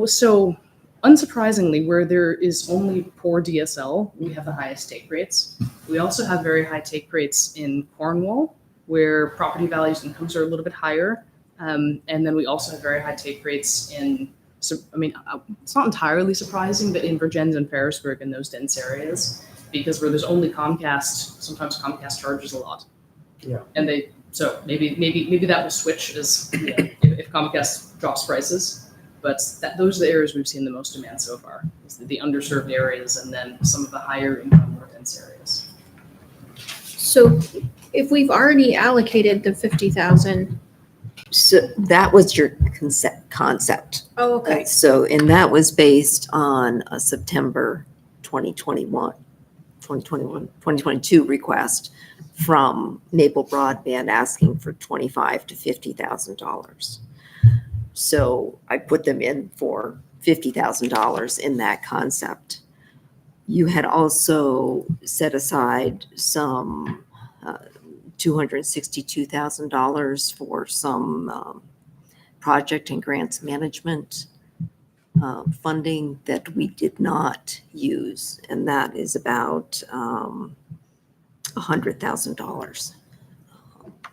So unsurprisingly, where there is only poor DSL, we have the highest take rates. We also have very high take rates in Cornwall, where property values and incomes are a little bit higher. And then we also have very high take rates in, so, I mean, it's not entirely surprising, but in Vergennes and Ferrisburg and those dense areas, because where there's only Comcast, sometimes Comcast charges a lot. Yeah. And so maybe that will switch as if Comcast drops prices. But those are the areas we've seen the most demand so far, is the underserved areas and then some of the higher income, more dense areas. So if we've already allocated the 50,000. So that was your concept. Oh, okay. So, and that was based on a September 2022 request from Maple Broadband asking for $25,000 to $50,000. So I put them in for $50,000 in that concept. You had also set aside some $262,000 for some project and grants management funding that we did not use, and that is about $100,000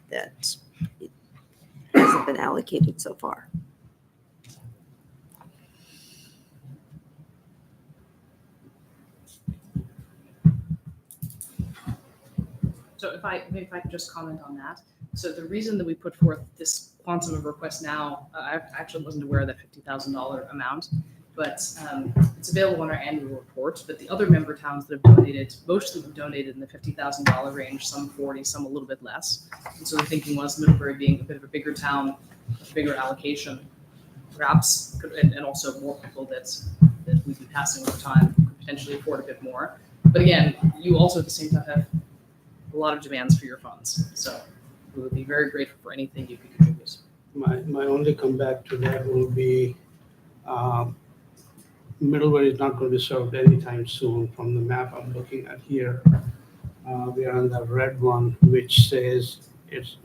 that hasn't been allocated so far. So if I could just comment on that. So the reason that we put forth this quantum of request now, I actually wasn't aware of that $50,000 amount, but it's available in our annual report. But the other member towns that have donated, mostly have donated in the $50,000 range, some 40, some a little bit less. And so the thinking was Middlebury being a bit of a bigger town, a bigger allocation, perhaps, and also more people that we've been passing over time could potentially afford a bit more. But again, you also at the same time have a lot of demands for your funds. So we would be very grateful for anything you could contribute. My only comeback to that will be Middlebury is not going to be served anytime soon. From the map I'm looking at here, we are on the red one, which says it's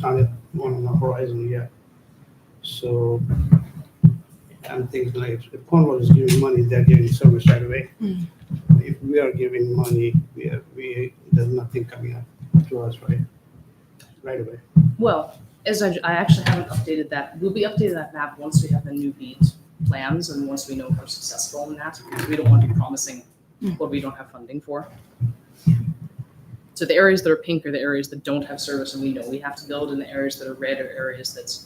not one on the horizon yet. So and things like if Cornwall is giving money, they're giving service right away. Mm. If we are giving money, there's nothing coming up to us right away. Well, as I actually haven't updated that. We'll be updating that map once we have the new beat plans and once we know if we're successful in that, because we don't want to be promising what we don't have funding for. So the areas that are pink are the areas that don't have service and we know we have to build, and the areas that are red are areas that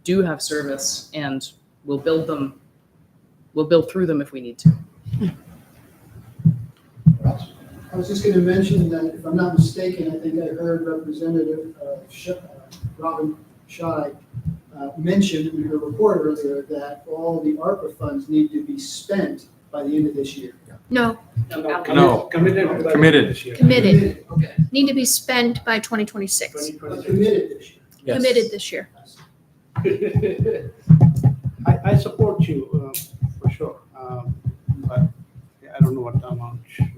do have service, and we'll build through them if we need to. I was just going to mention that, if I'm not mistaken, I think I heard Representative Robin Scheid mention in her report earlier that all the ARPA funds need to be spent by the end of this year. No, Committed this year. committed. Okay. Need to be spent by 2026. But committed this year. Yes. Committed this year. I support you for sure, but I don't know what the amount should.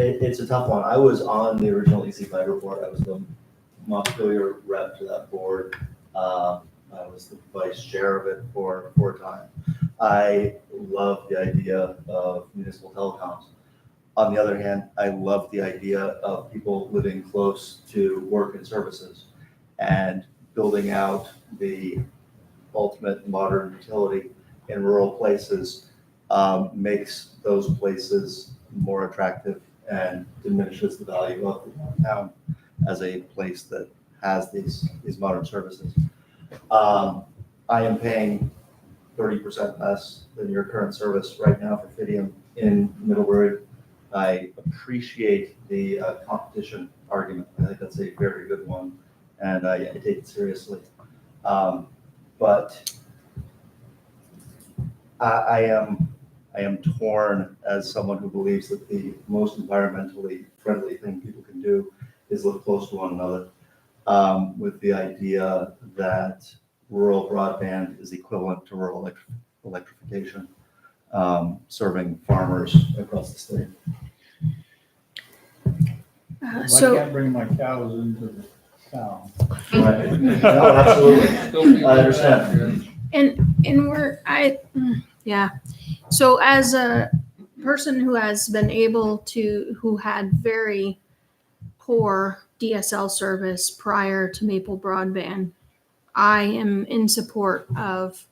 It's a tough one. I was on the original EC5 report. I was the Montpelier rep to that board. I was the vice chair of it for a time. I love the idea of municipal telecoms. On the other hand, I love the idea of people living close to work and services and building out the ultimate modern utility in rural places makes those places more attractive and diminishes the value of the town as a place that has these modern services. I am paying 30% less than your current service right now for Fidium in Middlebury. I appreciate the competition argument. I think that's a very good one, and I take it seriously. But I am torn as someone who believes that the most environmentally friendly thing people can do is live close to one another, with the idea that rural broadband is equivalent to rural electrification, serving farmers across the state. I So, can't bring my cows into the town. Right. No, absolutely. I understand. yeah. So as a person who has been who had very poor DSL service prior to Maple Broadband, I am in support of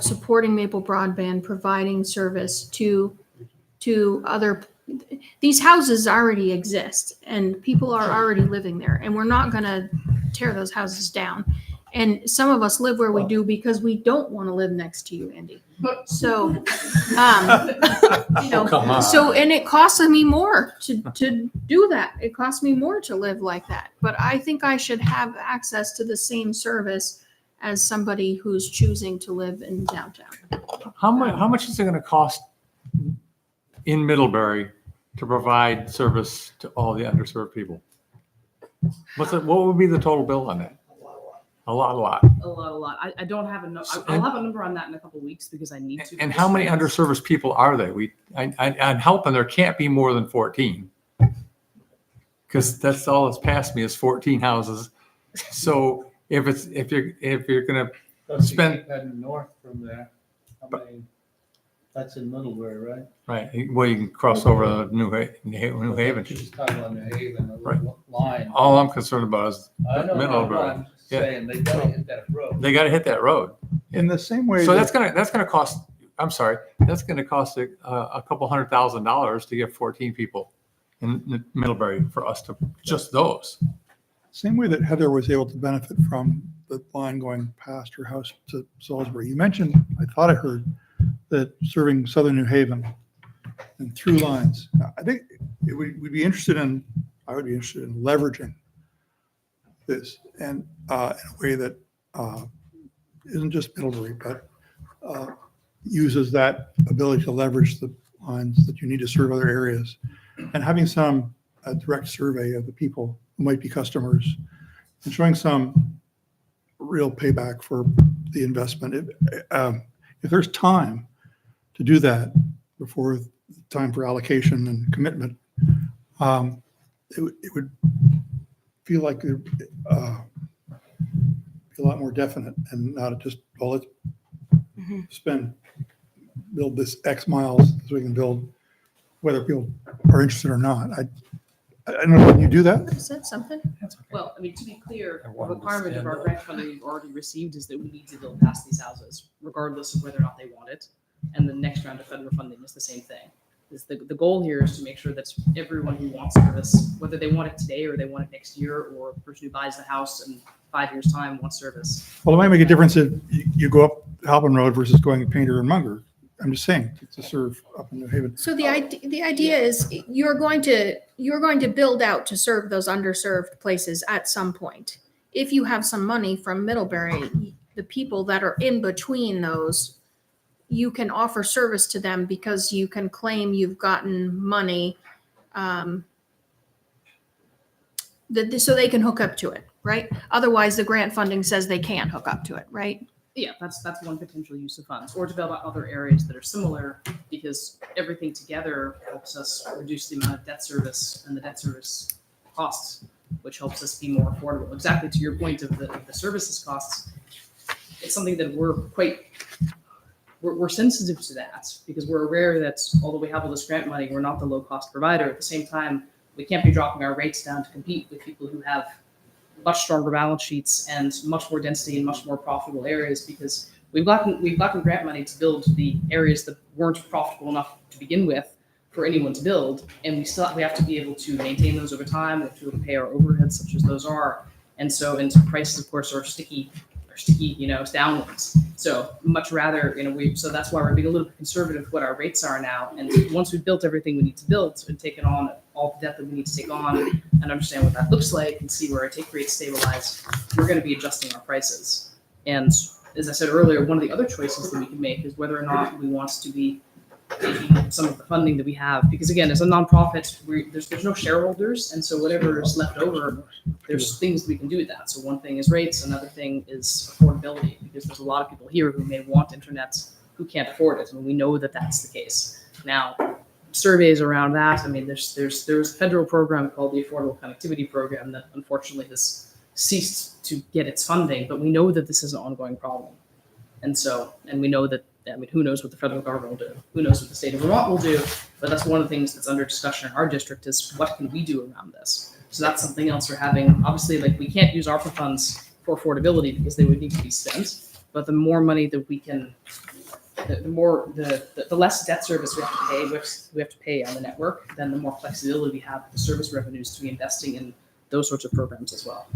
supporting Maple Broadband, providing service to other. These houses already exist and people are already living there, and we're not going to tear those houses down. And some of us live where we do because we don't want to live next to you, Andy. So, Come on. so, and it costs me more to do that. It costs me more to live like that. But I think I should have access to the same service as somebody who's choosing to live in downtown. How much is it going to cost in Middlebury to provide service to all the underserved people? What would be the total bill on that? A lot. A lot. I don't have a number. I'll have a number on that in a couple of weeks because I need to. And how many underserved people are they? I'm hoping there can't be more than 14. Because that's all that's passed me is 14 houses. So if you're gonna spend. Keep heading north from there. That's in Middlebury, right? Right, well, you can cross over New Haven. She's talking about New Haven, a Right. little line. All I'm concerned about is I know, Middlebury. I'm just saying, they gotta hit that road. They gotta hit that road. In the same way. So that- that's gonna cost, I'm sorry, that's gonna cost a couple $100,000 to get 14 people in Middlebury for us to, just those. Same way that Heather was able to benefit from the line going past her house to Salisbury. You mentioned, I thought I heard, that serving southern New Haven and through lines. I think we'd be interested in, I would be interested in leveraging this and in a way that isn't just Middlebury, but uses that ability to leverage the lines that you need to serve other areas, and having some direct survey of the people who might be customers and showing some real payback for the investment. If there's time to do that before time for allocation and commitment, it would feel like be a lot more definite and not just, well, let's build this X miles so we can build, whether people are interested or not. I don't know, can you do that? Is that something? Well, I mean, to be clear, I the wanted to requirement of stand our up. grant funding we've already received is that we need to build past these houses, regardless of whether or not they want it. And the next round of federal funding is the same thing. The goal here is to make sure that everyone who wants service, whether they want it today or they want it next year, or the person who buys the house in 5 years' time wants service. Well, it might make a difference if you go up Halpin Road versus going to Painter and Munger. I'm just saying, to serve up in New Haven. So the idea is you're going to build out to serve those underserved places at some point. If you have some money from Middlebury, the people that are in between those, you can offer service to them because you can claim you've gotten money so they can hook up to it, right? Otherwise, the grant funding says they can't hook up to it, right? Yeah, that's one potential use of funds, or develop other areas that are similar, because everything together helps us reduce the amount of debt service and the debt service costs, which helps us be more affordable. Exactly to your point of the services costs, it's something that we're sensitive to that, because we're aware that although we have all this grant money, we're not the low cost provider. At the same time, we can't be dropping our rates down to compete with people who have much stronger balance sheets and much more density and much more profitable areas, because we've gotten grant money to build the areas that weren't profitable enough to begin with for anyone to build, and we have to be able to maintain those over time. We have to be able to pay our overheads, such as those are, and prices, of course, are sticky they're sticky, it's downwards. So much rather, so that's why we're being a little bit conservative with what our rates are now. And once we've built everything we need to build and taken on all the debt that we need to take on and understand what that looks like and see where our take rates stabilize, we're going to be adjusting our prices. And as I said earlier, one of the other choices that we can make is whether or not we want to be taking some of the funding that we have, because again, as a nonprofit, there's no shareholders, and so whatever is left over, there's things we can do with that. So one thing is rates, another thing is affordability, because there's a lot of people here who may want internet who can't afford it, and we know that that's the case. Now, surveys around that, I mean, there's a federal program called the Affordable Connectivity Program that unfortunately has ceased to get its funding, but we know that this is an ongoing problem, and we know that. I mean, who knows what the federal government will do? Who knows what the state of Vermont will do? But that's one of the things that's under discussion in our district is what can we do around this? So that's something else we're having. Obviously, like we can't use ARPA funds for affordability because they would need to be spent. But the more money that we can, the less debt service we have to pay on the network, then the more flexibility we have with the service revenues to be investing in those sorts of programs as well.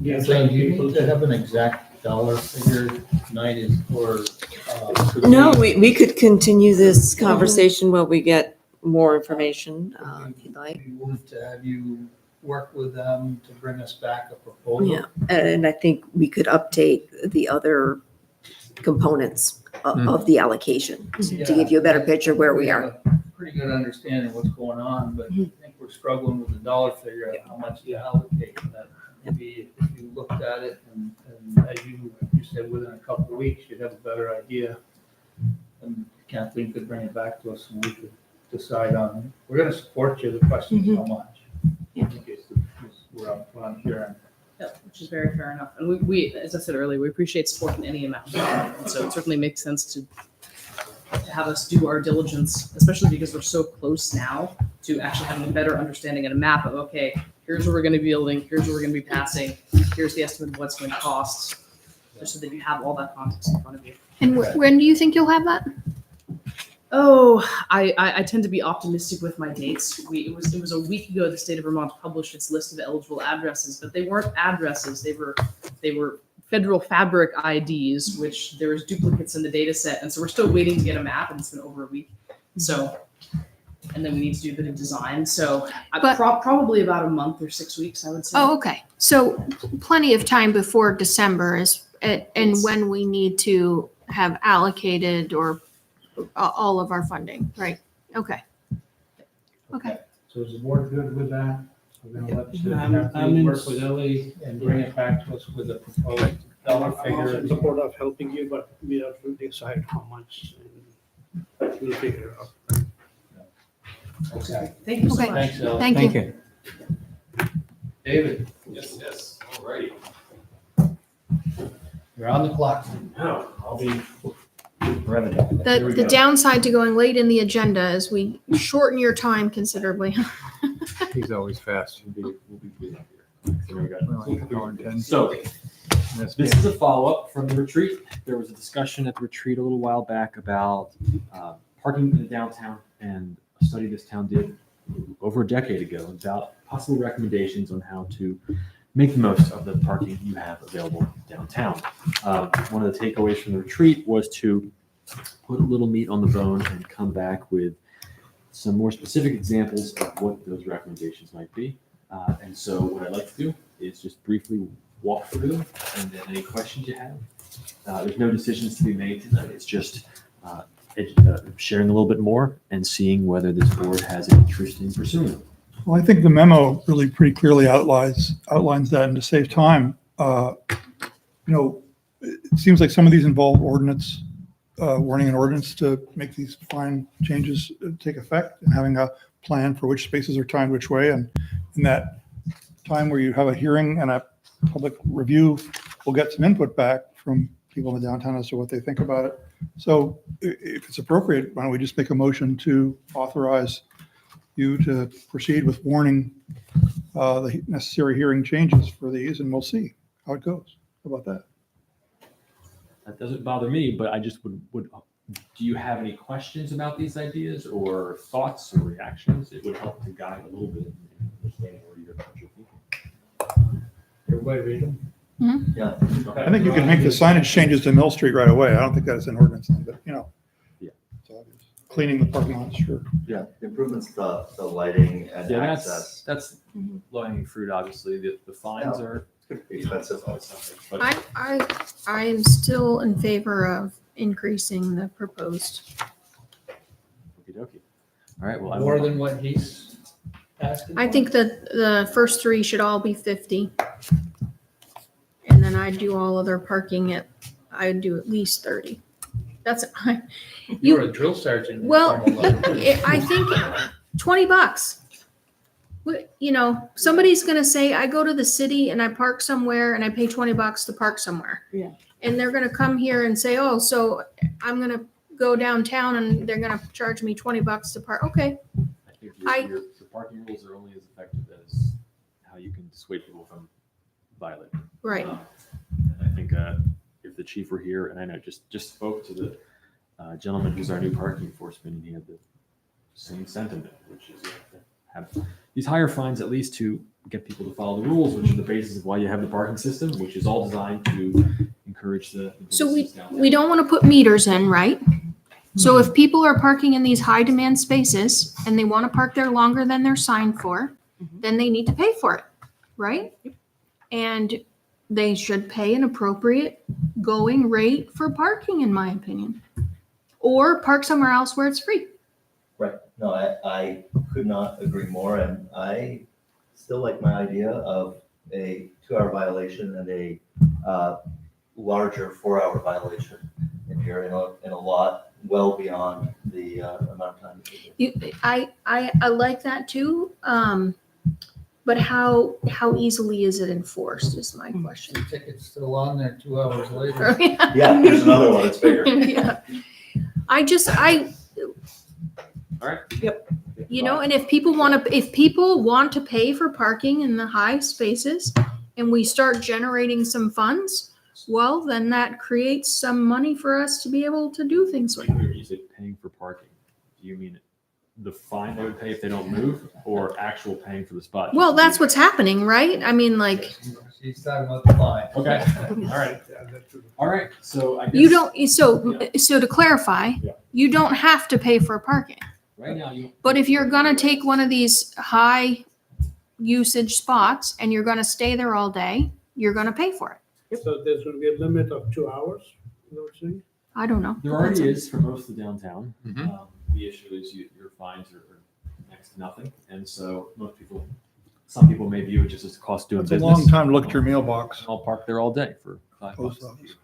Yeah, Jane, do you need to have an exact dollar figure tonight No, we could continue this conversation while we get more information, if you'd like. We want to have you work with them to bring us back a proposal. Yeah, and I think we could update the other components of the allocation to give you a better picture where we are. Pretty good understanding of what's going on, but I think we're struggling with the dollar figure of how much to allocate. That maybe if you looked at it and as you said, within a couple of weeks, you'd have a better idea. And Kathleen could bring it back to us and we could decide on, we're going to support you. The question is how much. Yeah. I think is what I'm hearing. Yeah, which is very fair enough. And we, as I said earlier, we appreciate support in any amount. And so it certainly makes sense to have us do our diligence, especially because we're so close now to actually having a better understanding and a map of, okay, here's what we're going to be building, here's what we're going to be passing, here's the estimate of what's going to cost, just so that you have all that context in front of you. And when do you think you'll have that? Oh, I tend to be optimistic with my dates. It was a week ago the state of Vermont published its list of eligible addresses, but they weren't addresses. They were federal fabric IDs, which there was duplicates in the data set, and so we're still waiting to get a map, and it's been over a week. So, and then we need to do a bit of design. So, probably about a month or 6 weeks, I would say. Oh, okay. So plenty of time before December is, and when we need to have allocated or all of our funding, right? Okay. Okay. So is the board good with that? We're going to let I'm Kathleen in- work with Ellie and bring it back to us with a proposed dollar I'm also in figure. support of helping you, but we have to decide how much, and we'll figure it out. Okay. Thank you so Okay. much. Thanks, Ellie. Thank you. David, Yes, all righty. you're on the clock. No, I'll be brevity. Here we The go. downside to going late in the agenda is we shorten your time considerably. He's always fast. We'll be good here. Here we go. Hour and 10. So, this is a follow-up from the retreat. There was a discussion at the retreat a little while back about parking in the downtown, and a study this town did over a decade ago about possible recommendations on how to make the most of the parking you have available downtown. One of the takeaways from the retreat was to put a little meat on the bone and come back with some more specific examples of what those recommendations might be. And so what I'd like to do is just briefly walk through them, and then any questions you have. There's no decisions to be made tonight. It's just sharing a little bit more and seeing whether this board has an interest in pursuing them. Well, I think the memo really pretty clearly outlines that, and to save time, it seems like some of these involve ordinance, warning an ordinance to make these fine changes take effect, and having a plan for which spaces are timed which way. And in that time where you have a hearing and a public review, we'll get some input back from people in the downtown as to what they think about it. So if it's appropriate, why don't we just make a motion to authorize you to proceed with warning the necessary hearing changes for these, and we'll see how it goes. How about that? That doesn't bother me, but I just would, do you have any questions about these ideas or thoughts or reactions? It would help to guide a little bit in understanding where you're thinking. Everybody read them? Yeah. I think you can make the signage changes to Mill Street right away. I don't think that's an ordinance thing, but, Yeah. it's obvious. Cleaning the parking lot, sure. Yeah, the improvements, the lighting and Yeah, access. that's low hanging fruit, obviously. The fines Yeah. are Expensive. but I am still in favor of increasing the proposed. okey-dokey. All right, well, I More will- than what he's asking? I for? think that the first three should all be 50. And then I'd do all other parking I'd do at least 30. That's, You're a drill sergeant. in well, formal life. I think $20. You know, somebody's gonna say, I go to the city and I park somewhere and I pay $20 to park somewhere. Yeah. And they're gonna come here and say, oh, so I'm gonna go downtown and they're gonna charge me $20 to park. Okay, I think your parking rules are only as effective as how you can dissuade people from violating. right. And I think if the chief were here, and I know just spoke to the gentleman who's our new parking enforcement, and he had the same sentiment, which is you have to have these higher fines at least to get people to follow the rules, which is the basis of why you have the parking system, which is all designed to encourage the. So businesses down we don't want to put meters in, right? So if people are parking in these high demand spaces and they want to park there longer than they're signed for, then they need to pay for it, right? And they should pay an appropriate going rate for parking, in my opinion. Or park somewhere else where it's free. Right, no, I could not agree more, and I still like my idea of a 2-hour violation and a larger 4-hour violation if you're in a lot well beyond the amount of time. I like that too. But how easily is it enforced is my question. Ticket's still on there 2 hours later. Yeah, here's another one, it's bigger. Yeah. All right. Yep. You know, and if people want to pay for parking in the high spaces and we start generating some funds, well, then that creates some money for us to be able to do things with. When you say paying for parking, do you mean the fine they would pay if they don't move, or actual paying for the spot? Well, that's what's happening, right? I mean, like, She's talking about the fine. Okay, all right. All right, so I guess. you don't, so to clarify, Yeah. you don't have to pay for parking. Right now, you. But if you're gonna take one of these high usage spots and you're gonna stay there all day, you're gonna pay for it. So there's going to be a limit of 2 hours, you know what I'm saying? I don't know. There already is for most of the downtown. Mhm. The issue is your fines are next to nothing, and so some people may view it just as a cost doing It's a business. long time to look at your mailbox. I'll park there all day for $5. Post office.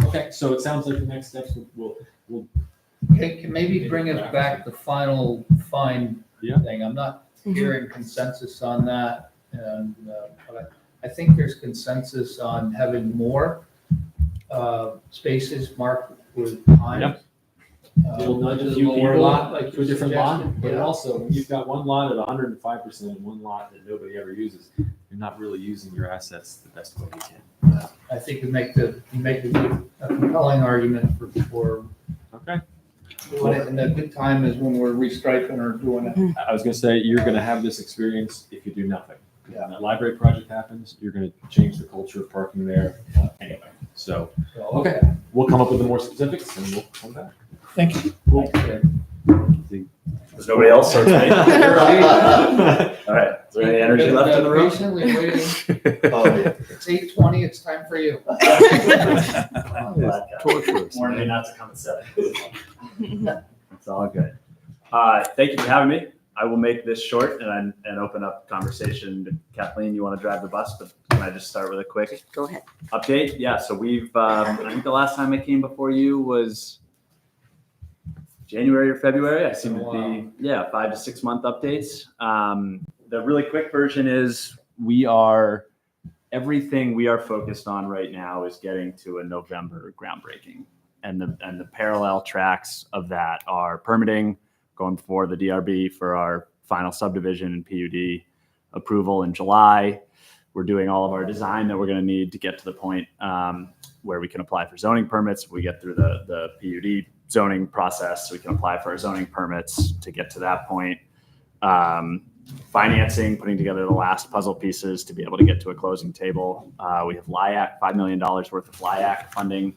Okay, so it sounds like the next steps we'll Can maybe bring us back the final fine Yeah. thing. I'm not hearing consensus on that. And, but I think there's consensus on having more spaces marked with times. Yep. It'll nudge a Just few lower people lot, like to a you different lot, suggested. but Yeah. also when you've got one lot at 105% and one lot that nobody ever uses, you're not really using your assets the best way you can. I think you make a compelling argument for Okay. doing it, and a good time is when we're restriping or doing it. I was gonna say, you're gonna have this experience if you do nothing. Yeah. When that library project happens, you're gonna change the culture of parking there anyway. So, So, okay, we'll come up with the more specifics and we'll come back. Thank you. There's nobody else, so it's me. All right, is there any energy left in the room? Patiently waiting. Oh, yeah. It's 8:20, it's time for you. Torturous. Warned me not to come at 7. It's all good. Thank you for having me. I will make this short and open up conversation. Kathleen, you want to drive the bus, but can I just start with a quick Go ahead. update? Yeah, so we've, I think the last time I came before you was January or February. I seem to be, 5 to 6 month updates. The really quick version is everything we are focused on right now is getting to a November groundbreaking. And the parallel tracks of that are permitting, going before the DRB for our final subdivision and PUD approval in July. We're doing all of our design that we're going to need to get to the point where we can apply for zoning permits. We get through the PUD zoning process, so we can apply for our zoning permits to get to that point. financing, putting together the last puzzle pieces to be able to get to a closing table. We have LIAC, $5 million worth of LIAC funding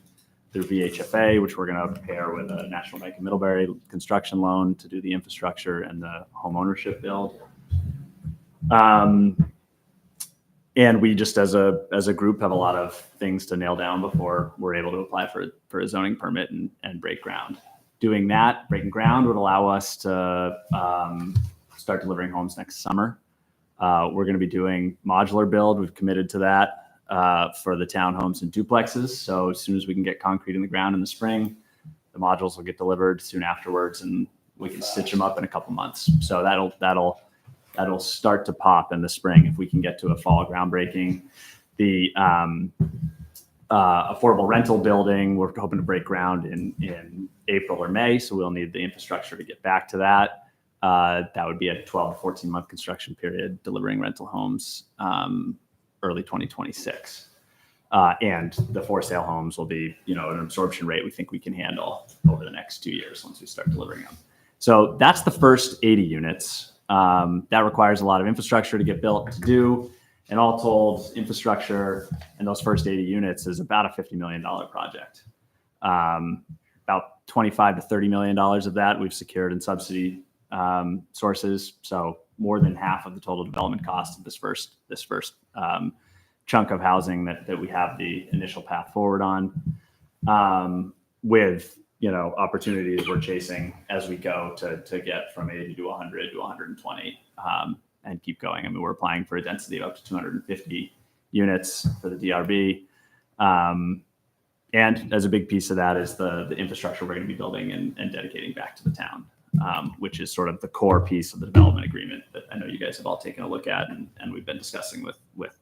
through VHFA, which we're going to pair with a National Bank of Middlebury construction loan to do the infrastructure and the home ownership build. And we just, as a group, have a lot of things to nail down before we're able to apply for a zoning permit and break ground. Doing that, breaking ground, would allow us to start delivering homes next summer. We're going to be doing modular build. We've committed to that for the townhomes and duplexes. So as soon as we can get concrete in the ground in the spring, the modules will get delivered soon afterwards, and we can stitch them up in a couple months. So that'll start to pop in the spring if we can get to a fall groundbreaking. The affordable rental building, we're hoping to break ground in April or May, so we'll need the infrastructure to get back to that. That would be a 12 to 14 month construction period, delivering rental homes early 2026. And the for sale homes will be, an absorption rate we think we can handle over the next 2 years once we start delivering them. So that's the first 80 units. That requires a lot of infrastructure to get built to do. And all told, infrastructure and those first 80 units is about a $50 million project. About $25 to $30 million of that we've secured in subsidy sources. So more than half of the total development cost of this first chunk of housing that we have the initial path forward on, with opportunities we're chasing as we go to get from 80 to 100 to 120 and keep going. I mean, we're applying for a density of up to 250 units for the DRB. And as a big piece of that is the infrastructure we're going to be building and dedicating back to the town, which is sort of the core piece of the development agreement that I know you guys have all taken a look at and we've been discussing with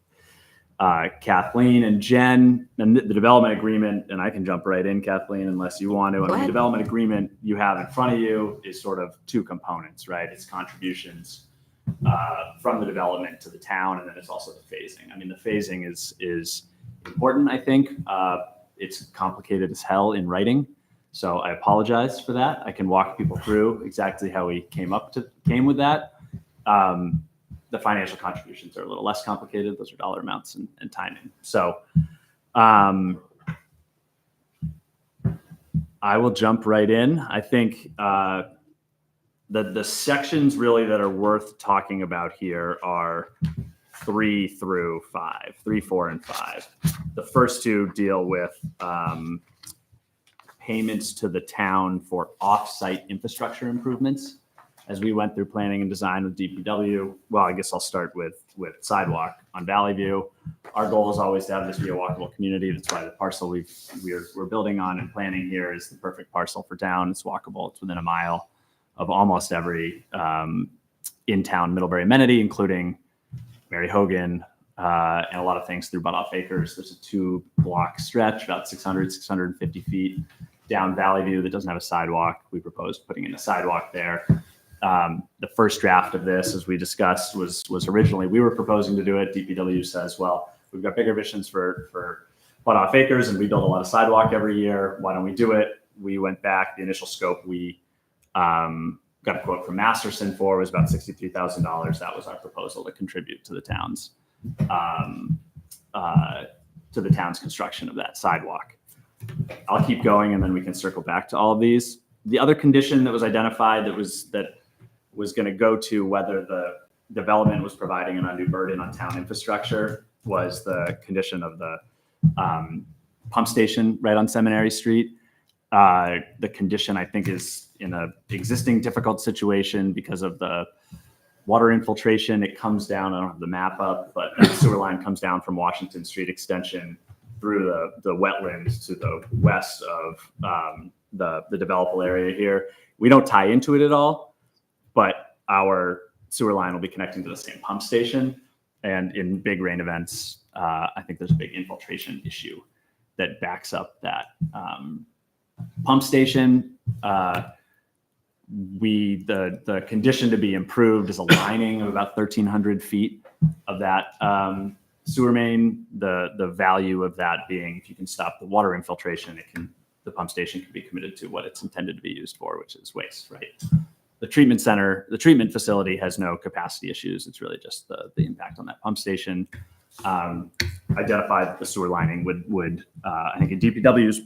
Kathleen and Jen. And the development agreement, and I can jump right in, Kathleen, unless you want to. The development agreement you have in front of you is sort of two components, right? It's contributions from the development to the town, and then it's also the phasing. I mean, the phasing is important, I think. It's complicated as hell in writing, so I apologize for that. I can walk people through exactly how we came with that. The financial contributions are a little less complicated. Those are dollar amounts and timing. So I will jump right in. I think the sections really that are worth talking about here are 3 through 5, 3, 4, and 5. The first two deal with payments to the town for off-site infrastructure improvements. As we went through planning and design with DPW, well, I guess I'll start with sidewalk on Valley View. Our goal is always to have this be a walkable community. That's why the parcel we're building on and planning here is the perfect parcel for town. It's walkable. It's within a mile of almost every in-town Middlebury amenity, including Mary Hogan and a lot of things through Butt-Off Acres. There's a 2-block stretch, about 650 feet down Valley View that doesn't have a sidewalk. We proposed putting in a sidewalk there. The first draft of this, as we discussed, was originally, we were proposing to do it. DPW says, well, we've got bigger visions for Butt-Off Acres and we build a lot of sidewalk every year. Why don't we do it? We went back. The initial scope we got a quote from Masterson for was about $63,000. That was our proposal to contribute to the town's construction of that sidewalk. I'll keep going and then we can circle back to all of these. The other condition that was identified that was going to go to whether the development was providing an undue burden on town infrastructure was the condition of the pump station right on Seminary Street. The condition, I think, is in an existing difficult situation because of the water infiltration. It comes down, I don't have the map up, but the sewer line comes down from Washington Street extension through the wetlands to the west of the developable area here. We don't tie into it at all, but our sewer line will be connecting to the same pump station. And in big rain events, I think there's a big infiltration issue that backs up that pump station. The condition to be improved is a lining of about 1,300 feet of that sewer main. The value of that being, if you can stop the water infiltration, the pump station can be committed to what it's intended to be used for, which is waste, right? the treatment center, the treatment facility has no capacity issues. It's really just the impact on that pump station. Identified that the sewer lining would I think in DPW's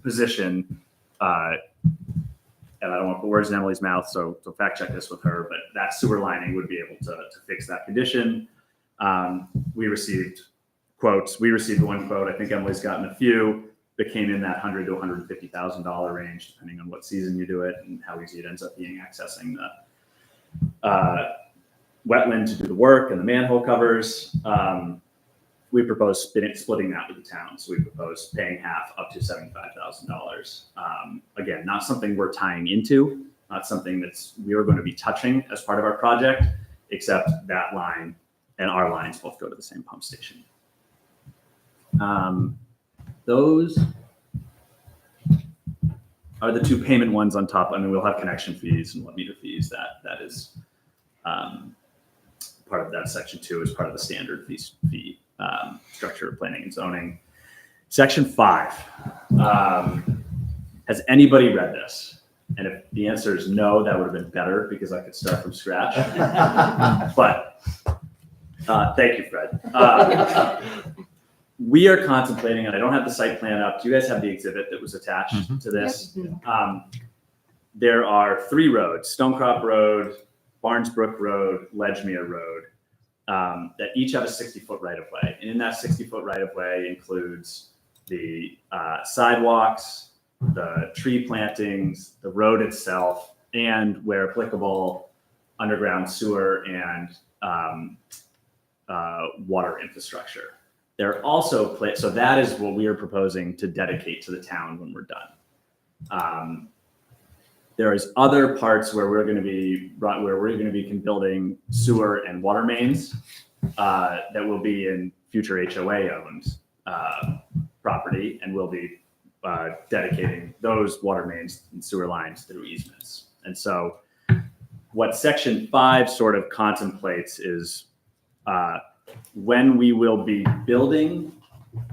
position, and I don't want to put words in Emily's mouth, so fact check this with her, but that sewer lining would be able to fix that condition. We received quotes. We received one quote. I think Emily's gotten a few that came in that $100,000 to $150,000 range, depending on what season you do it and how easy it ends up being accessing the wetland to do the work and the manhole covers. We propose splitting that with the town. So we propose paying half up to $75,000. Again, not something we're tying into, not something we are going to be touching as part of our project, except that line and our lines both go to the same pump station. Those are the two payment ones on top. I mean, we'll have connection fees and meter fees. That is part of that section 2 is part of the standard fee structure of planning and zoning. Section 5. Has anybody read this? And if the answer is no, that would have been better because I could start from scratch. But thank you, Fred. We are contemplating, and I don't have the site plan up. Do you guys have the exhibit that was attached to this? Yep. There are 3 roads, Stonecrop Road, Barnesbrook Road, Ledgmere Road, that each have a 60-foot right-of-way. And in that 60-foot right-of-way includes the sidewalks, the tree plantings, the road itself, and where applicable, underground sewer and water infrastructure. They're also, so that is what we are proposing to dedicate to the town when we're done. There is other parts where we're going to be building sewer and water mains that will be in future HOA-owned property, and we'll be dedicating those water mains and sewer lines through easements. And so, what Section 5 sort of contemplates is when we will be building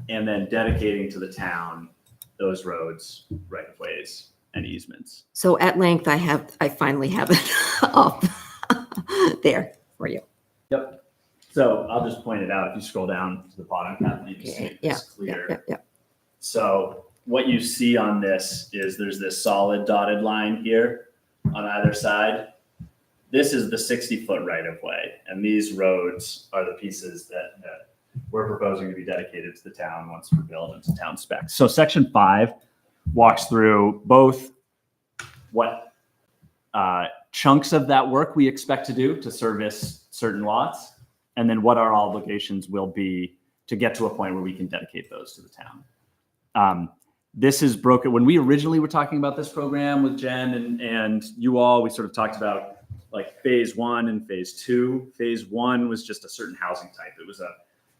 and then dedicating to the town those roads, right-of-ways, and easements. So at length, I finally have it up there for you. Yep. So I'll just point it out. If you scroll down to the bottom, Kathleen, you can see it's clear. Yeah. So what you see on this is there's this solid dotted line here on either side. This is the 60-foot right-of-way, and these roads are the pieces that we're proposing to be dedicated to the town once we're built into town specs. So Section 5 walks through both what chunks of that work we expect to do to service certain lots, and then what our obligations will be to get to a point where we can dedicate those to the town. This is broken. When we originally were talking about this program with Jen and you all, we sort of talked about like phase 1 and phase 2. Phase 1 was just a certain housing type. It was a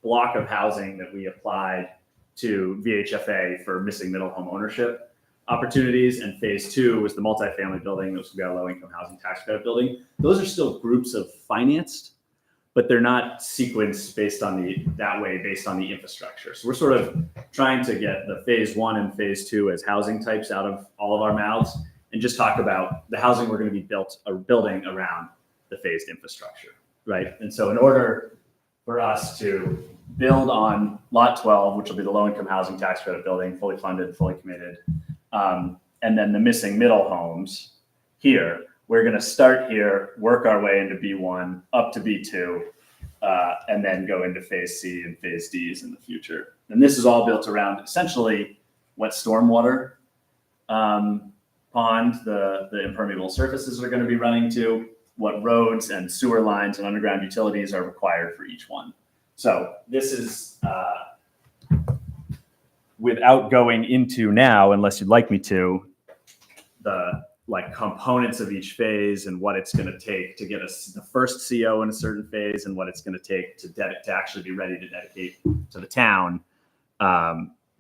block of housing that we applied to VHFA for missing middle home ownership opportunities. And phase 2 was the multifamily building that was going to be our low income housing tax credit building. Those are still groups of financed, but they're not sequenced based on the infrastructure. So we're sort of trying to get the phase 1 and phase 2 as housing types out of all of our mouths and just talk about the housing we're going to be building around the phased infrastructure, right? And so in order for us to build on lot 12, which will be the low income housing tax credit building, fully funded, fully committed, and then the missing middle homes here, we're going to start here, work our way into B1, up to B2, and then go into phase C and phase Ds in the future. And this is all built around essentially what stormwater pond the impermeable surfaces are going to be running to, what roads and sewer lines and underground utilities are required for each one. So this is, without going into now, unless you'd like me to, the components of each phase and what it's going to take to get us the first CO in a certain phase and what it's going to take to actually be ready to dedicate to the town.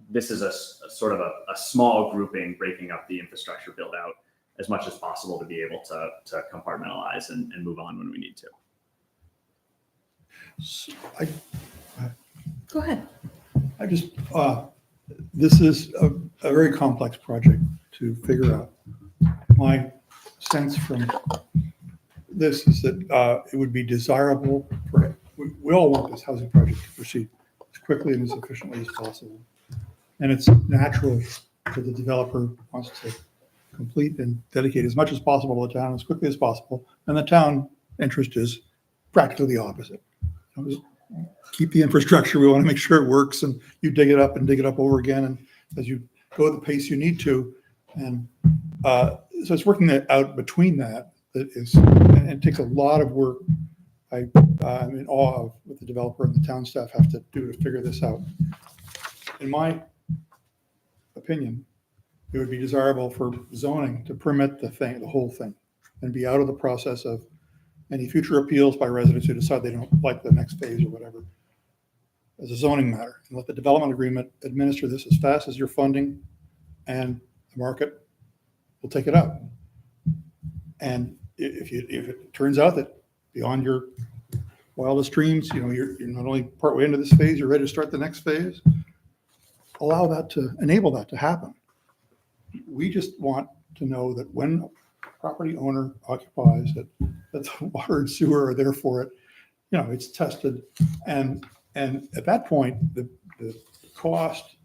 This is a sort of a small grouping, breaking up the infrastructure build out as much as possible to be able to compartmentalize and move on when we need to. Go ahead. This is a very complex project to figure out. My sense from this is that it would be desirable for, we all want this housing project to proceed as quickly and as efficiently as possible. And it's natural for the developer wants to complete and dedicate as much as possible to the town as quickly as possible. And the town interest is practically the opposite. Keep the infrastructure. We want to make sure it works, and you dig it up and dig it up over again. And as you go at the pace you need to, and so it's working that out between that is, and it takes a lot of work. I'm in awe of what the developer and the town staff have to do to figure this out. In my opinion, it would be desirable for zoning to permit the whole thing, and be out of the process of any future appeals by residents who decide they don't like the next phase or whatever as a zoning matter, and let the development agreement administer this as fast as your funding and the market will take it up. And if it turns out that beyond your wildest dreams, you're not only partway into this phase, you're ready to start the next phase, enable that to happen. We just want to know that when a property owner occupies that the water and sewer are there for it, it's tested. And at that point, the cost,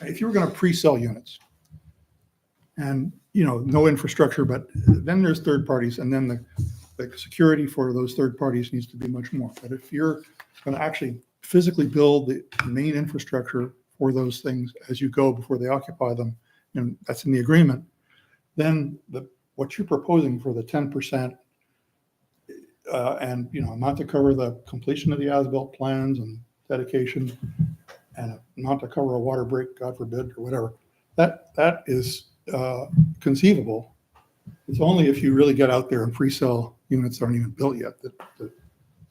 if you were going to pre-sell units and, no infrastructure, but then there's third parties, and then the security for those third parties needs to be much more. But if you're going to actually physically build the main infrastructure for those things as you go before they occupy them, and that's in the agreement, then what you're proposing for the 10% and not to cover the completion of the as-built plans and dedication, and not to cover a water break, God forbid, or whatever, that is conceivable. It's only if you really get out there and pre-sell units that aren't even built yet that the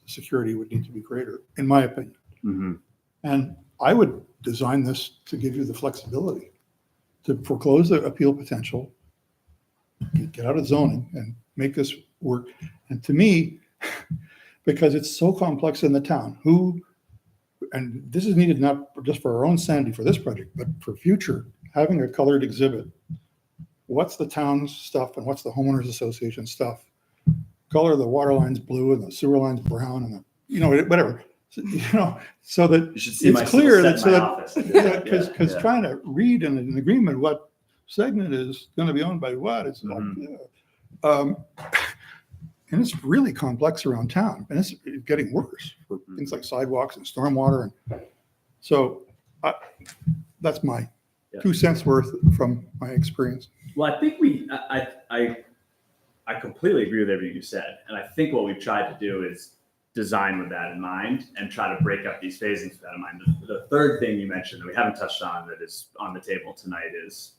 security would need to be greater, in my opinion. Mm-hmm. And I would design this to give you the flexibility to foreclose the appeal potential, get out of zoning and make this work. And to me, because it's so complex in the town, and this is needed not just for our own sanity for this project, but for future, having a colored exhibit. What's the town's stuff and what's the homeowners association stuff? Color the water lines blue and the sewer lines brown and whatever. So that it's clear that because trying to read in an agreement what segment is going to be owned by what, it's like, and it's really complex around town, and it's getting worse for things like sidewalks and stormwater, and so that's my 2 cents worth from my experience. Well, I think I completely agree with everything you said, and I think what we've tried to do is design with that in mind and try to break up these phases with that in mind. The third thing you mentioned that we haven't touched on that is on the table tonight is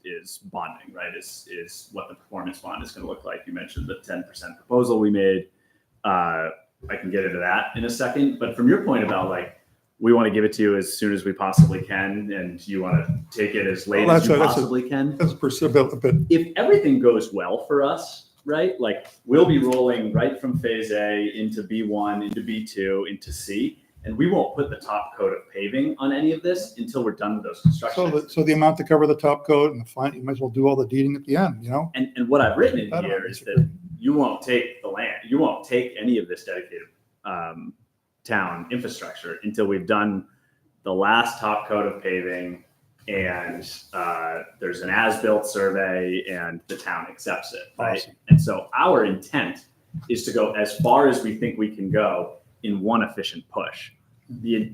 bonding, right? Is what the performance bond is going to look like. You mentioned the 10% proposal we made. I can get into that in a second, but from your point about we want to give it to you as soon as we possibly can, and you want to take it as late as you possibly can. That's a bit. If everything goes well for us, right? We'll be rolling right from phase A into B1, into B2, into C, and we won't put the top coat of paving on any of this until we're done with those construction. So the amount to cover the top coat and the fine, you might as well do all the deeding at the end, And what I've written in here is that you won't take the land, you won't take any of this dedicated town infrastructure until we've done the last top coat of paving, and there's an as-built survey and the town accepts it, right? Awesome. And so our intent is to go as far as we think we can go in one efficient push. The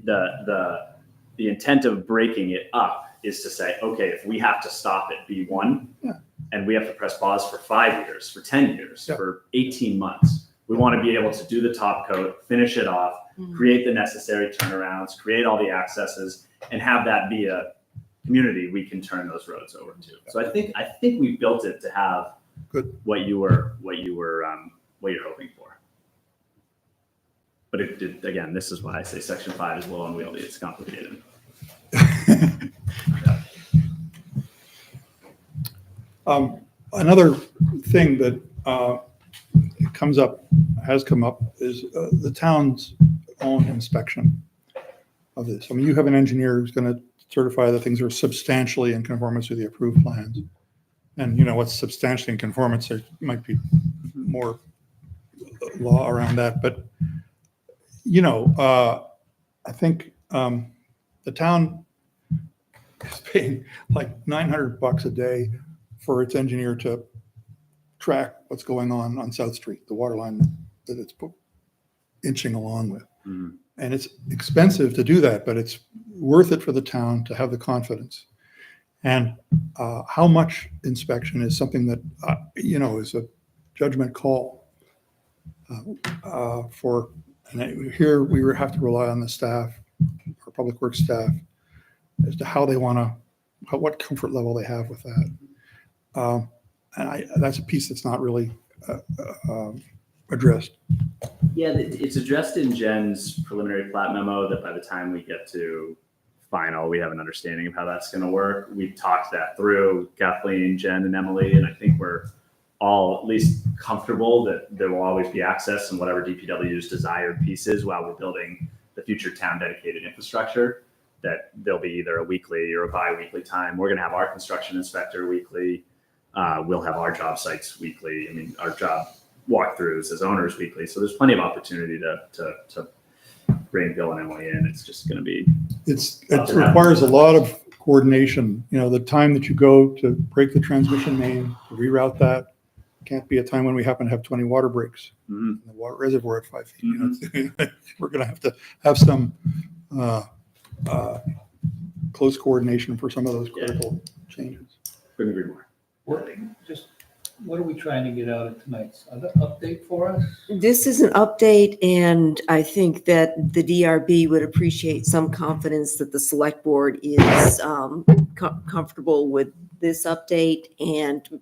intent of breaking it up is to say, okay, if we have to stop at B1 and we have to press pause for 5 years, for 10 years, for 18 months, we want to be able to do the top coat, finish it off, create the necessary turnarounds, create all the accesses, and have that be a community we can turn those roads over to. So I think we built it to have what you were hoping for. But it did, again, this is why I say Section 5 is a little unwieldy. It's complicated. Another thing that has come up is the town's own inspection of this. I mean, you have an engineer who's going to certify that things are substantially in conformance with the approved plans. And, you know, what's substantially in conformance, there might be more law around that, but, you know, I think the town is paying like $900 a day for its engineer to track what's going on South Street, the water line that it's inching along with. And it's expensive to do that, but it's worth it for the town to have the confidence. And how much inspection is something that, you know, is a judgment call for, and here we have to rely on the staff, our public works staff, as to how they want to, what comfort level they have with that. And that's a piece that's not really addressed. Yeah, it's addressed in Jen's preliminary plat memo that by the time we get to final, we have an understanding of how that's going to work. We've talked that through, Kathleen, Jen, and Emily, and I think we're all at least comfortable that there will always be access in whatever DPW's desired pieces while we're building the future town dedicated infrastructure, that there'll be either a weekly or a bi-weekly time. We're going to have our construction inspector weekly. We'll have our job sites weekly. I mean, our job walkthroughs as owners weekly. So there's plenty of opportunity to bring Bill and Emily in. It's just going to be. It requires a lot of coordination. You know, the time that you go to break the transmission main, to reroute that, can't be a time when we happen to have 20 water breaks. The water reservoir at 5 feet. You know, we're going to have some close coordination for some of those critical changes. Couldn't agree more. What are we trying to get out of tonight's update for us? This is an update, and I think that the DRB would appreciate some confidence that the select board is comfortable with this update and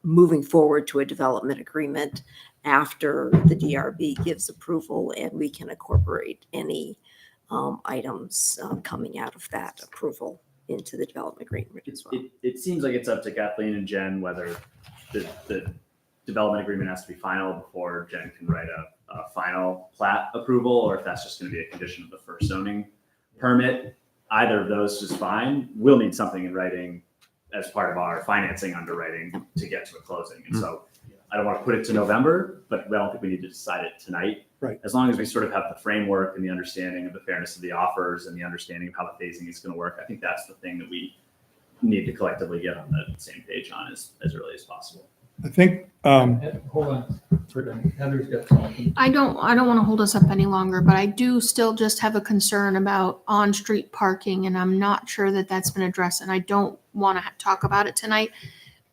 moving forward to a development agreement after the DRB gives approval, and we can incorporate any items coming out of that approval into the development agreement as well. It seems like it's up to Kathleen and Jen whether the development agreement has to be final before Jen can write a final plat approval, or if that's just going to be a condition of the first zoning permit. Either of those is fine. We'll need something in writing as part of our financing underwriting to get to a closing. And so I don't want to put it to November, but I don't think we need to decide it tonight. Right. As long as we sort of have the framework and the understanding of the fairness of the offers and the understanding of how the phasing is going to work, I think that's the thing that we need to collectively get on the same page on as early as possible. I think. Hold on. Heather's got something. I don't want to hold us up any longer, but I do still just have a concern about on-street parking, and I'm not sure that that's been addressed, and I don't want to talk about it tonight,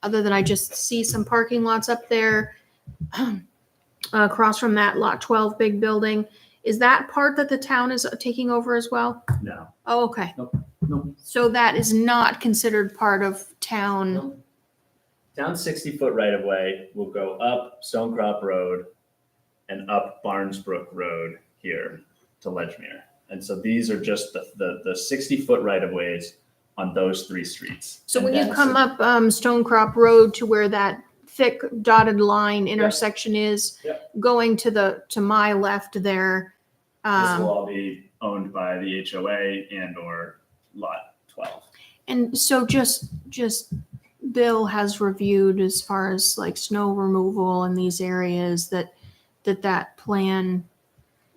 other than I just see some parking lots up there across from that lot 12 big building. Is that part that the town is taking over as well? No. Oh, okay. Nope. So that is not considered part of town. Nope. Down 60-foot right of way will go up Stonecrop Road and up Barnesbrook Road here to Ledgmere. And so these are just the 60-foot right of ways on those three streets. So And when you then come up Stonecrop Road to where that thick dotted line intersection is, going to my left there. This will all be owned by the HOA and or lot 12. And so just Bill has reviewed as far as like snow removal in these areas that plan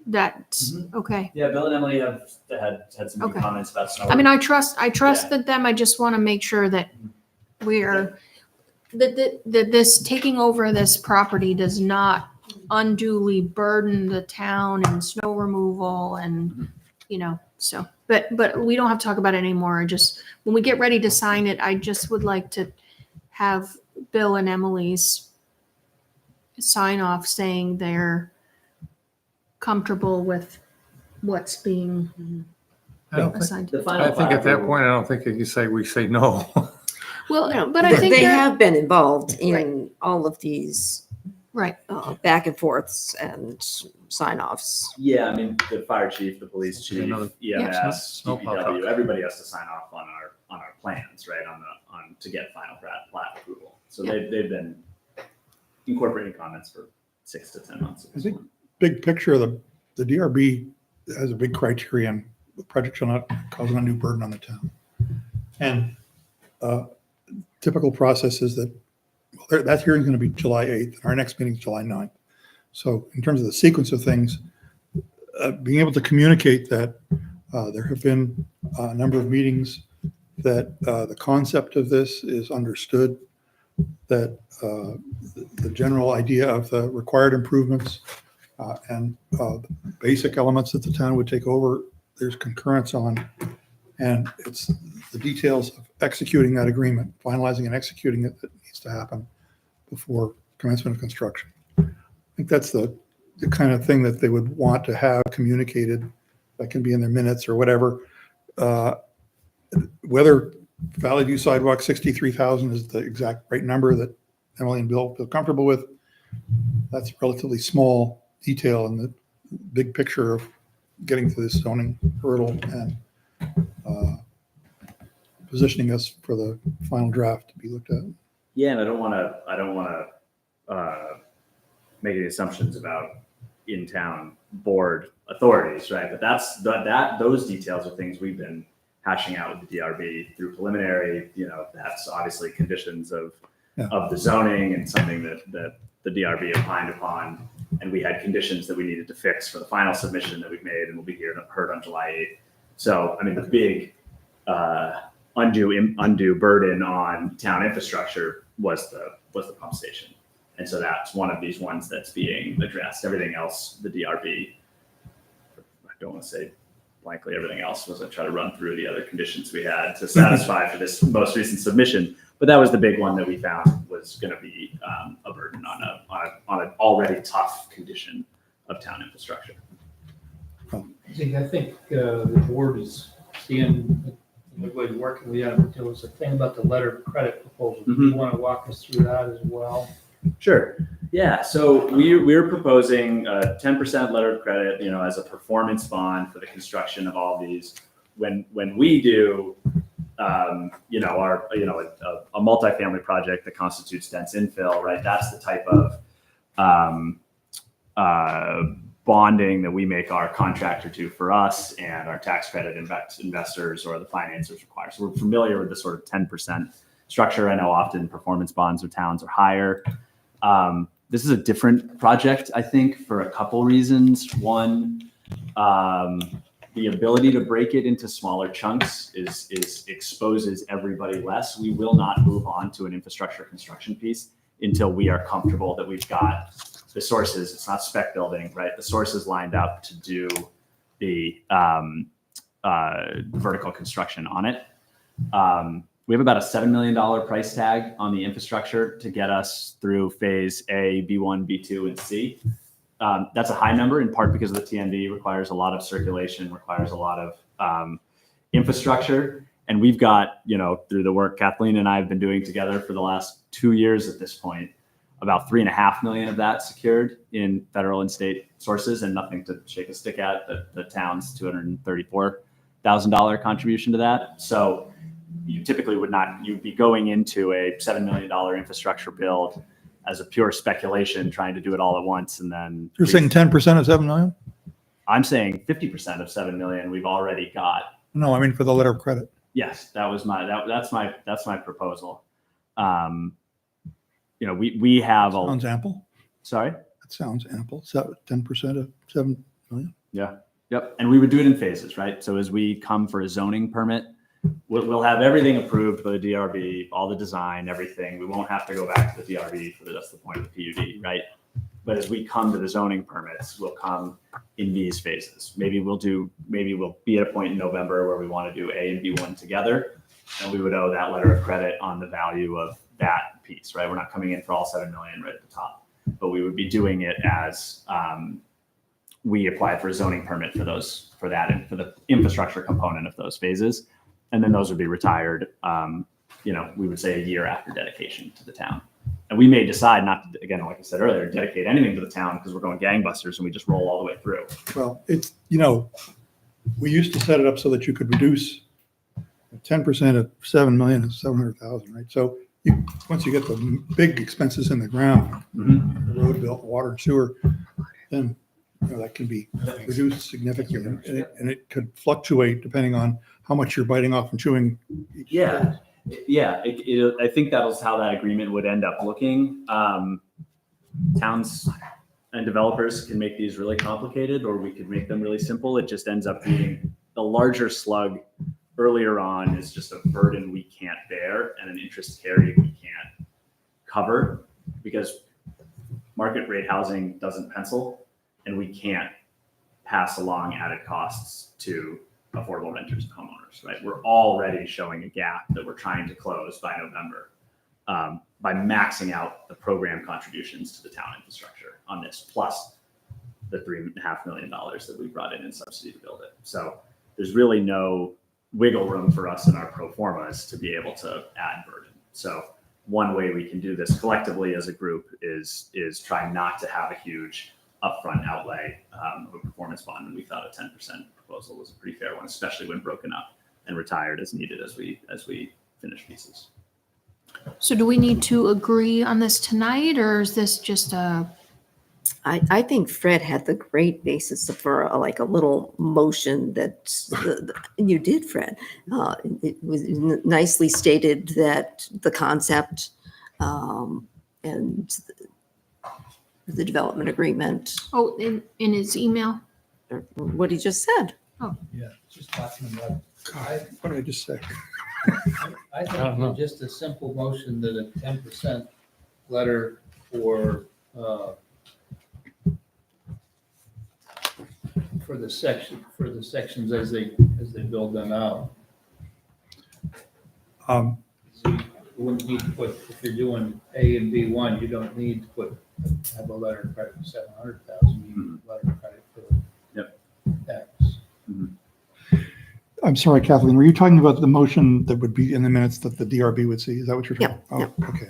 that's okay. Yeah, Bill and Emily have had some good comments about snow. I mean, I trust that them. I just want to make sure that we are that this taking over this property does not unduly burden the town and snow removal and so but we don't have to talk about it anymore. I just when we get ready to sign it, I just would like to have Bill and Emily's sign off saying they're comfortable with what's being assigned. I think at that point, I don't think you say we say no. Well, but I think they have been involved in all of these back and forths and sign-offs. Yeah, I mean, the fire chief, the police chief, EMS, Yeah. DPW, everybody has to sign off on our plans, right? On to get final plat approval. So they've been incorporating comments for 6 to 10 months. I think big picture, the DRB has a big criterion. The project shall not cause an undue burden on the town. And typical process is that that hearing's going to be July 8th. Our next meeting is July 9th. So in terms of the sequence of things, being able to communicate that there have been a number of meetings, that the concept of this is understood, that the general idea of the required improvements and basic elements that the town would take over, there's concurrence on, and it's the details of executing that agreement, finalizing and executing it, that needs to happen before commencement of construction. I think that's the kind of thing that they would want to have communicated, that can be in their minutes or whatever. Whether Valley View sidewalk 63,000 is the exact right number that Emily and Bill feel comfortable with, that's a relatively small detail in the big picture of getting to this zoning hurdle and positioning us for the final draft to be looked at. Yeah, and I don't want to make any assumptions about in-town board authorities, right? But those details are things we've been hashing out with the DRB through preliminary. That's obviously conditions of the zoning and something that the DRB opined upon, and we had conditions that we needed to fix for the final submission that we've made and will be heard on July 8th. So, I mean, the big undue burden on town infrastructure was the pump station. And so that's one of these ones that's being addressed. Everything else, the DRB, I don't want to say blankly everything else, was I try to run through the other conditions we had to satisfy for this most recent submission. But that was the big one that we found was going to be a burden on an already tough condition of town infrastructure. I think the board is seeing everybody working with you. There was a thing about the letter of credit proposal. Do you want to walk us through that as well? Sure. Yeah. So we're proposing a 10% letter of credit, as a performance bond for the construction of all these. When we do, a multifamily project that constitutes dense infill, right? That's the type of bonding that we make our contractor do for us, and our tax credit investors or the financiers require. So we're familiar with the sort of 10% structure. I know often performance bonds with towns are higher. This is a different project, I think, for a couple reasons. One, the ability to break it into smaller chunks is exposes everybody less. We will not move on to an infrastructure construction piece until we are comfortable that we've got the sources. It's not spec building, right? The sources lined up to do the vertical construction on it. We have about a $7 million price tag on the infrastructure to get us through phase A, B1, B2, and C. That's a high number, in part because of the TND requires a lot of circulation, requires a lot of infrastructure. And we've got, through the work Kathleen and I have been doing together for the last 2 years at this point, about $3.5 million of that secured in federal and state sources, and nothing to shake a stick at. The town's $234,000 contribution to that. So you typically you'd be going into a $7 million infrastructure build as a pure speculation, trying to do it all at once. And then You're saying 10% of 7 million? I'm saying 50% of 7 million we've already got. No, I mean for the letter of credit. Yes, that's my proposal. We have Sounds ample. Sorry? That sounds ample. 10% of 7 million. Yeah. Yep. And we would do it in phases, right? So as we come for a zoning permit, we'll have everything approved by the DRB, all the design, everything. We won't have to go back to the DRB that's the point of the PUD, right? But as we come to the zoning permits, we'll come in these phases. Maybe we'll be at a point in November where we want to do A and B1 together, and we would owe that letter of credit on the value of that piece, right? We're not coming in for all 7 million right at the top, but we would be doing it as we applied for a zoning permit for that and for the infrastructure component of those phases. And then those would be retired, we would say a year after dedication to the town. And we may decide not to, again, like I said earlier, dedicate anything to the town because we're going gangbusters and we just roll all the way through. Well, it's, we used to set it up so that you could reduce 10% of 7 million is 700,000, right? So once you get the big expenses in the ground, the road built, water and sewer, then that can be reduced significantly, and it could fluctuate depending on how much you're biting off and chewing. Yeah. Yeah, I think that was how that agreement would end up looking. Towns and developers can make these really complicated, or we could make them really simple. It just ends up being the larger slug earlier on is just a burden we can't bear and an interest carry we can't cover, because market rate housing doesn't pencil, and we can't pass along added costs to affordable renters and homeowners, right? We're already showing a gap that we're trying to close by November by maxing out the program contributions to the town infrastructure on this, plus the $3.5 million that we brought in subsidy to build it. So there's really no wiggle room for us in our pro formas to be able to add burden. So one way we can do this collectively as a group is try not to have a huge upfront outlay of a performance bond, and we thought a 10% proposal was a pretty fair one, especially when broken up and retired as needed as we finish pieces. So do we need to agree on this tonight, or is this just I think Fred had the great basis for a little motion that you did, Fred. It was nicely stated that the concept and the development agreement, oh, in his email? or what he just said. Oh, Yeah, just talking about. What did I just say? I think just a simple motion that a 10% letter for the sections as they build them out. Um, So you wouldn't need to put, if you're doing A and B1, you don't need to have a letter of credit for 700,000. You need a letter of credit for X. I'm sorry, Kathleen, were you talking about the motion that would be in the minutes that the DRB would see? Is that what you're talking about? Oh, okay.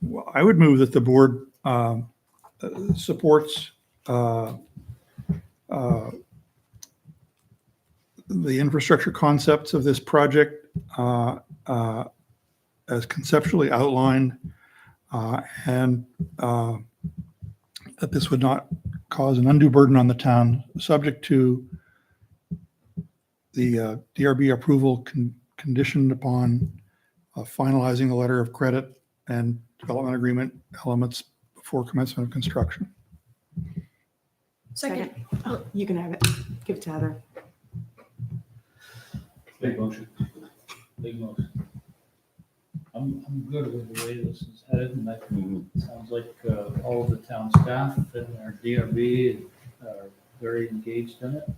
Well, I would move that the board supports the infrastructure concepts of this project as conceptually outlined, and that this would not cause an undue burden on the town, subject to the DRB approval conditioned upon finalizing the letter of credit and development agreement elements before commencement of construction. Second. Oh, you can have it. Give it to Heather. Big motion. Big motion. I'm good with the way this is headed, and I think it sounds like all of the town staff and our DRB are very engaged in it.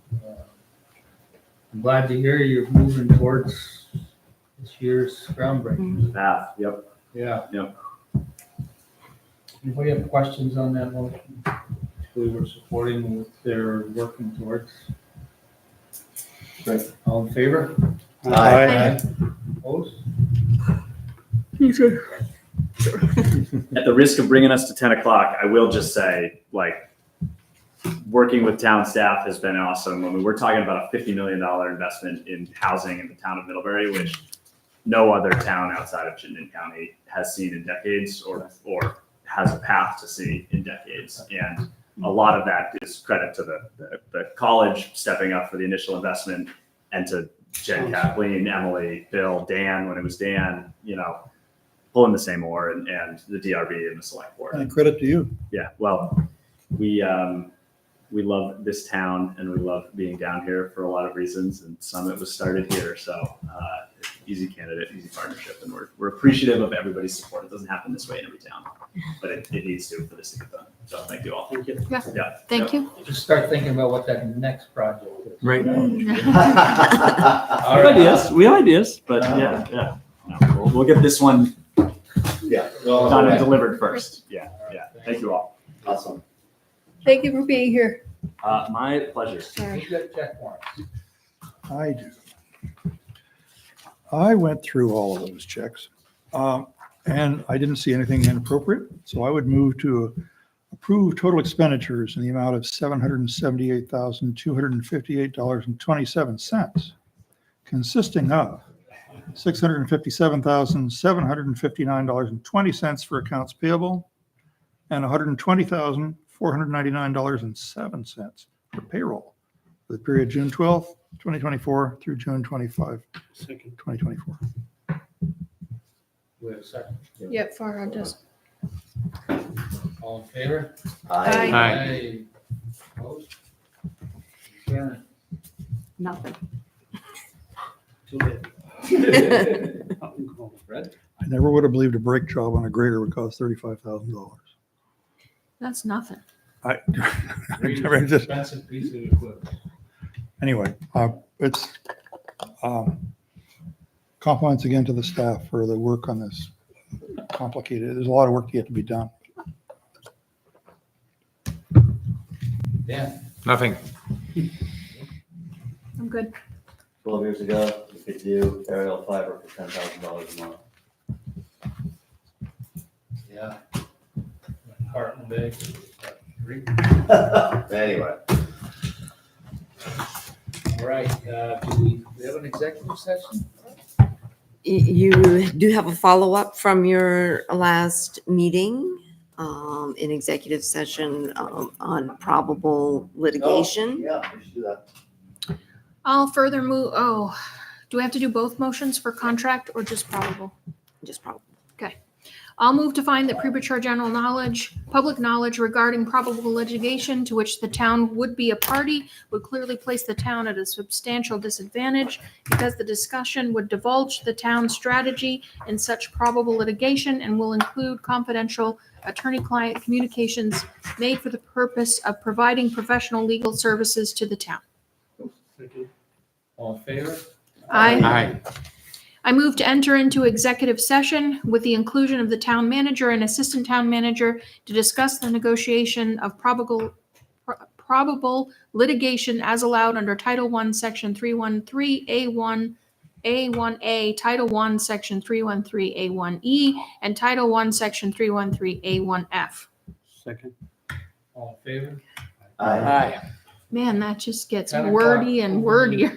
I'm glad to hear you're moving towards this year's groundbreaking. Path, yep. Yeah. Yep. Anybody have questions on that motion? We were supporting what they're working towards. Great. All in favor? Aye. Opposed? At the risk of bringing us to 10 o'clock, I will just say, working with town staff has been awesome. I mean, we're talking about a $50 million investment in housing in the town of Middlebury, which no other town outside of Chittenden County has seen in decades, or has a path to see in decades. And a lot of that is credit to the college stepping up for the initial investment, and to Jen, Kathleen, Emily, Bill, Dan, when it was Dan, pulling the same oar, and the DRB and the select board. And credit to you. Yeah, well, we love this town, and we love being down here for a lot of reasons, and some it was started here. So easy candidate, easy partnership, and we're appreciative of everybody's support. It doesn't happen this way in every town, but it needs to for this to get done. So thank you all. Thank you. Yeah. Thank you. Just start thinking about what that next project is. Right. We have ideas, but yeah. No, we'll get this one done and delivered first. Yeah. Thank you all. Awesome. Thank you for being here. My pleasure. Who's got check warrants? I do. I went through all of those checks, and I didn't see anything inappropriate. So I would move to approve total expenditures in the amount of $778,258.27, consisting of $657,759.20 for accounts payable and $120,499.07 for payroll. for the period June 12th, 2024 through June 25, Second. 2024. We have a second. Yep, Farah does. All in favor? Aye. Aye. Opposed? Adjourned. Nothing. Too late. Fred? I never would have believed a brake job on a grader would cost $35,000. That's nothing. I, Very expensive piece of equipment. anyway, it's, compliments again to the staff for the work on this. Complicated. There's a lot of work yet to be done. Dan? Nothing. I'm good. 12 years ago, you could do aerial fiber for $10,000 a month. Yeah. Carton bag. Anyway, All right, do we have an executive session? You do have a follow-up from your last meeting, in executive session, on probable litigation. yeah, we should do that. I'll further move, do we have to do both motions for contract or just probable? Just probable. Okay. I'll move to find that premature general knowledge, public knowledge regarding probable litigation to which the town would be a party would clearly place the town at a substantial disadvantage because the discussion would divulge the town's strategy in such probable litigation and will include confidential attorney-client communications made for the purpose of providing professional legal services to the town. All in favor? Aye. I move to enter into executive session with the inclusion of the town manager and assistant town manager to discuss the negotiation of probable litigation as allowed under Title I, Section 313A1, A1A, Title I, Section 313A1E, and Title I, Section 313A1F. Second. All in favor? Aye. Man, that just gets 10 o'clock. wordy and wordier.